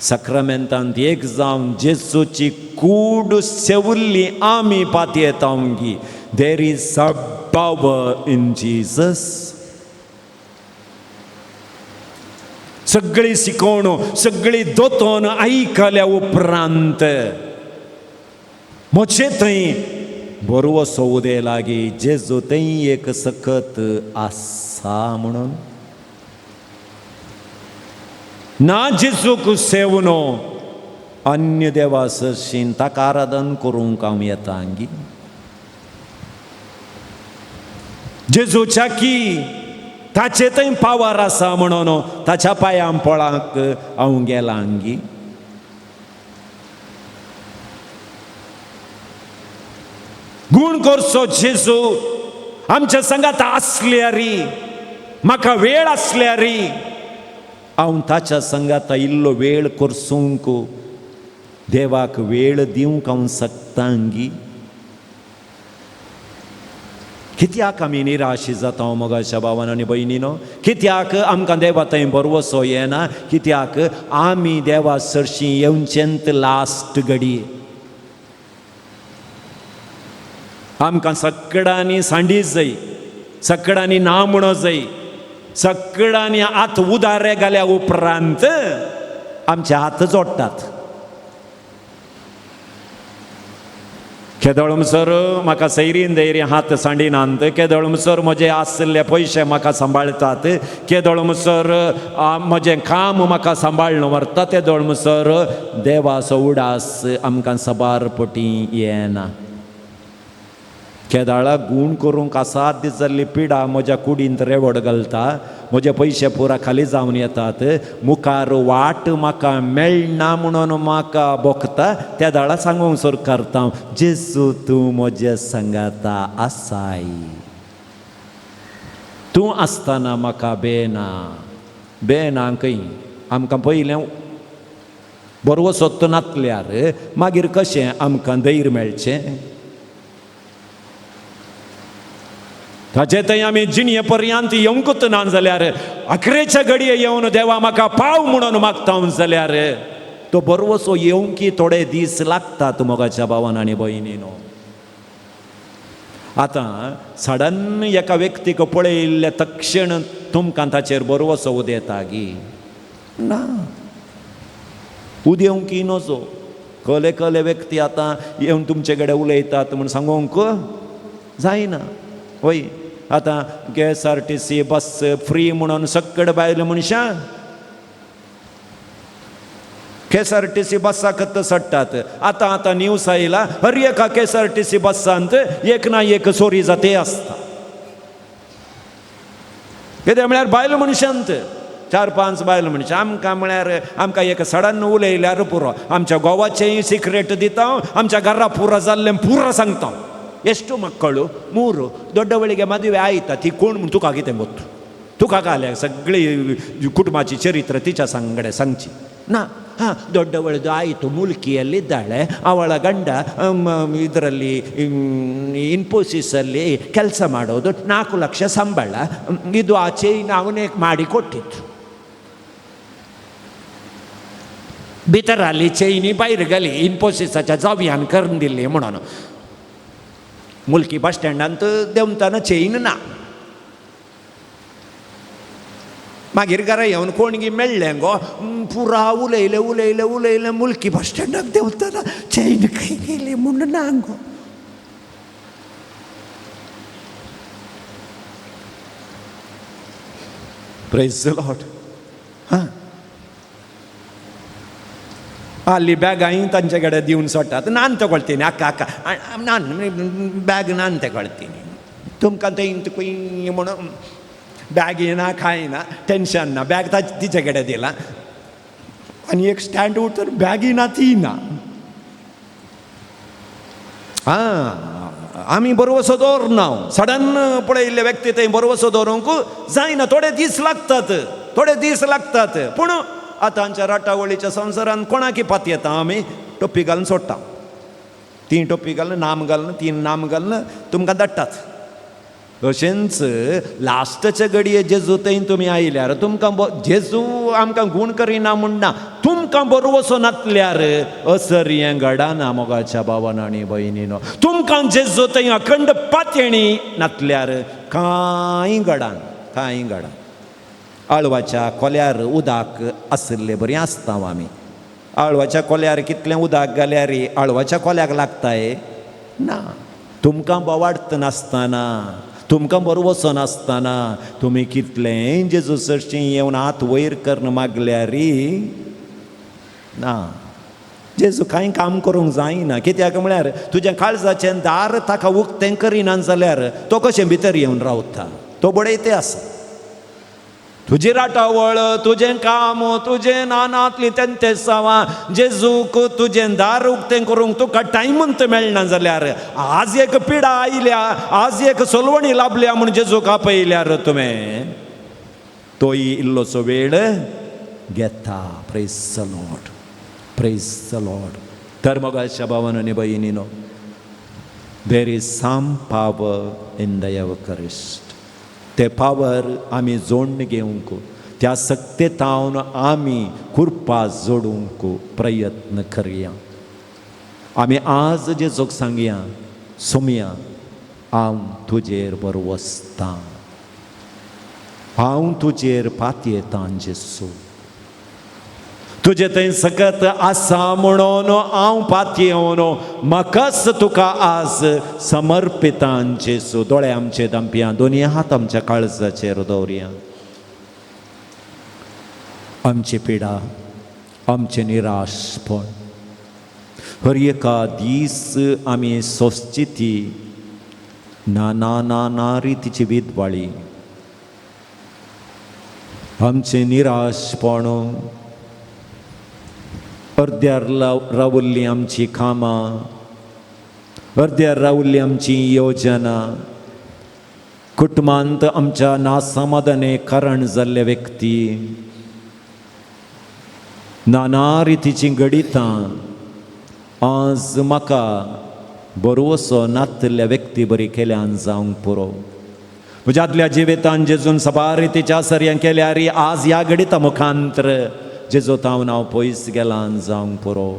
सक्रामेंतांत एक जावन जेजूची कूड सेवल्ली आमी पातयेतांगी. There is some power in Jesus. सगळी शिकवण सगळी दोतोन आयकल्या उपरांत म्हजे थंय बरवसो उदे लागीं जेजू थंय एक सकत आसा म्हणून. ना जेजूक सेवनो अन्य देवा सरशीन ताका आराधन करूंक हांव येतांगी. जेजूच्या की ताचे थंय पावर आसा म्हणून ताच्या पांयां पळांक हांव गेलांगी. गूण करचो जेजू आमच्या संगात आसल्यारी म्हाका वेळ आसल्यारी हांव ताच्या संगात इल्लो वेळ करसूंक देवाक वेळ दिवंक हांव शकतांगी. कित्याक आमी निराशी जाता मोगाच्या भावान आनी भयणीनो. कित्याक आमकां देवा थंय बरवसो येना. कित्याक आमी देवा सरशी येवचेंत लास्ट घडी. आमकां सकडांनी सांडी जाय सकडांनी ना म्हणो जाय सकडांनी आत उदारे घाल्या उपरांत आमचे हात जोडटात. केदळ म्हणसर म्हाका सैरीन दैरी हात सांडिनात. केदळ म्हणसर म्हजे आसले पयशे म्हाका सांबाळतात. केदळ म्हणसर म्हजें काम म्हाका सांबाळून व्हरता. तेदळ म्हणसर देवाचो उडास आमकां सबारपटी येना. केदाळाक गूण करूंक आसात दीस जाल्ली पिडा म्हज्या कुडींत रेवड घालता. म्हजे पयशे पुरा खाली जावन येतात. मुखार वाट म्हाका मेळना म्हणून म्हाका भोगता. त्या दाळा सांगूंक सोर करता, जेजू तूं म्हजे सांगाता आसाय. तूं आसतना म्हाका बेना. बेनाकय आमकां पयलें बरो सोत्त नातल्यार मागीर कशें आमकां धैर्य मेळचें. ताचे थंय आमी जिणये पर्यंत येवंकूच ना जाल्यार अखरेच्या घडये येवन देवा म्हाका पाव म्हणून मागता जाल्यार तो बरोसो येवंकी थोडे दीस लागतात मोगाच्या भावान आनी भयणीनो. आतां सडन एका व्यक्तीक पळयल्ले तक्षण तुमकां ताचेर बरोसो उदेता गी ना. उदेवंकी नजो. कले कले व्यक्ती आतां येवन तुमचे कडेन उलयतात म्हूण सांगूंक जायना. वय आतां KSRTC बस फ्री म्हणून सक्कड बायल मनशां KSRTC बसाकत सडटात. आतां आतां न्यूज आयला हर एका KSRTC बसांत एक ना एक चोरी जाते आसता. कितें म्हळ्यार बायल मनशांत 4-5 बायल मनशां आमकां म्हळ्यार आमकां एक सडन उलयल्यार पुरो. आमच्या गोवाचेंय सिक्रेट दिता. आमच्या घरा पुरो जाल्लें पुरो सांगता. ಎಷ್ಟು ಮಕ್ಕಳು 3 ದೊಡ್ಡವಳಿಗೆ ಮದುವೆ ಆಯ್ತಾ ತಿಕ್ಕೊಂಡು तुका कितें ಗೊತ್ತು. तुका काल्या सगळी कुटुंबाची चरित्र तिच्या संगडे सांगची ना. ಹಾಂ ದೊಡ್ಡವಳದು ಆಯಿತು ಮುಲ್ಕಿಯಲ್ಲಿದ್ದಾಳೆ. ಅವಳ ಗಂಡ ಇದರಲ್ಲಿ ಇನ್ಫೋಸಿಸಲ್ಲಿ ಕೆಲಸ ಮಾಡೋದು 4 ಲಕ್ಷ ಸಂಬಳ. ಇದು ಆ ಚೈನ್ ಅವನೇ ಮಾಡಿ ಕೊಟ್ಟಿತ್ತು. भितराली चैनी बाहेर गेली इन्फोसिसाच्या जावयान करून दिली म्हणून. मुलकी बस स्टँडांत देंवताना चेन ना. मागीर घरा येवन कोणगी मेळ्ळें गो पुरा उलयले उलयले उलयले मुलकी बस स्टँडाक देंवताना चेन खंय गेली म्हणून ना गो. Praise the Lord. हां ಅಲ್ಲಿ ಬ್ಯಾಗ್ ತಾಂಚೆ ಕಡೆ ದಿವ್ನ ಸೊಟ್ಟಾತ ನಾನು ತಗೊಳ್ತೀನಿ ಅಕ್ಕ ಅಕ್ಕ ನಾನು ಬ್ಯಾಗ್ ನಾನು ತಗೊಳ್ತೀನಿ. तुमकां इंत कुई म्हणून बॅग येना काय ना टेन्शन ना. बॅग तिच्या कडेन दिला आणि एक स्टँड उतर बॅग येना ती ना. हां आमी बरोवसो दवरना. सडन पळयल्ले व्यक्ती थंय बरोवसो दवरूंक जायना. थोडे दीस लागतात. थोडे दीस लागतात. पूण आतांच्या राटावळीच्या संवसारान कोणाकी पात येता आमी टोपी घालून सोडटा. 3 टोपी घालून नाम घालून 3 नाम घालून तुमकां धाडटात. अशेंच लास्टचे घडये जेजू थंय तुमी आयल्यार तुमकां जेजू आमकां गूण करिना म्हणना. तुमकां बरोवसो नातल्यार असर्यें घडना मोगाच्या भावान आनी भयणीनो. तुमकां जेजू थंय अखंड पातयेणी नातल्यार कांय घडना. कांय घडना. आळवाच्या कोल्यार उदक आसले बरी आसता आमी. आळवाच्या कोल्यार कितलें उदक घाल्यार आळवाच्या कोल्याक लागताय ना. तुमकां बोवाडत नासतना तुमकां बरोवसो नासतना तुमी कितलें जेजू सरशीं येवन हात वयर करून मागल्यार ना. जेजू कांय काम करूंक जायना. कित्याक म्हळ्यार तुज्या काळजाचें दार ताका उक्तें करिना जाल्यार तो कशें भितर येवन रावता. तो बडयते आसा. तुजी राटावळ तुजें काम तुजें नानांतली तेंते सावा जेजूक तुजें दार उक्तें करूंक तुका टायमूच मेळना जाल्यार आज एक पिडा आयल्या आज एक सोलवणी लाभल्या म्हूण जेजूक आपयल्यार तुवें तोय इल्लोसो वेळ घेता. Praise the Lord. Praise the Lord. तर मोगाच्या भावान आनी भयणीनो there is some power in the Eucharist. ते पावर आमी जोडून घेवंक त्या सक्तेतावन आमी कुरपा जोडूंक प्रयत्न करया. आमी आज जेजूक सांगया सुमया हांव तुजेर बरोवसतां. हांव तुजेर पातयेतां जेजू. तुजे थंय सकत आसा म्हणून हांव पातयेवन म्हाकाच तुका आज समर्पितां जेसू. दोळे आमचे धांपया, दोनी हात आमच्या काळजाचेर दवरया. आमची पिडा, आमचे निराशपण, हर एका दीस आमी सोंसची ना ना ना ना रितीची विदवाळी. आमचे निराशपण, अर्द्यार रावल्ली आमची कामां, अर्द्यार रावल्ली आमची योजना, कुटुंबांत आमच्या नासमाधाने कारण जाल्ले व्यक्ती, नाना रितीची गणितां आज म्हाका बरोसो नातल्या व्यक्ती बरी केल्यान जावंक पुरो. म्हज्या आदल्या जिवितान जेजून सबार रितीच्या आसर्यां केल्यार आज ह्या गणिता मुखांतर जेजो तावन हांव पयस गेलां जावंक पुरो.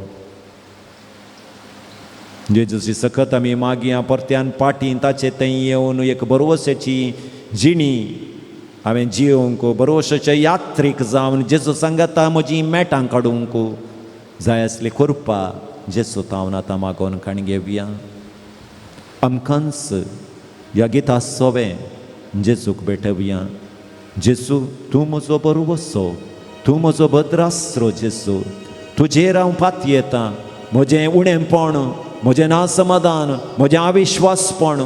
जेजूची सकत आमी मागया परत्यान पाटी ताचे थंय येवन एक बरोवशेची जिणी हांवें जियोंक, बरोवशेचे यात्रीक जावन जेजू सांगता म्हजी मेटां काडूंक जाय आसली करपा. जेजू तावन आतां मागोन काण घेवया. आमकांच ह्या गिता सोवें जेजूक भेटवया. जेजू तूं म्हजो बरोवसो, तूं म्हजो भद्रास्रो. जेजू तुजेर हांव पातयेतां. म्हजें उणेंपण, म्हजें नासमाधान, म्हजें अविश्वासपण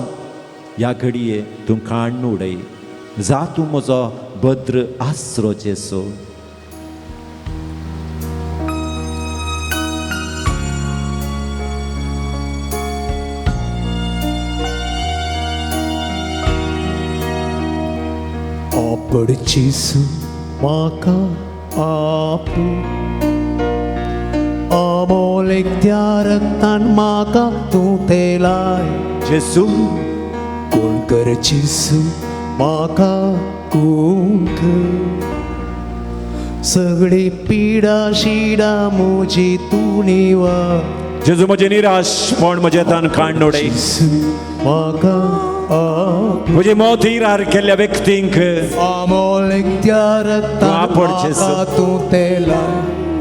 ह्या घडये तूं काडून उडय. जा तूं म्हजो भद्र आसरो जेजू. आपड जेजू म्हाका आपू, अमोल त्या रक्तान म्हाका तूं तेलाय. जेजू कोण कर जेजू म्हाका कोण कर. सगळी पिडा शिडा म्हजी तूं निवार. जेजू म्हजें निराशपण म्हजें तान काडून उडय. जेजू म्हाका आपू, म्हजी मोत हिरार केल्ल्या व्यक्तींक अमोल त्या रक्तान आपड जेजू. म्हाका तूं तेलाय.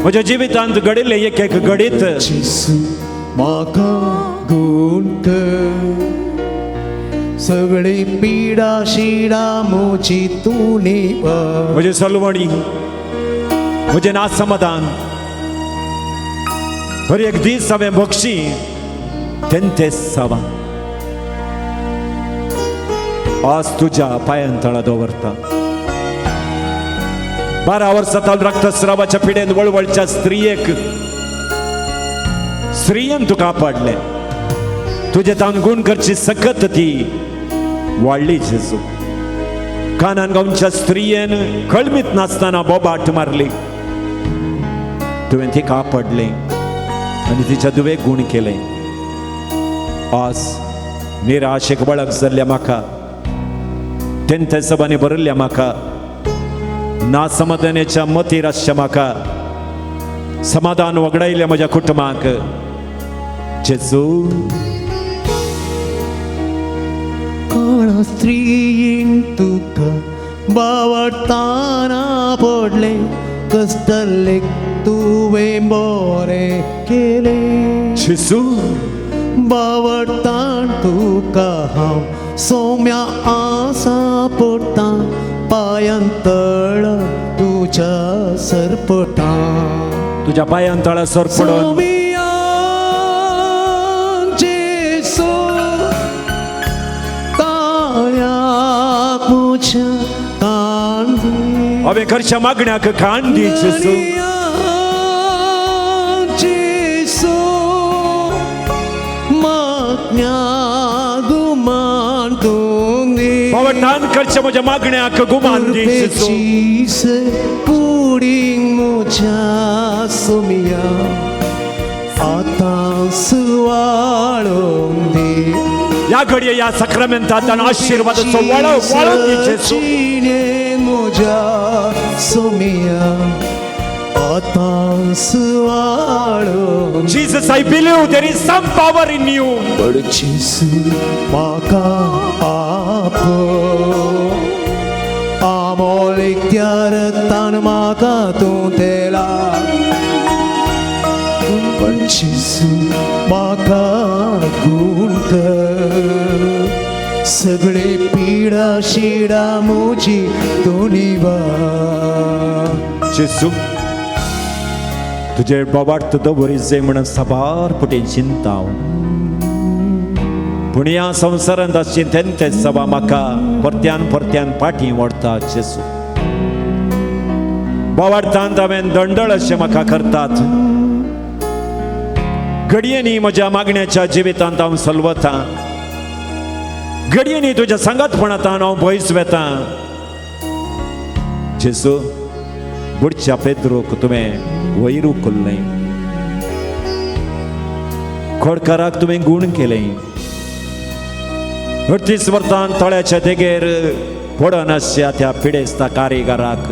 म्हज्या जिवितांत घडिल्ले एक एक घडीत जेजू म्हाका गूण कर. सगळी पिडा शिडा म्हजी तूं निवार. म्हजी सलवणी, म्हजें नासमाधान, हर एक दीस हांवें बक्षी तेंते सावा आज तुज्या पांयां तळा दवरता. 12 वर्सां रक्तस्रावाच्या पिडेन वळवळच्या स्त्रियेन तुका आपडलें. तुजे तान गुण करची सकत ती वाडली. जेजू कानान गांवच्या स्त्रियेन कळमीत नासतना बोबाट मारली. तुवें तिका आपडलें आनी तिच्या दुवेक गुण केलें. आज निराशेक वळख जाल्ल्या म्हाका, तेंते सबांनी भरिल्ल्या म्हाका, नासमाधानाच्या मतीर आसच्या म्हाका, समाधान वगडायल्या म्हज्या कुटुंबाक जेजू. कोणा स्त्रीन तुका बावडताना पडले, कस्तलेक तुवें बरें केलें. जेजू बावडतान तुका हांव सौम्या आसा पडटा. पायांतळ तुज्या सरपटा. तुज्या पांयां तळा सरपडून सौम्या जेजू ताळ्याक म्हज्या कान दी. हांवें खरच्या मागण्याक कान दी. जेजू जेजू मागण्या गुमान तूं दी. बावटान खरच्या म्हज्या मागण्याक गुमान दी. जेजू पुडींग म्हज्या सोमिया आतां सुवाळोवंक दी. ह्या घडये ह्या सक्रामेंतांतल्यान आशिर्वादाचो वळव वळोवन दी. जेजू म्हज्या सोमिया आतां सुवाळोवंक. Jesus, I believe there is some power in you. पण जेजू म्हाका आपो, अमोल त्या रक्तान म्हाका तूं तेला. सगळे पीडा शिडा मोजी दोनिवा जेसू तुझे बाबाट दवरी जे म्हण सबार पुटे चिंता पूण ह्या संवसारांत चिंतेन ते सभा म्हाका परत्यान पाठी ओडता जेसू बावार्थांत हांवें दंडळ अशें म्हाका करतात घडयेनी म्हज्या मागण्याच्या जिवितांत हांव सलवतां घडयेनी तुज्या सांगातपणांतान हांव भयस वेतां जेसू बुडच्या पेद्रोक तुवें वैरू केल्लें खोडकाराक तुवें गूण केलें 38 वर्सां तळ्याच्या देगेर पडन आसच्या त्या पिडेस्ता कारिगाराक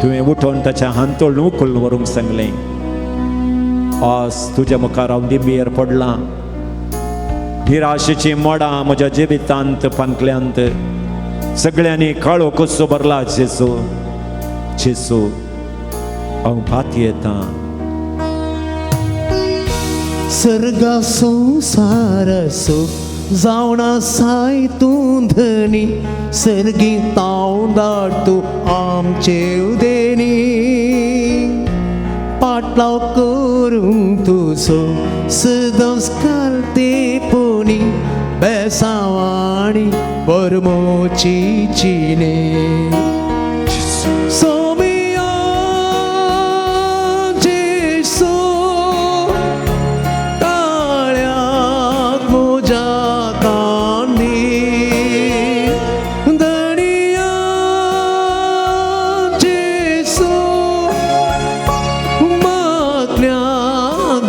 तुवें उठोवन ताच्या हांतोळ उखलून व्हरूंक सांगलें आज तुज्या मुखार हांव दिंबयेर पडलां निराशेची मोडां म्हज्या जिवितांत पांकल्यांत सगळ्यांनी काळो कसो भरला जेसू जेसू हांव पाती येतां सर्गा संसार सो जावना साय तूं धनी सर्गी ताव दाट तूं आमचे उदेनी पाटलाव करूंक तुजो सदांच घालते पोनी बेसावाणी परमोची चिने सोमिया जेसू ताळ्याक मोजा कांदी दणिया जेसू मागण्या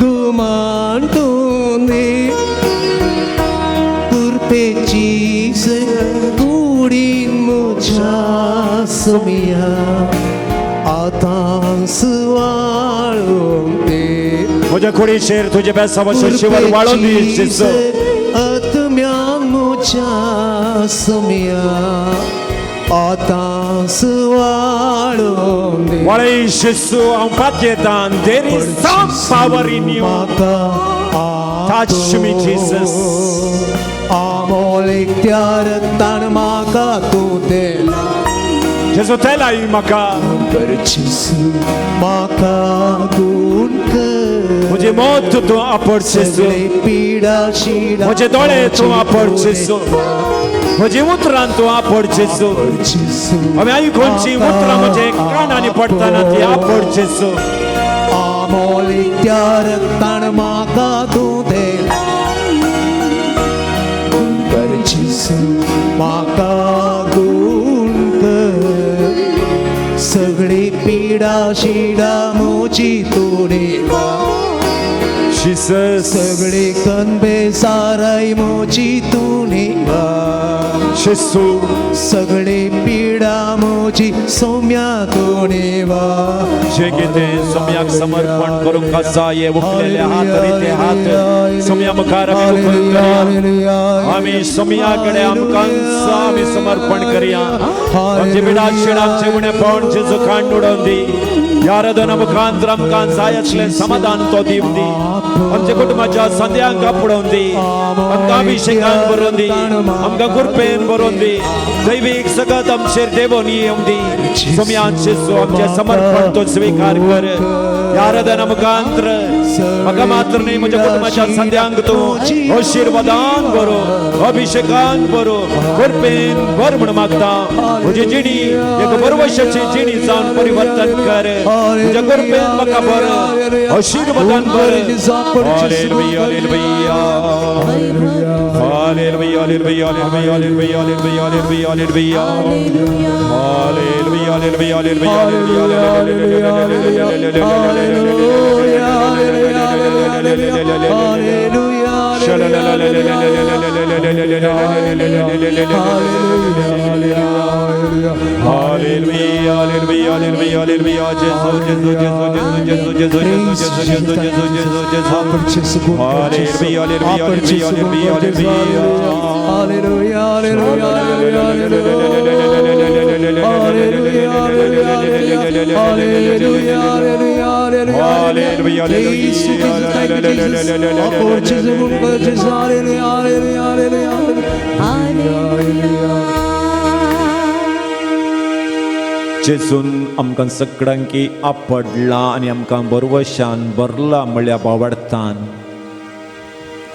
गुमान तोंदी कुरपेची कुडीन मोजा सोमिया आतां सुवाळूंक ते म्हज्या कुडीचेर तुजे बेसावाचो शिवर वाळोवन दी जेसू आत्म्यान मोच्या सोमिया आतां सुवाळूंक दे वाळय जेसू हांव पाती येतां there is some power in you Touch me, Jesus. आमोल इख्तियार ताण म्हाका तूं देला जेसू तेलाय म्हाका जेसू म्हाका गूण कर म्हजे मोत तूं आपड जेसू पीडा शिडा म्हजे दोळे तूं आपड जेसू म्हजी उतरां तूं आपड जेसू हांवें आयकूनची उतरां म्हजे कानांनी पडटाना ती आपड जेसू आमोल इख्तियार ताण म्हाका तूं देला जेसू म्हाका गूण कर सगळी पीडा शिडा मोची तोडेवा जीसस सगळे कनबे साराय मोची तोडेवा जेसू सगळे पीडा मोची सौम्या तोडेवा जे कितें सोम्याक समर्पण करूंक आसा हे उखलेले हात रिते हात सोम्या मुखार आमी उखलून करया आमी सोम्या कडेन आमकां आमी समर्पण करया आमचे बिडा शिणाचे गुणे पण जेजू कांड उडोवन दी ह्या आराधना मुखांतर आमकां जाय आसलें समाधान तो दिवन दी आमच्या कुटुंबाच्या संध्यांक आपडोवन दी आमकां अभिषेकान भरोवन दी आमकां कृपेन भरोवन दी दैवीक सगत आमचेर देवोन येवं दी सोम्यान जेजू आमचे समर्पण तो स्वीकार कर ह्या आराधना मुखांतर म्हाका मात्र न्ही म्हज्या कुटुंबाच्या संध्यांक तूं आशिर्वादान भरो अभिषेकान भरो कृपेन भर म्हूण मागता म्हजी जिणी एक बरवशाची जिणी जावन परिवर्तन कर तुज्या कृपेन म्हाका भर आशिर्वादान भर hallelujah hallelujah hallelujah hallelujah hallelujah hallelujah hallelujah hallelujah Hallelujah. जेजून आमकां सगळ्यांकी आपडला आनी आमकां बरवशान भरला म्हणल्या भावार्थान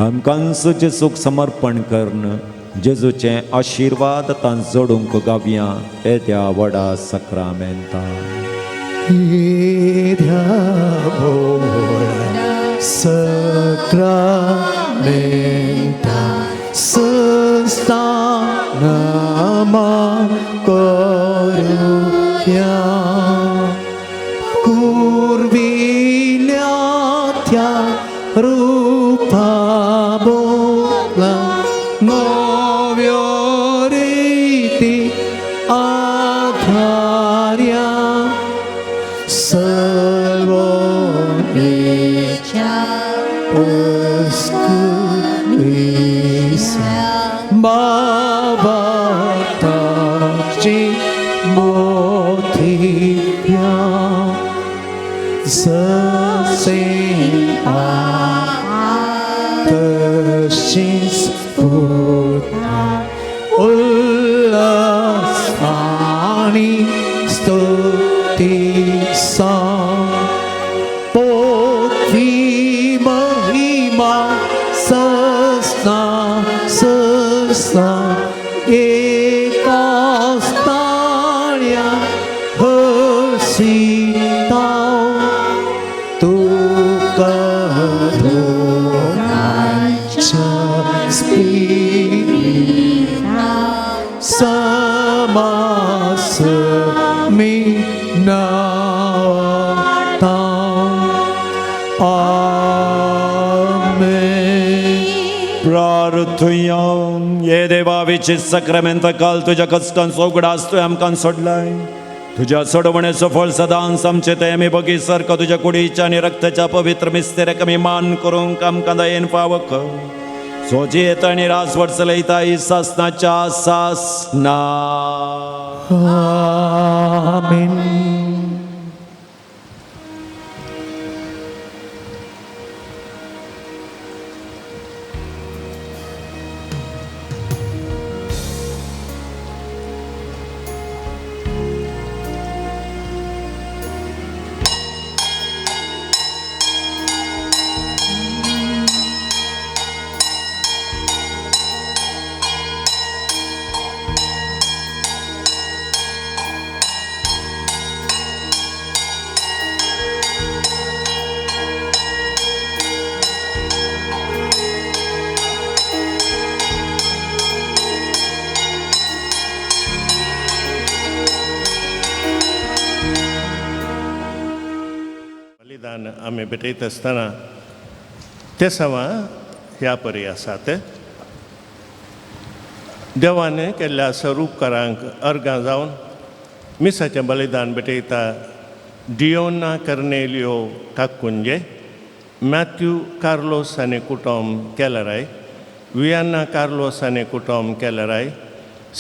आमकांच जेजूक समर्पण करून जेजूचे आशिर्वाद तां जोडूंक गावया येद्या व्हडा सक्रामेंता. येद्या व्हडा सक्रामेंता संस्थानमा करूया पुरविल्या त्या रूपा बोला नव्यो रीती आधार्या सर्वोच्च बाबाची मोठ्या जसे तशीच उल्हास आणि स्तुतीचा पोथी महिमा सस्ना सस्ना एका स्थान्या हसिता तुका धोकाच्या स्पिरिता समास मी नाता आमेन. प्रार्थुया ये देवा विचित सक्रामेंत काल तुझ्या कष्टांचो उगडास तुवें आमकां सोडलाय. तुझ्या सोडवणेचो फळ सदांच आमचे ते आमी बगी सारको तुझ्या कुडीच्या आनी रक्ताच्या पवित्र मिस्तेऱ्याक आमी मान करूंक आमकां दयेन फावो कर. सोजी येता आनी रासवट चलयता ही सासनाच्या सासना. आमेन. बलिदान आमी भेटयत आसतना ते सवा ह्या परी आसात. देवान केल्ल्या स्वरूपकारांक अर्गां जावन मिसाचें बलिदान भेटयता डियोना कर्नेलियो काकुंजे, मॅथ्यू कार्लोस आनी कुटुंब केलराय, वियाना कार्लोस आनी कुटुंब केलराय,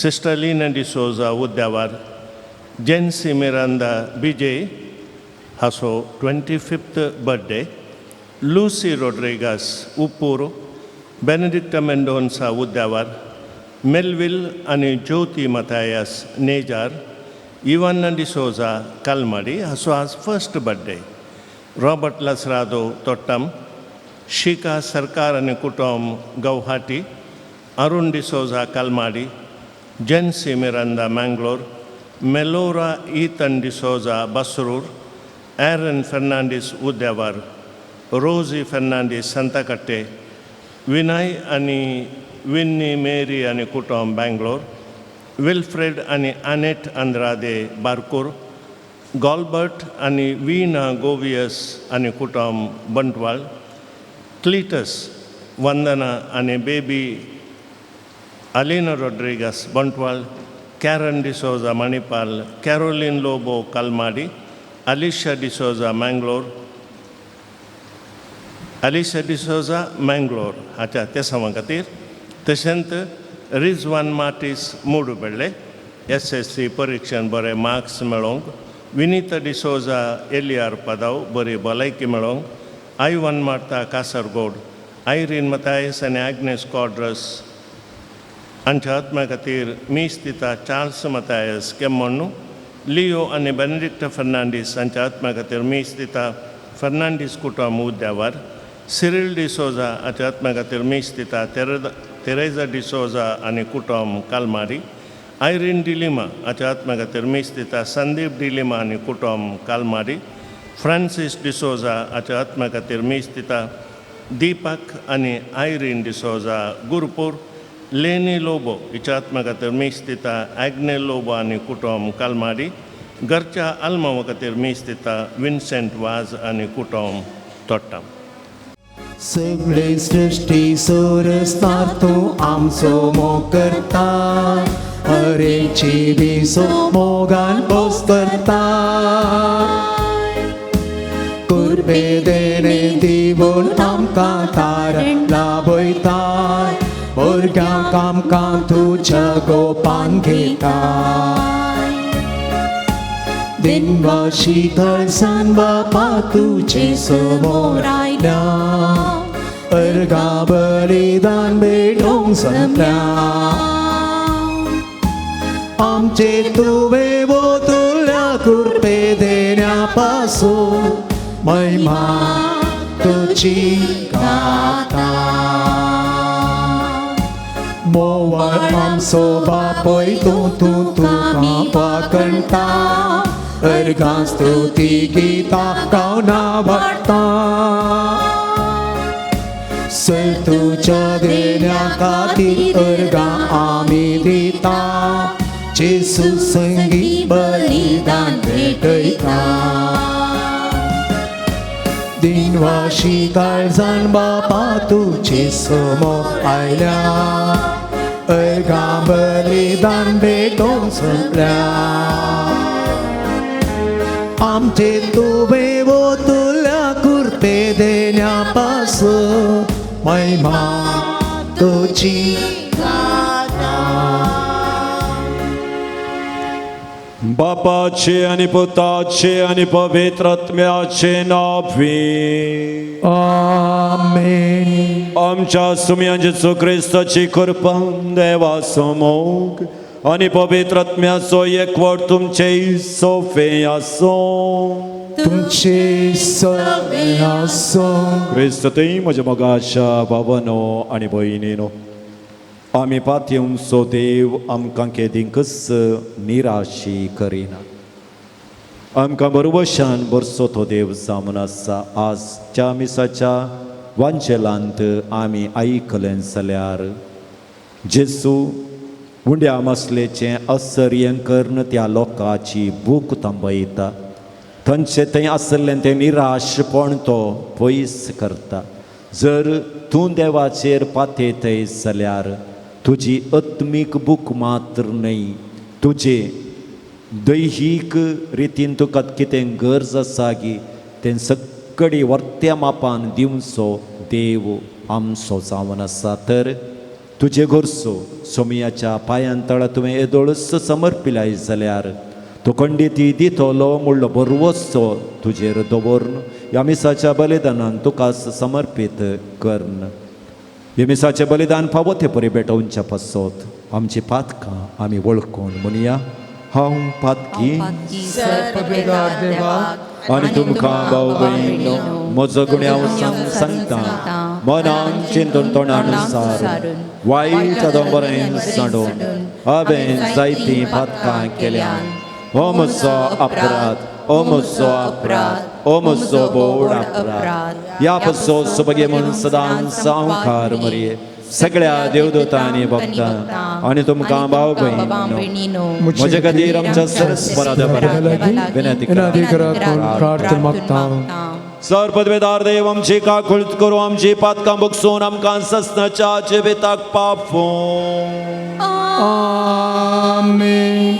सिस्टर लिना डिसोजा उद्यावार, जेन्सी मिरांदा बिजे हाचो 25th बर्थडे, लुसी रोड्रिगास उपूर, बेनेडिक्टा मेंडोन्सा उद्यावार, मेलविल आनी ज्योती मतायास नेजार, इवाना डिसोजा कालमाडी हाचो आज फर्स्ट बर्थडे, रॉबर्ट लसरादो तोट्टम, शिका सरकार आनी कुटुंब गौहाटी, अरुण डिसोजा कालमाडी, जेन्सी मिरांदा मैंगलोर, मेलोरा ईतन डिसोजा बसरूर, एरन फर्नांडीस उद्यावार, रोजी फर्नांडीस संताकट्टे, विनय आनी विन्नी मेरी आनी कुटुंब बेंगलोर, विल्फ्रेड आनी आनेट अंद्रादे बारकूर, गॉल्बर्ट आनी वीना गोवियस आनी कुटुंब बंटवाळ, क्लिटस वंदना आनी बेबी अलिना रोड्रिगस बंटवाळ, कॅरन डिसोजा मणिपाल, कॅरोलिन लोबो कलमाडी, अलिशा डिसोजा मैंगलोर हाच्या त्या सवां खातीर. तशेंच रिजवान मार्टीस मूड बेडले SSC परीक्षेन बरे मार्क्स मेळोवंक, विनीता डिसोजा एलियार पदाव बरी भलायकी मेळोवंक, Ivan Marta Kasaragod, Irene Mathias आनी आग्नेस कॉड्रस हांच्या आत्म्या खातीर मीस दिता चार्ल्स मतायस केम्मण्णू, लिओ आणि बेनेडिक्टा फर्नांडीस हांच्या आत्म्या खातीर मीस दिता. फर्नांडीस कुटुंब उद्यावर सिरिल डिसोजा हाच्या आत्म्या खातीर मीस दिता. तेरेजा डिसोजा आनी कुटुंब कालमारी. आयरीन डिलिमा हाच्या आत्म्या खातीर मीस दिता. संदीप डिलिमा आनी कुटुंब कालमारी. फ्रांसीस डिसोजा हाच्या आत्म्या खातीर मीस दिता. दीपक आनी आयरीन डिसोजा गुरपूर. लेनी लोबो हिच्या आत्म्या खातीर मीस दिता. ॲग्ने लोबो आनी कुटुंब कालमारी. घरच्या आल्मावा खातीर मीस दिता. विन्सेंट वाज आनी कुटुंब तोट्टाम. सगळे सृष्टी सोरस्तार तूं आमचो मोग करता. हरेची बी सो मोगान पोस करता. कुर्बे देणे दिवून आमकां तारण लाभयता. भुरग्यांक आमकां तुज्या गोपान घेता. दिनवाशी थळसान बापा तुजे समोर आयल्या. अर्गा बलिदान भेटोंक संपल्या. आमचे तुवें वोतुल्या कृपे देण्या पासून महिमा तुजी गाता. मोवाळ आमचो बापय तूं तुका वाकणटा. अर्गां स्तुती गितां गावना वाडटा. सर तुज्या देण्या खातीर अर्गां आमी दिता. जेसू संगी बलिदान भेटयता. दिनवाशी काळजान बापा तुजे समोर आयल्या. अर्गां बलिदान भेटोंक संपल्या. आमचे तुवें वोतुल्या कृपे देण्या पासून महिमा तुजी गाता. बापाचे आणि पुताचे आणि पवित्रात्म्याचे नावे. आमेन. आमच्या सुम्या जेसू ख्रिस्ताची कृपा देवाचो मोग आणि पवित्रात्म्याचो एकवट तुमचे सोफे आसो. तुमचे सगळे आसो. ख्रिस्त ते म्हज्या मोगाच्या भावनो आनी भयणीनो, आमी पातयेवचो देव आमकां केदींकच निराशी करिना. आमकां बरोबशान बरसो तो देव जावन आसा. आजच्या मिसाच्या वांचेलांत आमी आयकलें जाल्यार जेसू उंड्या मसलेचें आश्चर्य करून त्या लोकांची भूक थांबयता. थंयचे थंय आसलें तें निराशपण तो पयस करता. जर तूं देवाचेर पातयतय जाल्यार तुजी आत्मीक भूक मात्र न्हय, तुजे दैहीक रितीन तुका कितें गरज आसा गी तें सगळी वर्त्या मापान दिवचो देव आमचो जावन आसा. तर तुजे गोरसो सोमयाच्या पांयां तळा तुवें येदोळस समर्पिलाय जाल्यार तो खंडीती दितलो म्हणलो बरवचो तुजेर दवरून ह्या मिसाच्या बलिदानान तुका समर्पीत करन. हे मिसाचें बलिदान फावो ते परी भेटोवच्या पासत आमची पातकां आमी वळखून म्हणया. हांव पातकी आनी तुमकां भाव भयणीनो म्हजो गुन्यांव सांगता. मनान चिंतून तोंडान सारून वायट आदों बरें साडून हांवें जायतीं पातकां केल्यान. हो म्हजो अपराध, ओ म्हजो अपराध, ओ म्हजो बोड अपराध. ह्या पासो सुबगे म्हूण सदांच हांव मरये सगळ्या देवदूतांनी भक्तां आनी तुमकां भाव भयणीनो म्हजे खातीर आमच्या सरस्वराच्या विनंती मागता. सर पदवेदार देव आमची काकुळट करूं, आमची पातकां बगसून आमकां ससनाच्या जिविताक पावों. आमेन.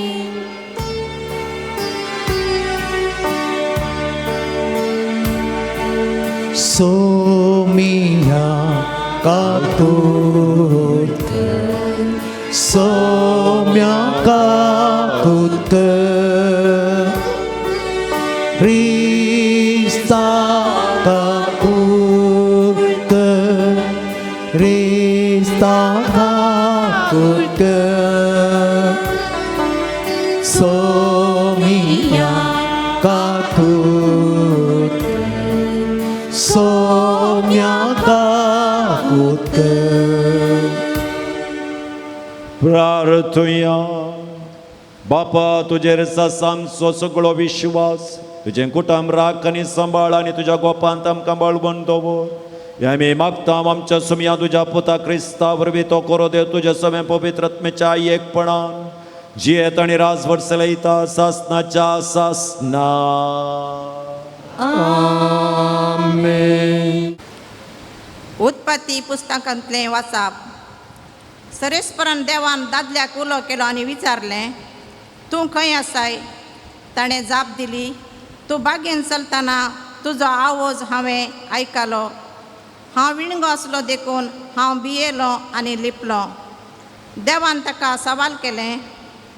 सोमिया काकुत सोम्या काकुत रिस्ता काकुत रिस्ता काकुत सोमी प्रार्थुया. बापा तुजेर सामचो सगळो विश्वास तुझें कुटुंब राख आनी सांबाळ आनी तुज्या गोपांत आमकां बळगून दवर. हे आमी मागता आमच्या सुमया तुज्या पुता क्रिस्ता वरवीं तो करो देव तुज्या सगळ्या पवित्र आत्म्याच्या एकपणान जियेत आनी राजभर चलयता सासनाच्या सासना. आमेन. उत्पत्ती पुस्तकांतलें वाचप. सरेस्परान देवान दादल्याक उलो केलो आनी विचारलें, तूं खंय आसाय? ताणें जाप दिली, तूं बागेन चलतना तुजो आवाज हांवें आयकलो. हांव विणगो आसलो देखून हांव भियेलो आनी लिपलो. देवान ताका सवाल केलें,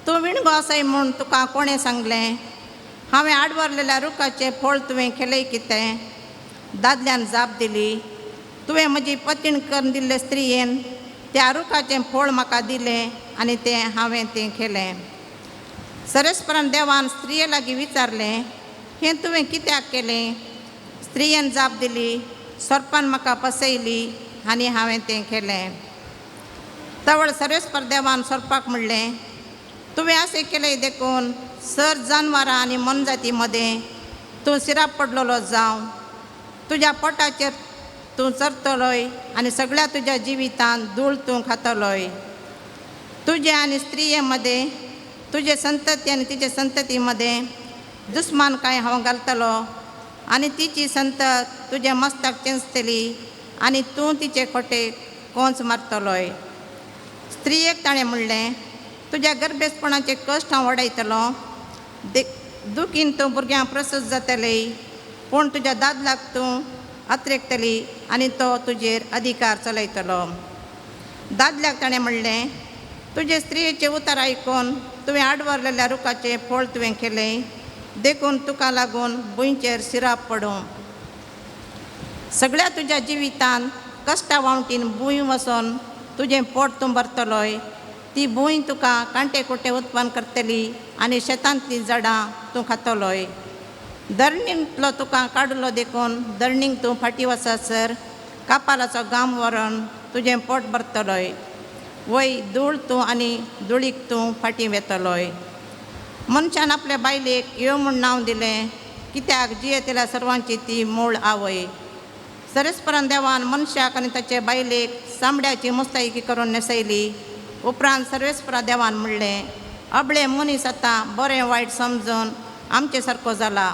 तूं विणगो आसाय म्हूण तुका कोणें सांगलें? हांवें आडवरलेल्या रुखाचें फळ तुवें केलें कितें? दादल्यान जाप दिली, तुवें म्हजी पतीण करून दिल्ले स्त्रियेन त्या रुखाचें फळ म्हाका दिलें आनी तें हांवें तें केलें. सरेस्परान देवान स्त्रिये लागीं विचारलें, हें तुवें कित्याक केलें? स्त्रियेन जाप दिली, सर्पान म्हाका फसयली आनी हांवें तें केलें. तवळ सरेस्पर देवान सर्पाक म्हणलें, तुवें अशें केलें देखून सर जानवरां आनी मनजाती मदें तूं सिराप पडलेलो जावं. तुज्या पोटाचेर तूं चरतलोय आनी सगळ्या तुज्या जिवितांत धूळ तूं खातलोय. तुजे आनी स्त्रिये मदें तुजे संतती आनी तिचे संतती मदें दुस्मानकाय हांव घालतलो आनी तिची संतत तुजें मस्तक चेंचतली आनी तूं तिचे खोटेक कोंच मारतलोय. स्त्रियेक ताणें म्हणलें, तुज्या गर्भेसपणाचे कश्ट हांव वाडयतलो. दुखीन तूं भुरग्यांक प्रसूत जातली, पूण तुज्या दादलाक तूं अत्रेकतली आनी तो तुजेर अधिकार चलयतलो. दादल्याक ताणें म्हणलें, तुजे स्त्रियेचें उतर आयकून तुवें आडवरलेल्या रुखाचें फळ तुवें केलें देखून तुका लागून भुंयचेर सिराप पडूं. सगळ्या तुज्या जिवितांत कश्टा वावटीन भुंय वचोन तुजें पोट तूं भरतलोय. ती भुंय तुका कांटे कुटे उत्पन्न करतली आनी शेतांतलीं झाडां तूं खातलोय. धरणींतलो तुका काडलो देखून धरणीक तूं फाटीं वचसर कापालाचो घाम व्हरून तुजें पोट भरतलोय. वय धूळ तूं आनी धुळीक तूं फाटीं वेतलोय. मनशान आपल्या बायलेक यो म्हूण नांव दिलें, कित्याक जियेतल्या सर्वांची ती मूळ आवय. सरेस्परान देवान मनशाक आनी ताचे बायलेक चामड्याची मुस्तायकी करून नेसयली. उपरांत सर्वेस्परा देवान म्हणलें, अबळे मनीस आतां बरें वायट समजून आमचे सारको जाला.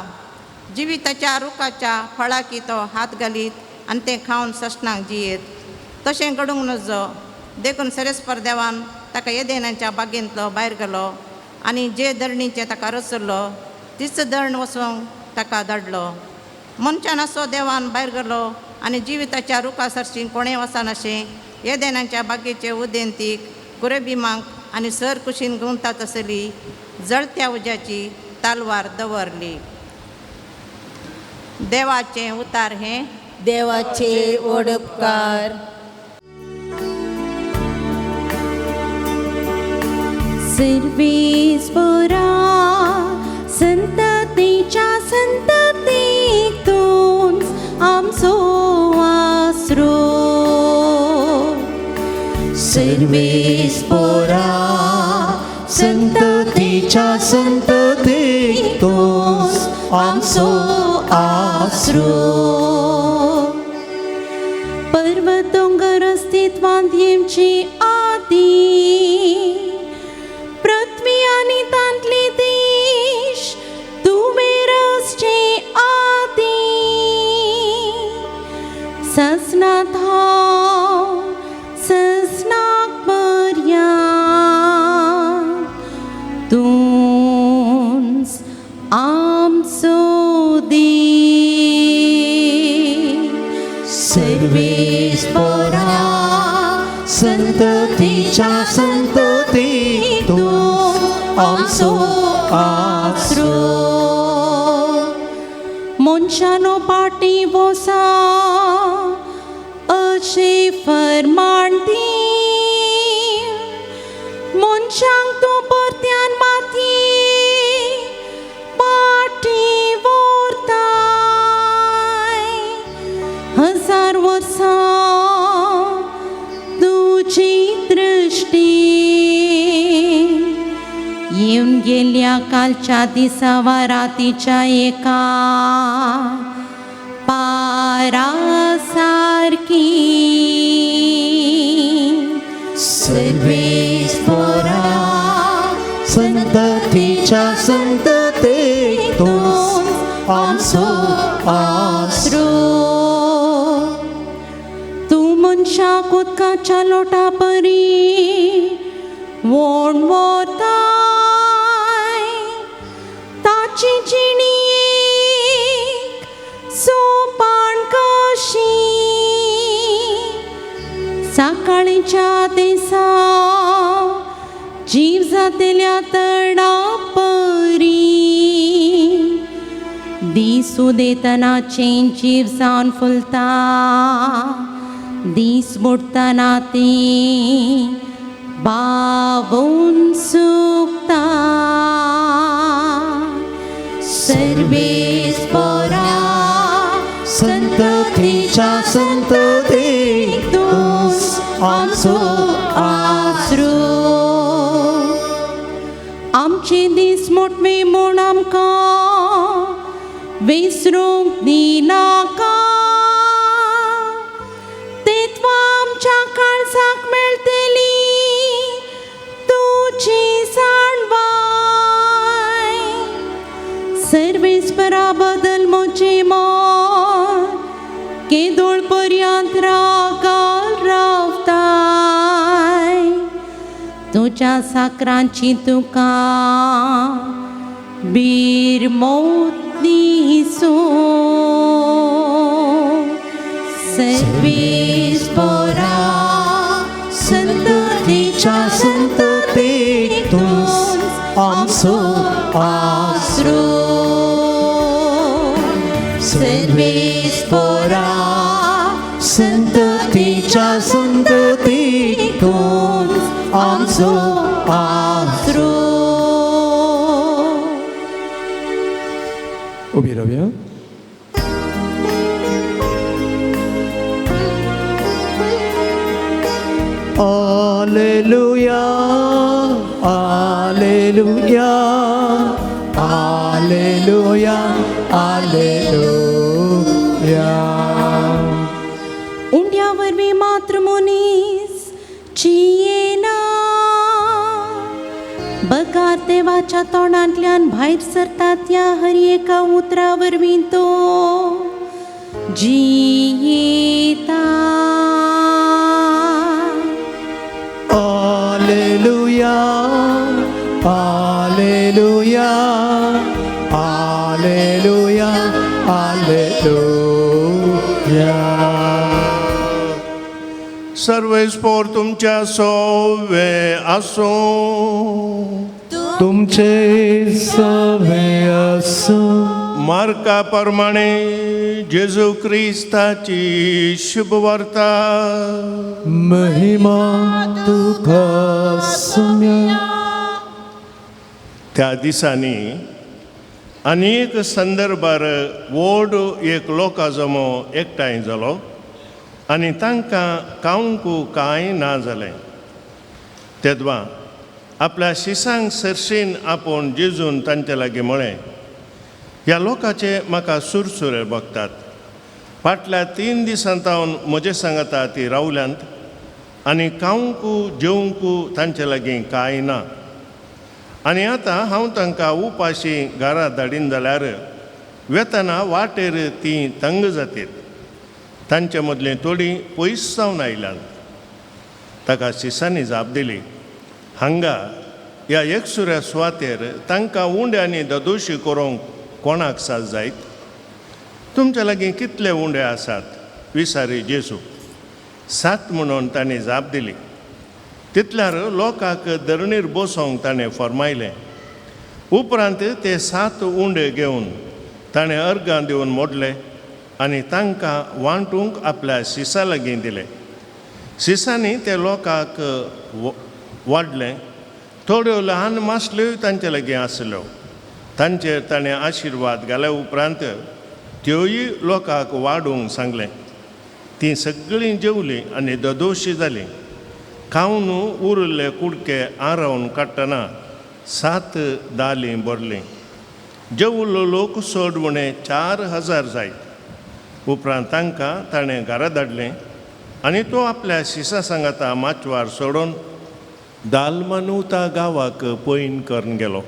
जिविताच्या रुखाच्या फळाकी तो हात घालीत आनी तें खावन सशनाक जियेत. तशें घडूंक नजो देखून सरेस्पर देवान ताका येदेनाच्या बागेंतलो भायर गेलो आनी जे धरणीचें ताका रचल्लो तीच धरण वचूंक ताका धाडलो. मनशान असो देवान भायर गेलो आनी जिविताच्या रुखा सरशी कोणें वचनाशें येदेनाच्या बागेचे उदेंतीक गुरेबिमांक आनी सर कुशीन गुंवतात आसली जळत्या उज्याची तालवार दवरली. देवाचें उतार हें. देवाचे ओडपकार. सर्वेस्परा संततीच्या संततीतून आमचो आसरो. सर्वेस्परा संततीच्या संततीतून आमचो आसरो. पर्वत दोंगर अस्तित्वांत येवची आदी पृथ्वी आनी तांतले देश तुवें रचचे आदी. ससनात हांव ससनाक पर्यांत तूंच आमचो देव. सर्वेस्परा संततीच्या संततीतून आमचो आसरो. मनशानो पाटी बोसा अशे फरमाण दी. मनशांक तूं परत्यान माती पाटी व्हरताय. 1000 वर्सां तुजी दृश्टी येऊन गेल्या कालच्या दिसावा रातीच्या एका पारासारखी सर्वेश्वरा संततीच्या संततेतून आमचो आसरो. तूं मनशाक उदकाच्या लोटा परी वोण व्हरताय, ताची जिणेक सोपाण कशी सकाळीच्या दिसा जीव जातेल्या तडा परी दिसू देतनाचे जीव जावन फुलता, दीस बुडतना ते बावून सुकता. सर्वेश्वरा संततीच्या संततेतून आमचो आसरो. आमचे दीस मोठवे म्हूण आमकां विसरूंक दिनाका, तेतवा आमच्या काळजाक मेळटली तुजी जाणवाय. सर्वेस्परा बदल म्हजें मन केदोळ पर्यंत रागाल रावताय, तुज्या साकरांची तुका बिरमोत दिसो. सर्वेश्वरा संततीच्या संततेतून आमचो आसरो. सर्वेश्वरा संततीच्या संततेतून आमचो आसरो. उभी राहूया. Alleluia, Alleluia, Alleluia, Alleluia. उंड्या वरवीं मात्र मनीस जियेना, बगार देवाच्या तोंडांतल्यान भायर सरता त्या हर एका उतरा वरवीं तो जियेता. Alleluia, Alleluia, Alleluia, Alleluia. सर्वेस्पोर तुमच्या सोवे असो. तुमचे सवे असो. मार्का प्रमाणे जेजू क्रिस्ताची शुभ वार्ता. महिमा तुका सम्या. त्या दिसांनी अनेक संदर्भार व्हड एक लोकाजमो एकठांय जालो आनी तांकां कावंकू कांय ना जालें. तेदवा आपल्या शिसांक सरशीन आपोवन जेजून तांचे लागीं म्हळें, ह्या लोकांचे म्हाका सुरसुरे भोगतात. फाटल्या 3 दिसांतावन म्हजे सांगाता ती रावल्यांत आनी खावंकू जेवंकू तांचे लागीं कांय ना. आनी आतां हांव तांकां उपाशी घरा धाडीन जाल्यार वेतना वाटेर तीं तंग जातीत. तांचे मदलीं थोडीं पयस जावन आयल्यात. ताका शिसांनी जाप दिली, हांगा ह्या एकसुऱ्या सुवातेर तांकां उंडे आनी दोदोशी करूंक कोणाक साज जायत? तुमच्या लागीं कितले उंडे आसात? विचारी जेजू. 7 म्हणून ताणें जाप दिली. तितल्यार लोकांक धरणीर बसोवंक ताणें फर्मायलें. उपरांत ते 7 उंडे घेवन ताणें अर्गां दिवन मोडले आनी तांकां वांटूंक आपल्या शिसा लागीं दिले. शिसांनी ते लोकांक वाडले. थोड्यो ल्हान मासल्योय तांचे लागीं आसल्यो. तांचेर ताणें आशिर्वाद घाले उपरांत त्योय लोकांक वाडूंक सांगलें. तीं सगळीं जेवलीं आनी दोदोशी जालीं. खावन उरिल्ले कुडके आरावन काडटना 7 दालीं बरलीं जे उरलो लोक सोडवणे 4,000 जायत उपरांत तांकां ताणें घरा धाडलें आनी तो आपल्या शिसा सांगाता माचवार सोडून दालमानुता गांवाक पयन करून गेलो.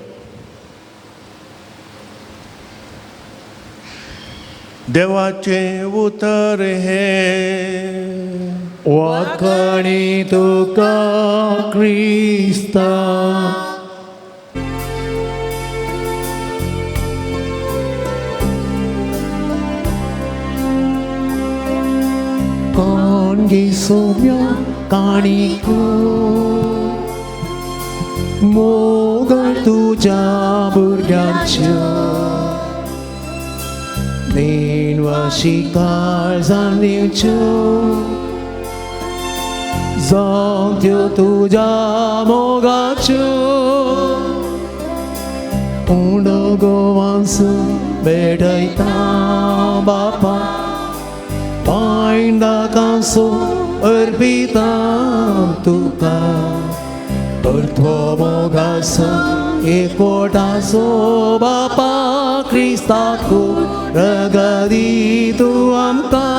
देवाचें उतर हे वखणी तुका Crysta. 건기 소며 까니고 목을 두자 불감쳐 내인와 시갈 산리쳐 성tiêu 두자 모가쳐 오르고 완수 베다이타 바파 Ainda canso orbitam tuca per tua vocação e portaso Bapa Cristaco ragadito amca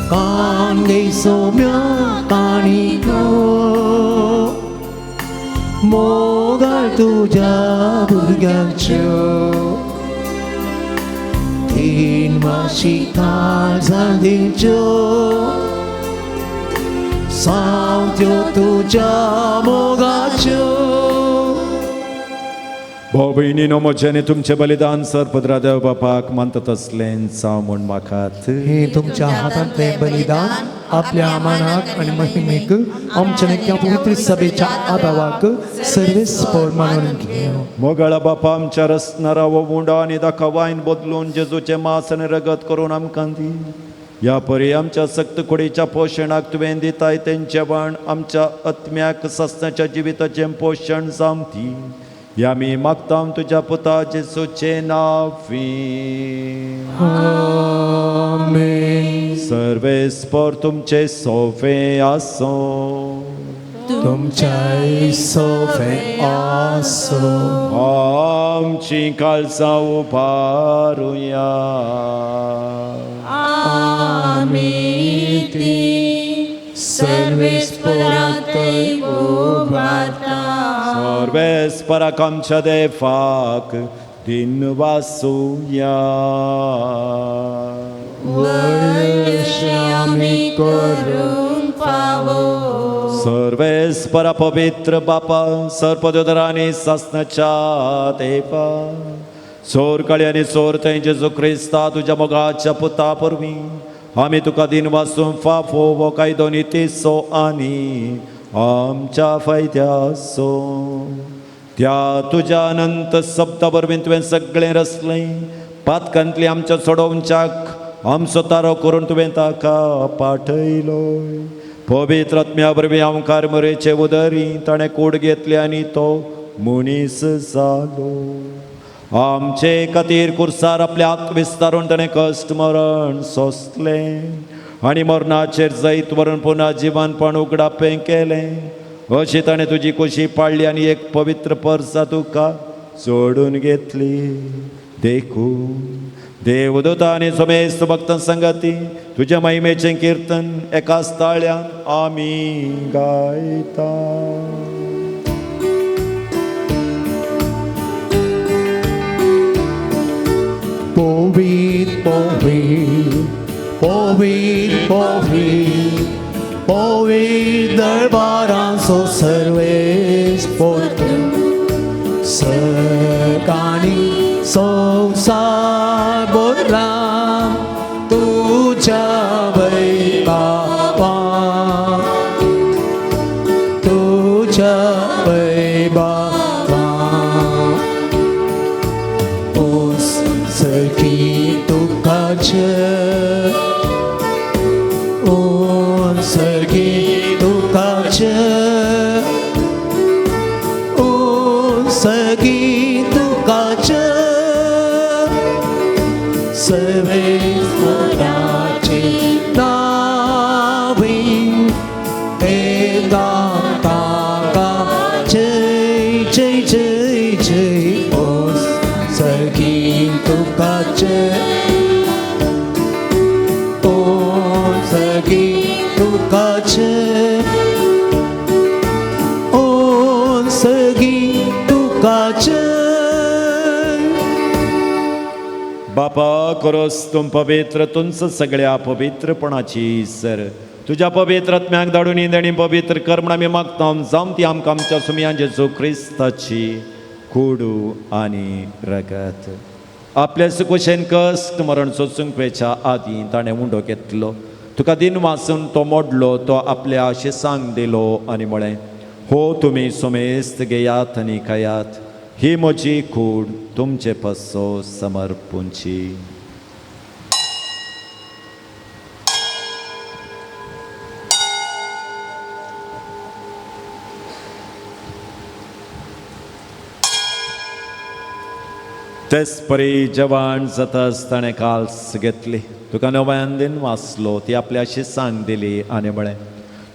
cangue somia canico mogal tuja burgancho in masita zandicho santo tuja mogacho. भाऊ मोच्याने तुमचे बलिदान सरपद्रादेव बापाक मानतात असलेंचा म्हूण म्हाकात. हे तुमच्या हातांतले बलिदान आपल्या मानाक आणि महिमेक आमच्या नक्या पवित्र सभेच्या आदावाक सर्वेस्पर मानून घेऊ. मोगळा बापा आमच्या रसणारा व मुंडा आणि दाखा वाईन बदलून जेजूचे मांस आणि रगत करून आमकां दी. या परी आमच्या सक्त कुडीच्या पोषणाक तुवें दिताय तेंचे वण आमच्या आत्म्याक सस्त्याच्या जिविताचें पोषण जामती. या मी मागता तुझ्या पुता जेजूचे नावी. आमेन. सर्वेस्पर तुमचे सोवे आसो. तुमच्या सोवे आसो. आमची काळजा उबारुया. सर्वेस्परांतय उबारता. सर्वेस्पराक आमच्या देवाक दिन वासुया. वर्षे आमी करून पावो. सर्वेस्परा पवित्र बापा सर्पदोदरांनी सासनाच्या देवा चोर काळी आनी चोर थंय जेजू क्रिस्ता तुझ्या मोगाच्या पुता परवी आमी तुका दिन वासून फाफो वो कायदो नितीसो आनी आमच्या फायद्याचो. त्या तुझ्या अनंत शब्दा वरवीं तुवें सगळें रचलें. पातकांतली आमच्या सोडोवच्याक आमचो तारो करून तुवें ताका पाठयलो. पवित्र आत्म्या वरवीं आमकां मरेचे उदरी ताणें कूड घेतली आनी तो मनीस जालो. आमचे खातीर कुर्सार आपले हात विस्तारून ताणें कश्ट मरण सोंसलें आनी मरणाचेर जैत व्हरून पुन्हा जिवनपण उगडापें केलें. अशी ताणें तुजी कुशी पाळ्ळी आनी एक पवित्र परसा तुका सोडून घेतली. देखून देवदूता आनी समेस्त भक्तां संगती तुज्या महिमेचें कीर्तन एकाच ताळ्यान आमी गायता. Povit, povit, povit, povit, povit दरबारांचो सर्वेस्पर सकाळी संसार बोला तुझ्या वैभवा. तुझ्या Vaibhava Sergi tukace, un sergi tukace, un sergi tukace, servești navi, e da ta ce सगी तुकाच बापा करोस तुम पवित्र तुंच सगळ्या पवित्रपणाची सर तुझ्या पवित्र आत्म्याक धाडून इंदणी पवित्र कर म्हण आमी मागता जावं ती आमकां आमच्या सुमयान जेजू क्रिस्ताची कुडू आनी रगत आपल्या सुकुशेन कश्ट मरण सोंसूंक वेच्या आदीं ताणें उंडो घेतलो तुका दिन वाचून तो मोडलो तो आपल्या शिसांक दिलो आनी म्हळें हो तुमी सुमेस्त घेयात आनी खायात ही म्हजी कूड तुमचे पस्सो समर्पूंची तेच परी जवान जाताच ताणें काल्स घेतली तुका नव्यान दिन वाचलो ती आपल्या शिसांक दिली आनी म्हळें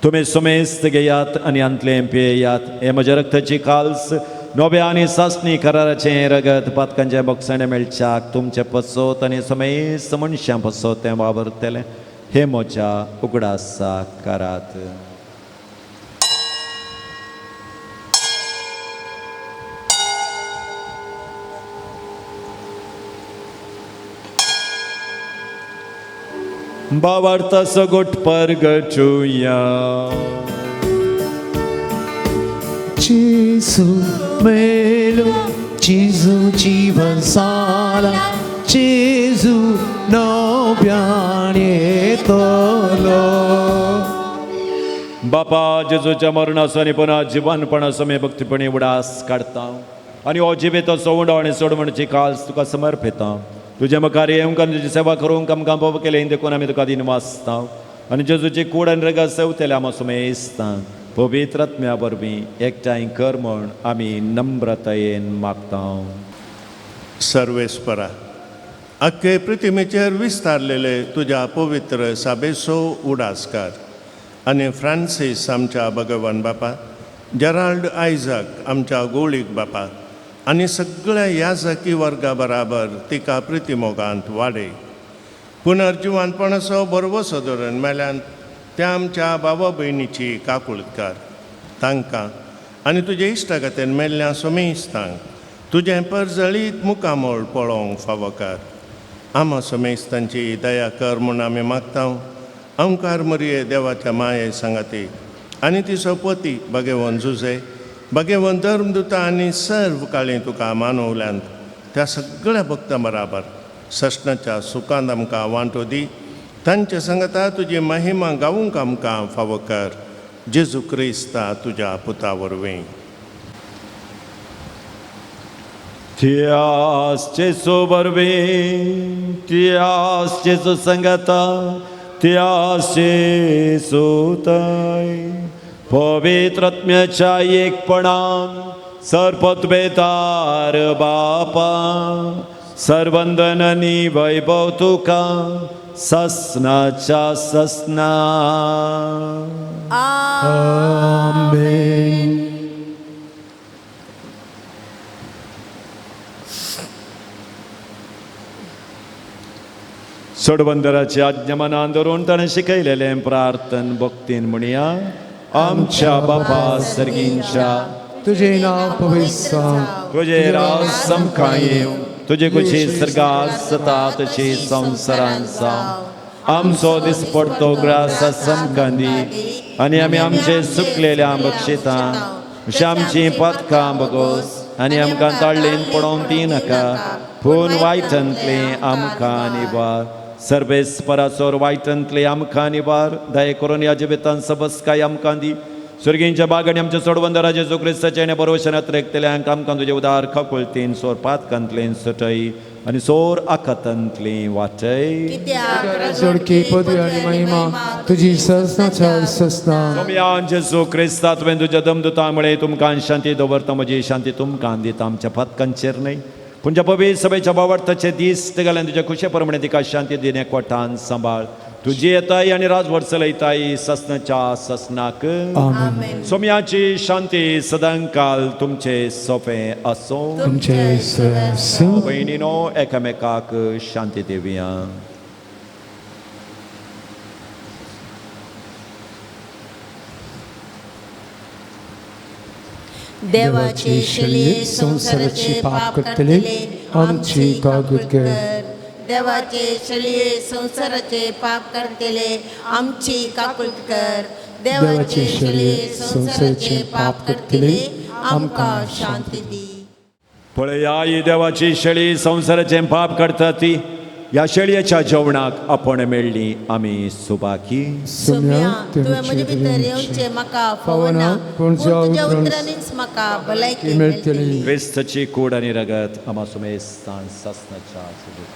तुमी सुमेस्त घेयात आनी अंतलें पियेयात हे म्हज्या रक्ताची काल्स नव्या आनी सासणी कराराचें रगत पातकांच्या बक्षाणे मेळच्याक तुमचे पसोत आनी समेस्त मनशां पसोत तें वावरतलें हे म्हज्या उगडासा करात भावार्थ सगोट परगटुया जेजू मेलो जेजू जीवन साला जेजू नव्यान येतलो बापा जेजूच्या मरणाचो आनी पुन्हा जिवनपणाचो मे भक्तीपणी उडास काडटा आनी हो जिवेताचो उंडो आनी सोडवणची काल्स तुका समर्पिता तुजे मुखार येवंक आनी तुजी सेवा करूंक आमकां बोब केलें देखून आमी तुका दिन वाचता आनी जेजूची कूड आनी रगत सेवतले आमी सुमेस्ता पवित्र आत्म्या वरवीं एकठांय कर म्हूण आमी नम्रतायेन मागता सर्वेस्परा अख्खे पृथ्वीचेर विस्तारलेले तुज्या पवित्र साबेसो उडासकार आनी फ्रांसीस आमच्या भगवान बापा जेराल्ड आयझाक आमच्या गोळीक बापा आनी सगळ्या याजकी वर्गा बराबर तिका प्रितीमोगांत वाडय पुनर्जिवानपणाचो बरवो सदोरण मेल्यान त्या आमच्या भावा भयणीची काकुळकार तांकां आनी तुजे इश्टागतेन मेल्ल्या समेस्तांक तुजें परजळीत मुखामोळ पळोवंक फावो कर आमा समेस्तांची दया कर म्हूण आमी मागता अंकार मरिये देवाच्या माये सांगाती आनी तिचो पती भगेवन जुजे भगेवन धर्मदुता आनी सर्व काळी तुका मानवल्यान त्या सगळ्या भक्तां बराबर सशणाच्या सुखांत आमकां वांटो दी तांचे सांगता तुजी महिमा गावूंक आमकां फावो कर जेजू क्रिस्ता तुज्या पुता वरवीं Tias Jesu वरवीं Tias Jesu संगता Tias Jesu ताय पवित्र आत्म्याच्या एकपणान सर्वोत्वेतार बापा सर्वंदन आनी वैभव तुका ससनाच्या ससना आमेन सोडबंदराची आज्ञा मनान धरून ताणें शिकयलेलें प्रार्थन भक्तीन म्हणया आमच्या बापा सर्गींच्या तुझे नाव पवित्र तुझे राज समकां येवं तुझे कुशी सर्गास सता तशी संवसारान जावं आमचो दिसपडतो ग्रास समकां दी आनी आमी आमचे सुकलेल्या बक्षिता अशी आमची पातकां बगोस आनी आमकां ताळ्ळेन पडोवन ती नाका पूण वायटांतले आमकां निवार सर्वेस्पराचोर वायटांतले आमकां निवार दये करून ह्या जिवितांत सबस्काय आमकां दी स्वर्गींच्या बागांनी आमच्या सोडवंदरा जेजू क्रिस्ताचे आनी बरोवशेनात रेखतल्यांक आमकां तुजे उदार खकुलतेन सोर पातकांतलें सटय आनी सोर आखातांतलें वाटय जोडकी पदवी आनी महिमा तुझी ससनाच्या ससना सोमयान जेजू क्रिस्ता तुवें तुज्या दमदुता मुळे तुमकां शांती दवरता म्हजी शांती तुमकां दिता आमच्या पातकांचेर न्हय पूण पवित्र सभेच्या बावर्थाचे दीस ते घालन तुज्या खुशे प्रमाणे तिका शांती दिने एकवटान सांबाळ तुजी येताय आनी राजवट चलयताय ससनाच्या ससनाक सोम्याची शांती सदांकाल तुमचे सोफे असो तुमचे भयणीनो एकामेकाक शांती दिवया देवाचे शलिये संसाराचे पाप करतले आमची काकूत कर. देवाचे शलिये संसाराचे पाप करतले आमची काकूत कर. देवाचे शलिये संसाराचे पाप करतले आमकां शांती दी. पळया ही देवाची शेळी संसाराचे पाप करता ती. या शेळयेच्या जेवणाक आपण मेळ्ळी आमी सुबाकी. सुम्या तुवें म्हजे भितर येवचें म्हाका फावना, पूण तुज्या उतरांनीच म्हाका भलायकी मेळटली. क्रिस्तची कूड आनी रगत आमा सुमेस्तान ससनाच्या सुबेक.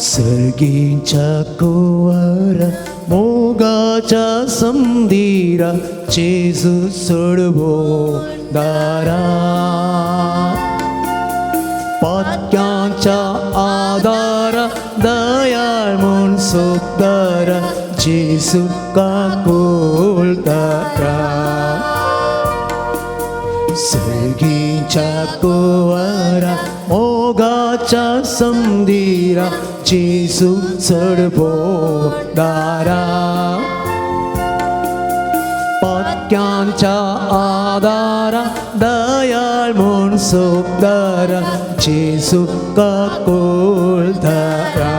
सर्गीच्या कुंवर मोगाच्या समंदिरा जेजू सोडवो दारा. पात्यांच्या आदारा दयाळ म्हूण सोदारा जेजू काकूल दारा. सर्गीच्या कुंवरा मोगाच्या समंदिरा जेजू चढवो दारा. पात्यांच्या आदारा दयाळ म्हूण सोदारा जेजू काकूल दारा.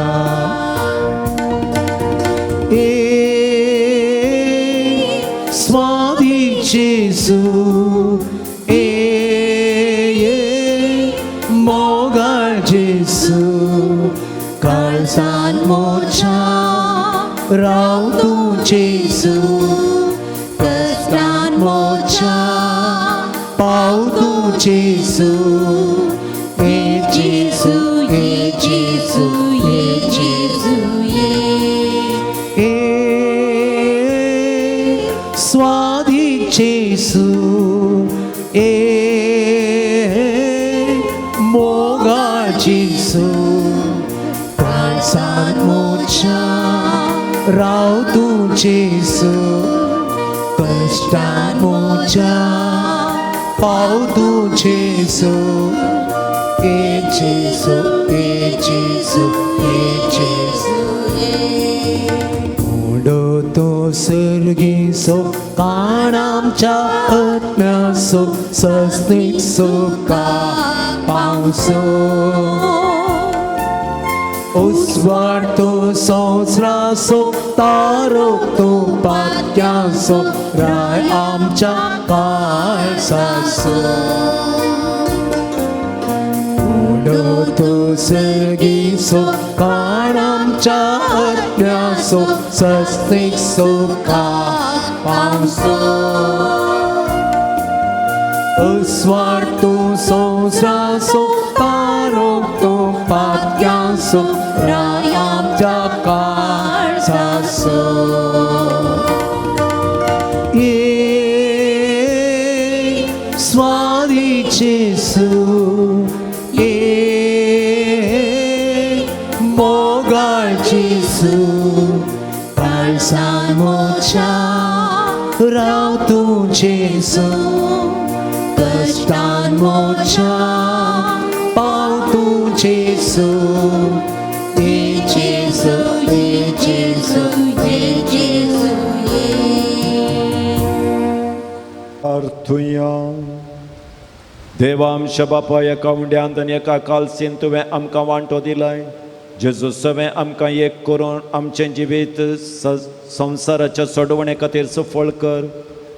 स्वादी जेजू मोगाळ जेजू काळजान मोच्या राव तूं जेजू. कष्टान मोच्या पाव तूं जेजू. हे जेजू हे जेजू हे जेजू हे स्वादी जेजू. मोगाळ जेजू काळजान मोच्या राव तूं जेजू. कष्टान मोच्या पाव तूं जेजू. हे जेजू हे जेजू हे जेजू. मोडो तो सर्गीसो काण आमच्या आत्म्यासो सस्तीक सोका पावसो. उस्वाडतो संवसाराचो तारो तो पात्यांचो राय आमच्या काळजाचो. मोडो तो सर्गीचो काण आमच्या आत्म्याचो सस्तीक सोका पावसो. उस्वाडतो संवसाराचो तारो तो पात्यांचो राय आमच्या काळजाचो. स्वादी जेजू मोगाळ जेजू. काळजान मोच्या राव तूं जेजू. कष्टान मोच्या पाव तूं जेजू. हे जेजू हे जेजू हे जेजू अर्थुया. देवांश बापा एका उंड्यांत आनी एका कालसीन तुवें आमकां वांटो दिलाय. जेजू सवें आमकां एक करून आमचें जिवीत संवसाराच्या सोडवणे खातीर सफळ कर.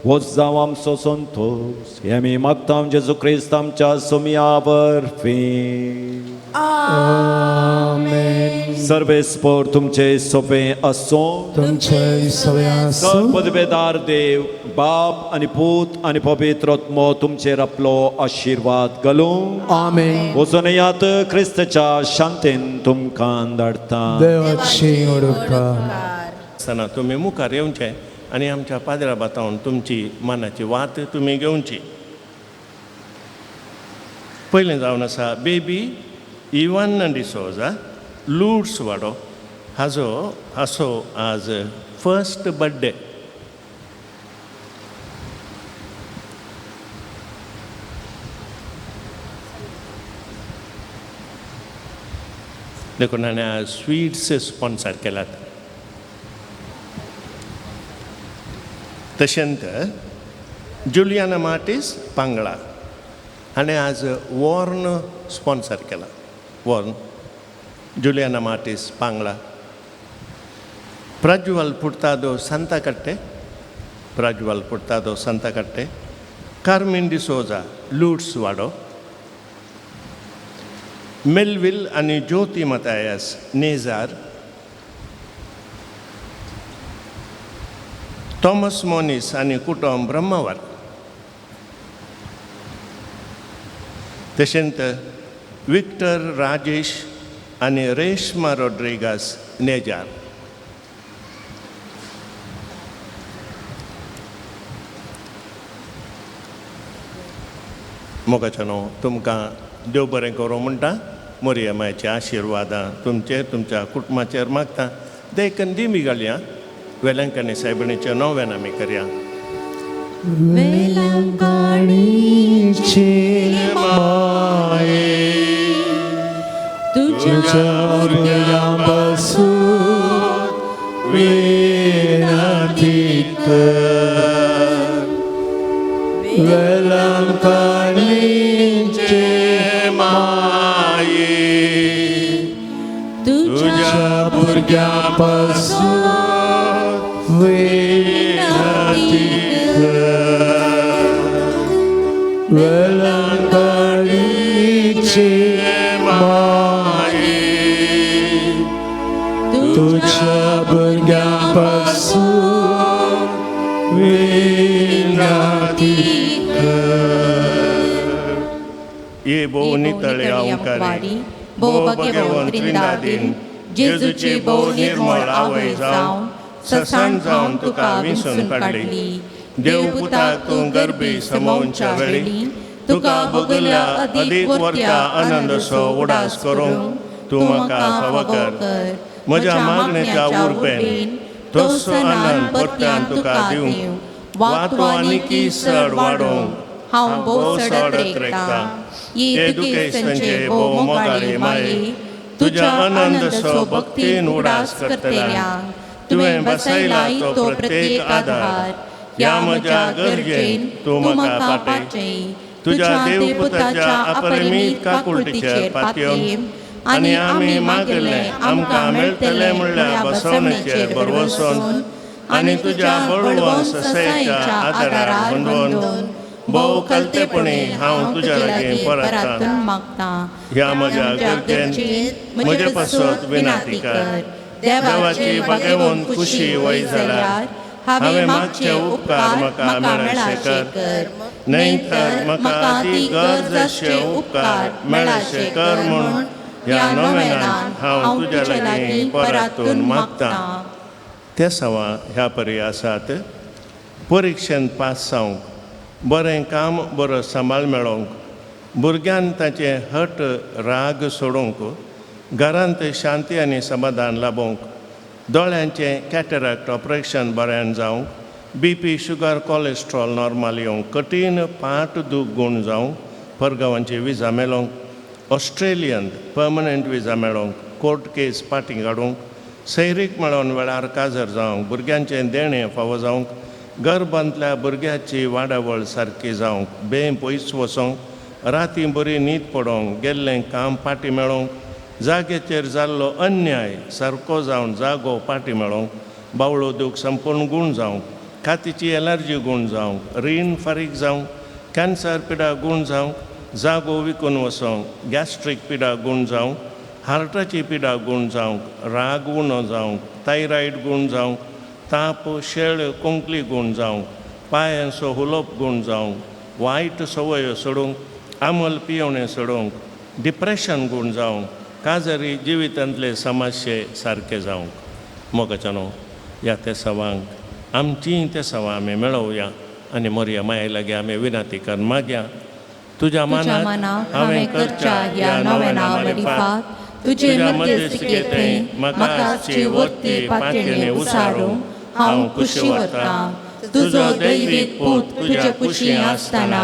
होच जावं आमचो संतोष. हे आमी मागता जेजू क्रिस्त आमच्या सुमया वरवीं. आमेन. सर्वेस्पोर तुमचे सोपें आसो. तुमचे सवे आसूं. पदवेदार देव बाप आनी पूत आनी पवित्र आत्मो तुमचेर आपलो आशिर्वाद घालूं. आमेन. वचून येयात क्रिस्ताच्या शांतीन तुमकां धाडटा. देवाची ओडकार. आसतना तुमी मुखार येवचें आनी आमच्या पाद्रा बातावन तुमची मनाची वात तुमी घेवची. पयलें जावन आसा बेबी इवान डिसोजा लूड्स वाडो हाजो असो आज फर्स्ट बर्थडे. देखून हांवें आज स्वीट्स स्पॉन्सर केल्यात. तशेंच जुलियाना मार्टीस पांगळा हाणें आज वॉर्न स्पॉन्सर केला. वॉर्न जुलियाना मार्टीस पांगळा. प्रज्वल पुर्तादो सांताकट्टे. प्रज्वल पुर्तादो सांताकट्टे. कार्मिन डिसोजा लूड्स वाडो. मेलविल आनी ज्योती मतायस नेजार. थॉमस मोनिस आनी कुटुंब ब्रह्मावर. तशेंच विक्टर राजेश आनी रेश्मा रॉड्रिगास नेजार. मोगाचनो तुमकां देव बरें करूं म्हणटा. मोरया मायच्या आशिर्वादां तुमचेर तुमच्या कुटुंबाचेर मागता. देखून दिमी घालया. वेलंकणी सायबिणीच्या नव्यान आमी करया. वेलंकणीचे माये तुझ्या भुरग्यां बसून विनंती कर. वेलंकणीचे माये तुझ्या भुरग्यां बसून विनंती वेलंकणीचे माये तुझ्या भुरग्यां बसून विनंती ये भोव नितळे ओंकारी भोव भगवंत त्रिनादीन जेजूची भोव निर्मळ आवय जावन ससाण जावन तुका विंसून काडली. देवपुताक तूं गर्भी समोवच्या वेळी तुका भोगल्या अदीक वर्त्या आनंदसो उडास करूंक तूं म्हाका फावो कर. म्हज्या मागणेच्या उर्बेन तोसो आनंद परत्यान तुका दिवंक वातो आनीकी चड वाडोवंक हांव भोव सडत रेखता. ये दुखेस्तंचे भोव मोगाळे माये तुज्या आनंदसो भक्तीन उडास करतल्यांक तुवें बसयला तो प्रत्येक आधार. ह्या म्हज्या गरजेन तूं म्हाका पाटय. तुज्या देवपुताच्या अपरिमीत काकुळटीचेर पातयेम आनी आमी मागले आमकां मेळटलें म्हणल्या बसवणेचेर बरवसून आनी तुज्या बळवंत ससायेच्या आदारार बंदून भोव कलतेपणी हांव तुज्या लागीं परतां मागतां. ह्या म्हज्या गरजेन म्हजे पासत विनंती कर. देवाची भगवंत खुशी वय जाल्यार हांवें मागचे उपकार म्हाका मेळशे कर. न्हय तर म्हाका ती गरज अशे उपकार मेळशे कर म्हूण ह्या नव्यानान हांव तुज्या लागीं परतून मागतां. त्या सवा ह्या परी आसात. परिक्षेंत पास जावंक, बरें काम बरो सांबाळ मेळोवंक, भुरग्यान ताचे हट राग सोडूंक, घरांत शांती आनी समाधान लाभोवंक, दोळ्यांचें कॅटरॅक्ट ऑपरेशन बऱ्यान जावंक, BP शुगर कोलेस्ट्रॉल नॉर्मल येवंक, कठीण पाट दूख गूण जावंक, परगांवांची विजा मेळोवंक, ऑस्ट्रेलियंत पर्मनंट विजा मेळोवंक, कोर्ट केस पाटी काडूंक, सैरीक मेळोवन वेळार काजर जावंक, भुरग्यांचें देणें फावो जावंक, घर बांदल्या भुरग्याची वाडावळ सारकी जावंक, बें पयस वचोंक, राती बरी न्हीद पडोवंक, गेल्लें काम पाटी मेळोवंक, जागेचेर जाल्लो अन्याय सारको जावन जागो पाटी मेळोवंक, बावळो दूख संपूर्ण गूण जावंक, खातीची एलर्जी गूण जावंक, रीण फारीक जावंक, कॅन्सर पिडा गूण जावंक, जागो विकून वचोंक, गॅस्ट्रीक पिडा गूण जावंक, हार्टाची पिडा गूण जावंक, राग उणो जावंक, थायरॉयड गूण जावंक, ताप शेळ कोंकली गूण जावंक, पांयांचो हुलोप गूण जावंक, वायट संवयो सोडूंक, आमल पियेवणें सोडूंक, डिप्रेशन गूण जावंक, काजरी जिवितांतले समस्ये सारके जावंक. मोगाचनो ह्या ते सवांक आमचीं ते सवां आमी मेळोवया आनी मोरया माये लागीं आमी विनंती करून मागया. तुज्या मनात हांवें करच्या ह्या नव्या मारिफात तुझे मध्यस्थिकेंतय म्हाका वरती पातळीने उसारूं हांव कुशी वता तुजो दैवीक पूत तुजे कुशी आसतना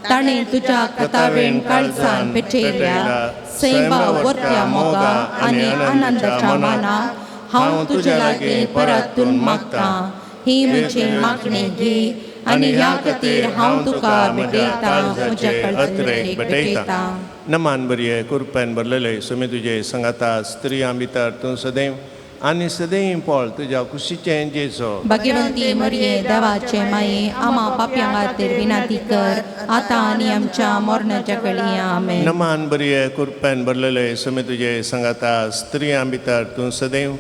ताणें तुज्या कथावेण काळजान पेटयल्या सैमा वरत्या मोगा आनी आनंदाच्या मना हांव तुजे लागीं परतून मागता ही म्हजी मागणी घे आनी ह्या खातीर हांव तुका भेटयता म्हज्या कळसाक भेटयता नमान बरये कुरपेन भरलेले सुमी तुजे संगाता स्त्रियां भितर तूं सदैव आनी सदैव पोळ तुज्या कुशीचें जेजो भाग्यवंती मरिये देवाचे माये आम्हा पाप्यां खातीर विनाती कर आतां आनी आमच्या मरणाच्या कळी आमेन नमान बरये कुरपेन भरलेले सुमी तुजे संगाता स्त्रियां भितर तूं सदैव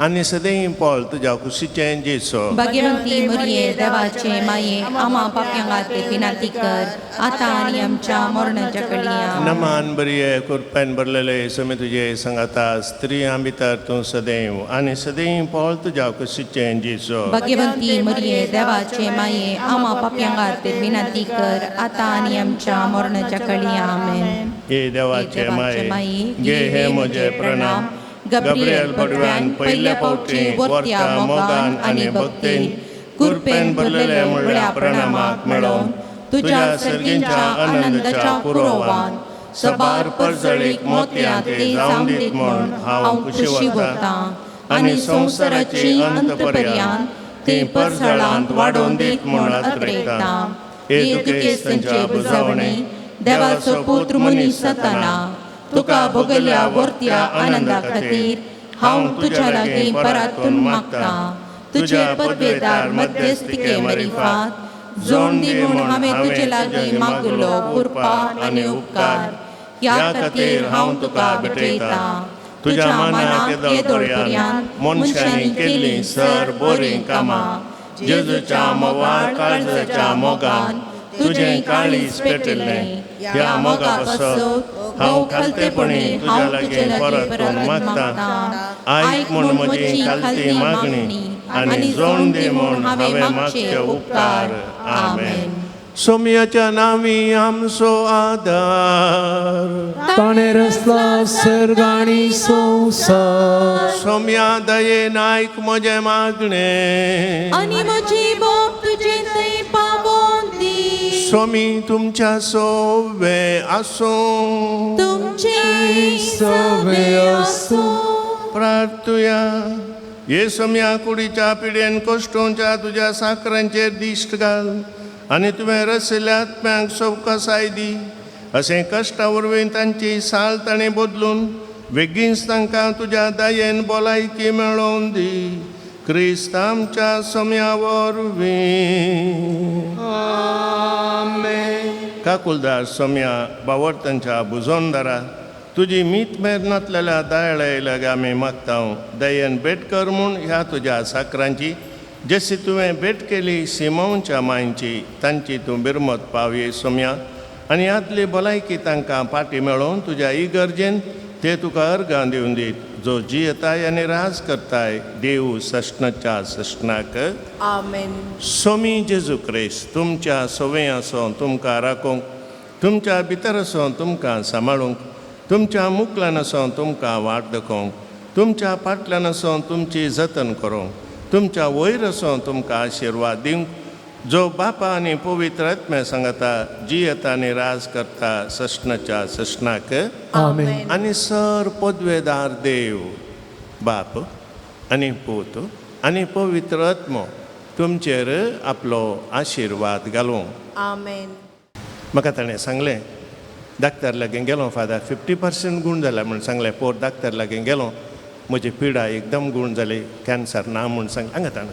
आनी सदैव पोळ तुज्या कुशीचें जेजो भाग्यवंती मरिये देवाचे माये आम्हा पाप्यां खातीर विनाती कर आतां आनी आमच्या मरणाच्या कळी आमेन नमान बरये कुरपेन भरलेले सुमी तुजे संगाता स्त्रियां भितर तूं सदैव आनी सदैव पोळ तुज्या कुशीचें जेजो भाग्यवंती मरिये देवाचे माये आम्हा पाप्यां खातीर विनाती कर आतां आनी आमच्या मरणाच्या कळी आमेन हे देवाचे माये घे हे म्हजे प्रणाम गब्रियल भटव्यान पयले फावटी वर्त्या मोगान आनी भक्तीन कुरपेन भरलेले म्हणल्या प्रणामाक मेळोवन तुज्या सर्गींच्या आनंदाच्या पुरोवान सबार परजळीक मोतयां ते जावन दीत म्हूण हांव खुशी वता आनी संवसाराची अंतपर्यंत ते परजळांत वाडोवन दीत म्हूण अत्रेता हे दुखेस्तांचे बुजावणे देवाचो पुत्र मनीस जाताना तुका भोगल्या वर्त्या आनंदा खातीर हांव तुज्या लागीं परतून मागता तुजे पदवेदार मध्यस्थिके मरिफात जोड दी म्हूण हांवें तुजे लागीं मागलो कृपा आनी उपकार ह्या खातीर हांव तुका भेटयता तुज्या मनाक येदोळपर्यंत मनशांनी केल्लीं सर बरीं कामां जेजूच्या मोवाळ काळजाच्या मोगान तुजें काळीज पेटयल्लें ह्या मोगा पासत हांव खालतेपणी तुज्या लागीं परतून मागता आयक म्हूण म्हजी खालती मागणी आनी जोड दी म्हूण हांवें मागचे उपकार आमेन सोम्याच्या नांवी आमचो आदार ताणे रचला सर्ग आनी संवसार सोम्या दयेन आयक म्हजें मागणें आनी म्हजी बोब तुजे थंय पावोवन दी स्वामी तुमच्या सोवे आसूं तुमचे सवे आसूं प्रार्थुया हे सोम्या कुडीच्या पिडेन कोश्टोवच्या तुज्या साकरांचेर दिश्ट घाल आनी तुवें रचयल्या आत्म्यांक सवकासाय दी अशें कश्टा वरवीं तांची साल ताणें बदलून बेगीनच तांकां तुज्या दयेन भलायकी मेळोवन दी क्रिस्त आमच्या सोम्या वरवीं काकुलदार सोम्या बावर्तांच्या बुजोनदारा तुजी मीत मेर नातलेल्या दयाळे लागी आमी मागता दयेन भेट कर म्हूण ह्या तुज्या साकरांची जशी तुवें भेट केली सिमोनच्या मांयची तांची तूं बिरमत पावये सोम्या आनी आदली भलायकी तांकां पाटी मेळोवन तुज्या इगर्जेन ते तुका अर्गां दिवन दीत जो जियेताय आनी राज करताय देव सशनाच्या सशनाक आमेन सोमी जेजू क्रिस्त तुमच्या सोवे आसों तुमकां राखोंक तुमच्या भितर आसों तुमकां सांबाळूंक तुमच्या मुखल्यान आसों तुमकां वाट दाखोवंक तुमच्या फाटल्यान आसों तुमची जतन करूंक तुमच्या वयर आसों तुमकां आशिर्वाद दिवंक जो बापा आनी पवित्र आत्म्या सांगता जियेता आनी राज करता सशनाच्या सशनाक आमेन आनी सर पदवेदार देव बाप आनी पूत आनी पवित्र आत्मो तुमचेर आपलो आशिर्वाद घालूं आमेन म्हाका ताणें सांगलें डाक्टर लागीं गेलो फादर 50% गूण जाला म्हूण सांगलें पोर डाक्टर लागीं गेलो म्हजी पिडा एकदम गूण जाली कॅन्सर ना म्हूण सांग हांगा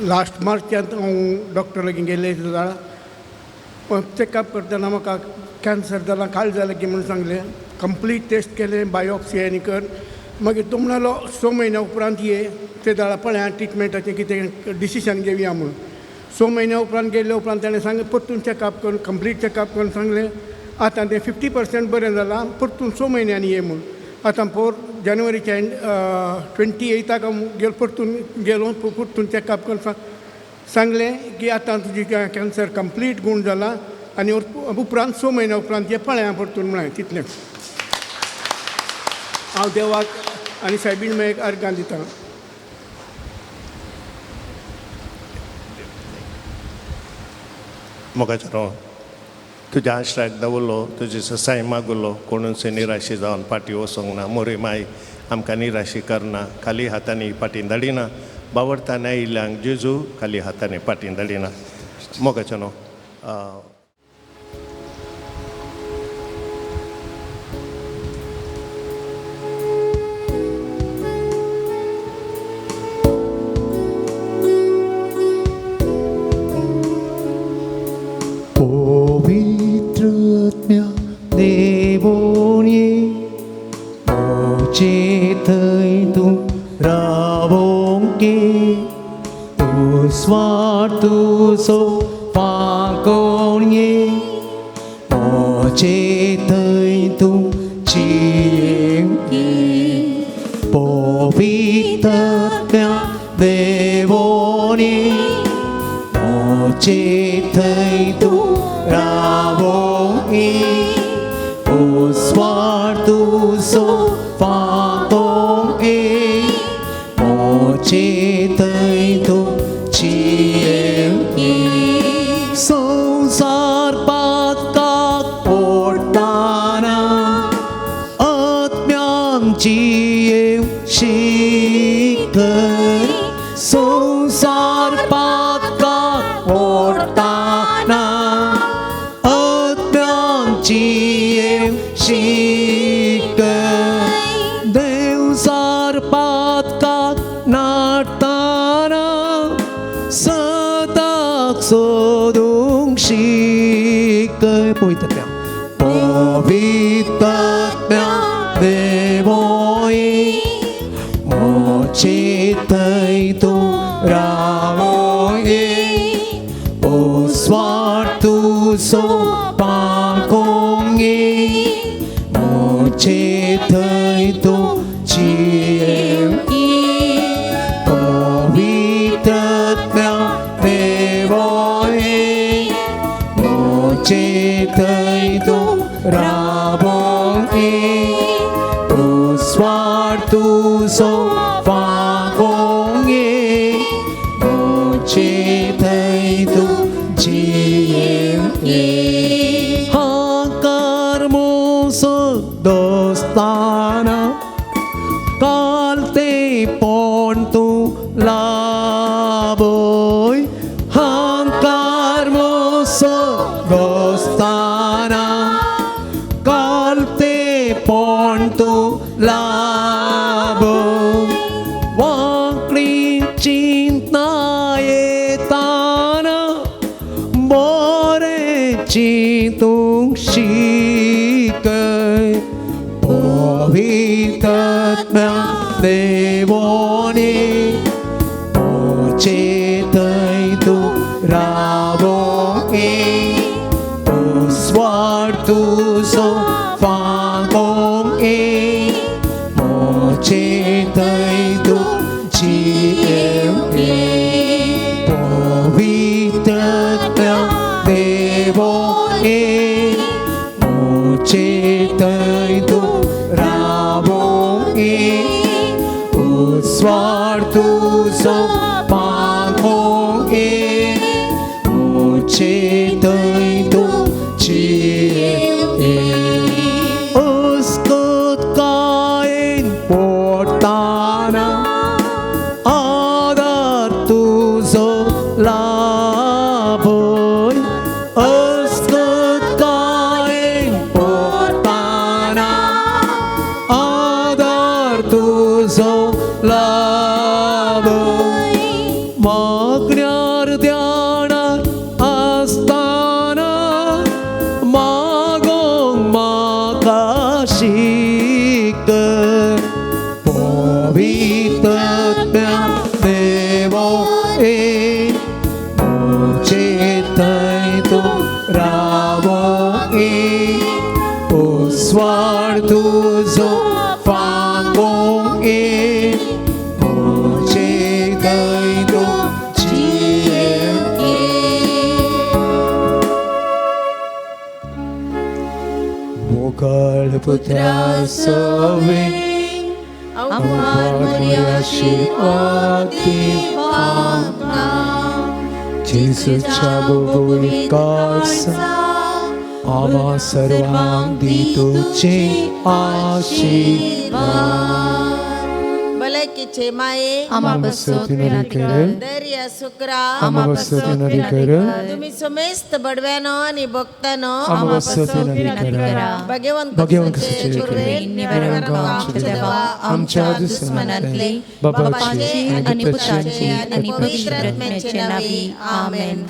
लास्ट मार्चांत हांव डॉक्टर लागीं गेले जाल्यार चॅकअप करतना म्हाका कॅन्सर जाला काल जालें की म्हूण सांगलें कंप्लीट टेस्ट केले बायोप्सी आनी कर मागीर तो म्हणलो 6 म्हयन्या उपरांत ये ते जाल्यार पळया ट्रिटमेंटाचें कितें डिसिशन घेवया म्हूण 6 म्हयन्या उपरांत गेले उपरांत ताणें सांगलें परतून चॅकअप करून कंप्लीट चॅकअप करून सांगलें आतां तें 50% बरें जालां परतून 6 म्हयन्यांनी ये म्हूण आतां पोर जानेवारीच्या 28 गेलो परतून गेलो परतून चॅकअप करून सांगलें की आतां तुजी कॅन्सर कंप्लीट गूण जाला आनी उपरांत 6 म्हयन्या उपरांत हे पळया परतून म्हळें तितलें हांव देवाक आनी सायबीण मेळेक अर्गां दितां. मोगाचो तुज्या आश्राक दवरलो तुजे ससाय मागुलो कोणूच निराशी जावन पाटी वचोंक ना. मोरे माय आमकां निराशी करना, खाली हातांनी पाटी धाडिना. बावरतान आयिल्ल्यांक जेजू खाली हातांनी पाटी धाडिना. मोगाचो Povitrotmia devonie Mochetai tu ravonke Usvartu so pakonye Mochetai tu chienke Povitrotmia devonie Mochetai tu ravonke Usvartu so pakonye Mochetai tu chienke Sansar patkak portana Atmyam chiev shikai Sansar patkak portana Atmyam chiev shikai Dev sarpatkak nartana Satak sodung shikai Povitatmya devoi Mochetai tu ravoi Usvartu so pakongi Mochetai tu chienki Povitatmya devoi Mochetai tu ravoi Usvartu so pakongi Mochetai tu chienki Hakar muso dostana Kalte pontu laboy Hakar muso dostana Kalte pontu laboy Wakri cinta etana Bore citung shikai Povitatmya devoni Mochetai tu ravonki Usvartu so pakongi Mochetai tu chienki Povitatmya devoni Mochetai tu ravonki Usvartu so pakongi Mochetai tu chienki Uskut kain portana Adar tu so laboy Uskut kain portana Adar tu so laboy Magnyar dhyanar astana Magong makashikar Povitatmya devoi Mochetai tu ravoi Usvartu so pakongi Mochetai tu chienki बसवे अवघड आशीर्वाद देव आमकां जेसूच्या बोविकासा आम्हा सर्वांक दितोचे आशीर्वाद भलायकीचे माये आम्हा बसती नदी कर धैर्य सुकरा आम्हा बसती नदी कर तुम्ही समेस्त बडव्यानो आणि भक्तानो आम्हा बसती नदी कर भगवान कसे आमच्या दुश्मनांतले बाबाची आणि पुत्राची आणि पवित्र आत्म्याचे नावे आमेन.